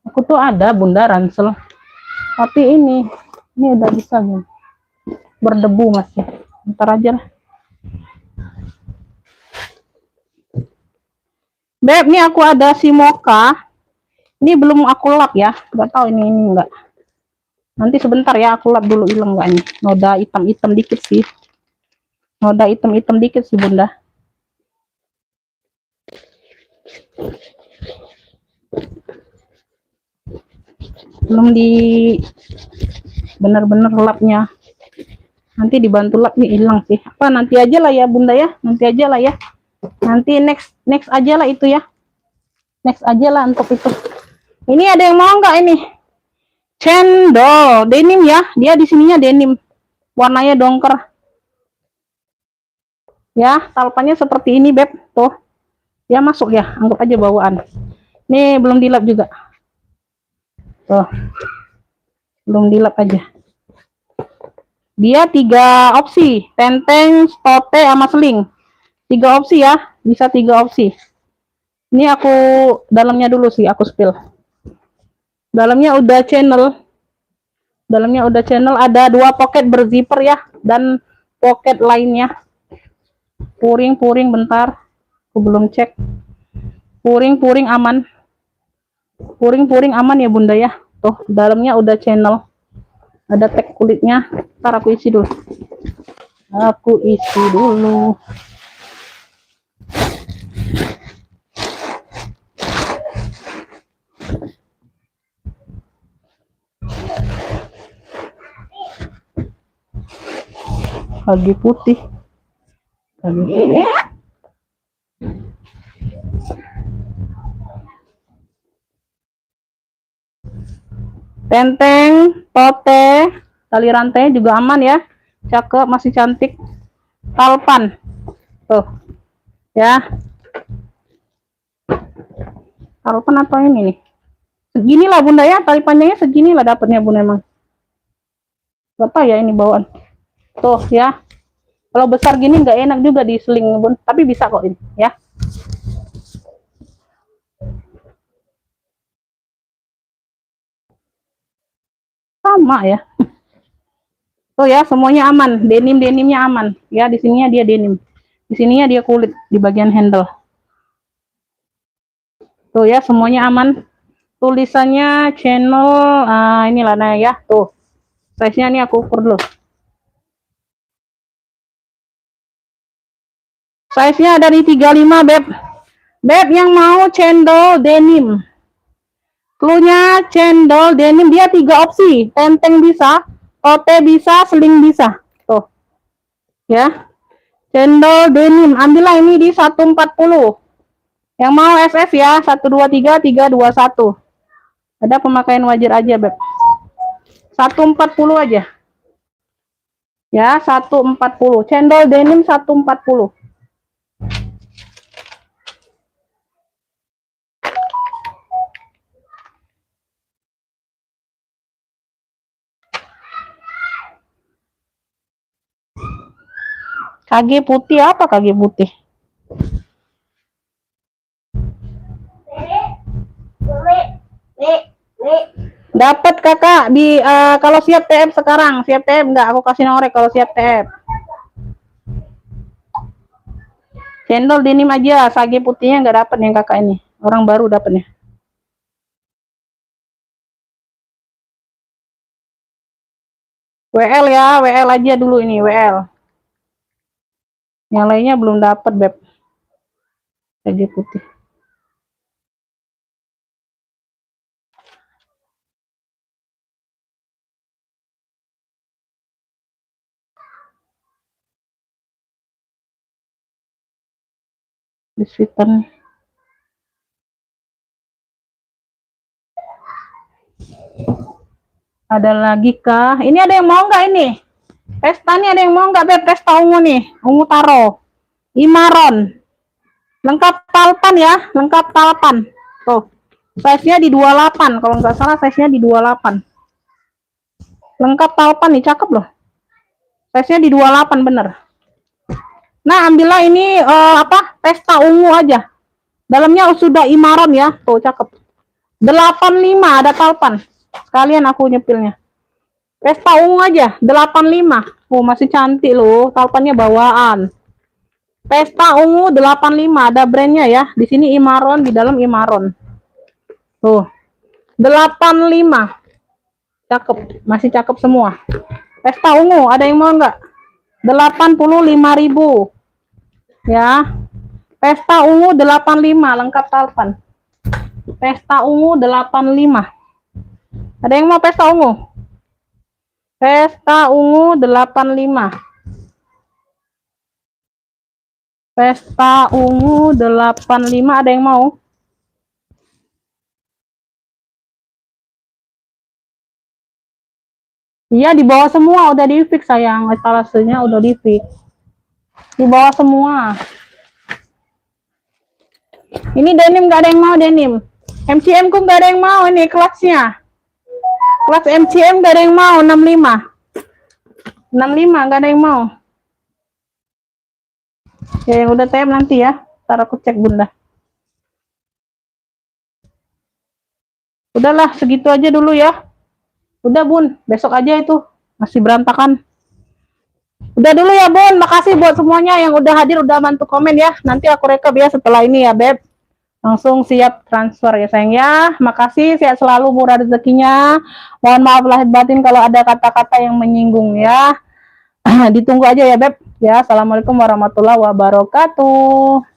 Aku tuh ada, Bunda, ransel. Tapi ini udah bisa ya. Berdebu masih. Ntar aja lah. Beb, nih aku ada si mocha. Ini belum aku lap ya. Enggak tahu ini enggak. Nanti sebentar ya aku lap dulu, hilang enggak nih. Noda hitam-hitam dikit sih. Noda hitam-hitam dikit sih, Bunda. Belum di bener-bener lapnya. Nanti dibantu lap nih, hilang sih. Apa nanti aja lah ya, Bunda ya. Nanti aja lah ya. Nanti next aja lah itu ya. Next aja lah untuk itu. Ini ada yang mau nggak ini? Cendol denim ya. Dia di sininya denim. Warnanya dongker. Ya, talpannya seperti ini, Beb. Tuh. Ya masuk ya, anggap aja bawaan. Nih belum dilap juga. Tuh. Belum dilap aja. Dia 3 opsi, tenteng, stote, sama seling. 3 opsi ya, bisa 3 opsi. Ini aku dalamnya dulu sih, aku spill. Dalamnya udah channel. Dalamnya udah channel, ada 2 pocket berzipper ya, dan pocket lainnya. Puring bentar. Aku belum cek. Puring aman. Puring aman ya Bunda ya. Tuh, dalamnya udah channel. Ada tag kulitnya. Ntar aku isi dulu. Aku isi dulu. Kaki putih. Kaki putih. Tenteng, tote, tali rantai juga aman ya. Cakep, masih cantik. Talpan. Tuh. Ya. Talpan atau ini nih? Segini lah Bunda ya, tali panjangnya segini lah dapatnya Bunda emang. Berapa ya ini bawaan? Tuh ya. Kalau besar gini nggak enak juga di seling Bun, tapi bisa kok ini ya. Sama ya. Tuh ya, semuanya aman. Denimnya aman. Ya, di sininya dia denim. Di sininya dia kulit di bagian handle. Tuh ya, semuanya aman. Tulisannya channel inilah nah ya, tuh. Size-nya nih aku ukur dulu. Size-nya ada di 35, Beb. Beb yang mau cendol denim. Cluenya cendol denim, dia 3 opsi. Tenteng bisa, tote bisa, sling bisa. Tuh. Ya. Cendol denim, ambillah ini di 140. Yang mau FF ya, 123 321. Ada pemakaian wajar aja, Beb. 140 aja. Ya, 140. Cendol denim 140. Kaki putih apa kaki putih? Dapat kakak di kalau siap TF sekarang, siap TF enggak? Aku kasih norek kalau siap TF. Cendol denim aja, sage putihnya enggak dapat yang kakak ini. Orang baru dapatnya. WL ya, WL aja dulu ini, WL. Yang lainnya belum dapat, Beb. Sage putih. Biskuitan. Ada lagi kah? Ini ada yang mau nggak ini? Pesta nih ada yang mau nggak, Beb? Pesta ungu nih, ungu taro. Imaron. Lengkap talpan ya, lengkap talpan. Tuh. Size-nya di 28, kalau nggak salah size-nya di 28. Lengkap talpan nih, cakep loh. Size-nya di 28 bener. Nah, ambillah ini apa? Pesta ungu aja. Dalamnya sudah Imaron ya. Tuh, cakep. 85 ada talpan. Sekalian aku nyepilnya. Pesta ungu aja, 85. Oh, masih cantik loh, talpannya bawaan. Pesta ungu 85, ada brandnya ya. Di sini Imaron, di dalam Imaron. Tuh. 85. Cakep, masih cakep semua. Pesta ungu, ada yang mau nggak? 85.000. Ya. Pesta ungu 85, lengkap talpan. Pesta ungu 85. Ada yang mau pesta ungu? Pesta ungu 85. Pesta ungu 85, ada yang mau? Iya, di bawah semua udah di fix sayang, etalasenya udah di fix. Di bawah semua. Ini denim gak ada yang mau denim. MCM ku gak ada yang mau ini kelasnya. Kelas MCM gak ada yang mau 65. 65 gak ada yang mau. Ya yang udah TM nanti ya. Ntar aku cek Bunda. Udahlah, segitu aja dulu ya. Udah Bun, besok aja itu. Masih berantakan. Udah dulu ya Bun, makasih buat semuanya yang udah hadir, udah bantu komen ya. Nanti aku rekap ya setelah ini ya Beb. Langsung siap transfer ya sayang ya. Makasih, sehat selalu, murah rezekinya. Mohon maaf lahir batin kalau ada kata-kata yang menyinggung ya. Ditunggu aja ya Beb. Ya, assalamualaikum warahmatullahi wabarakatuh.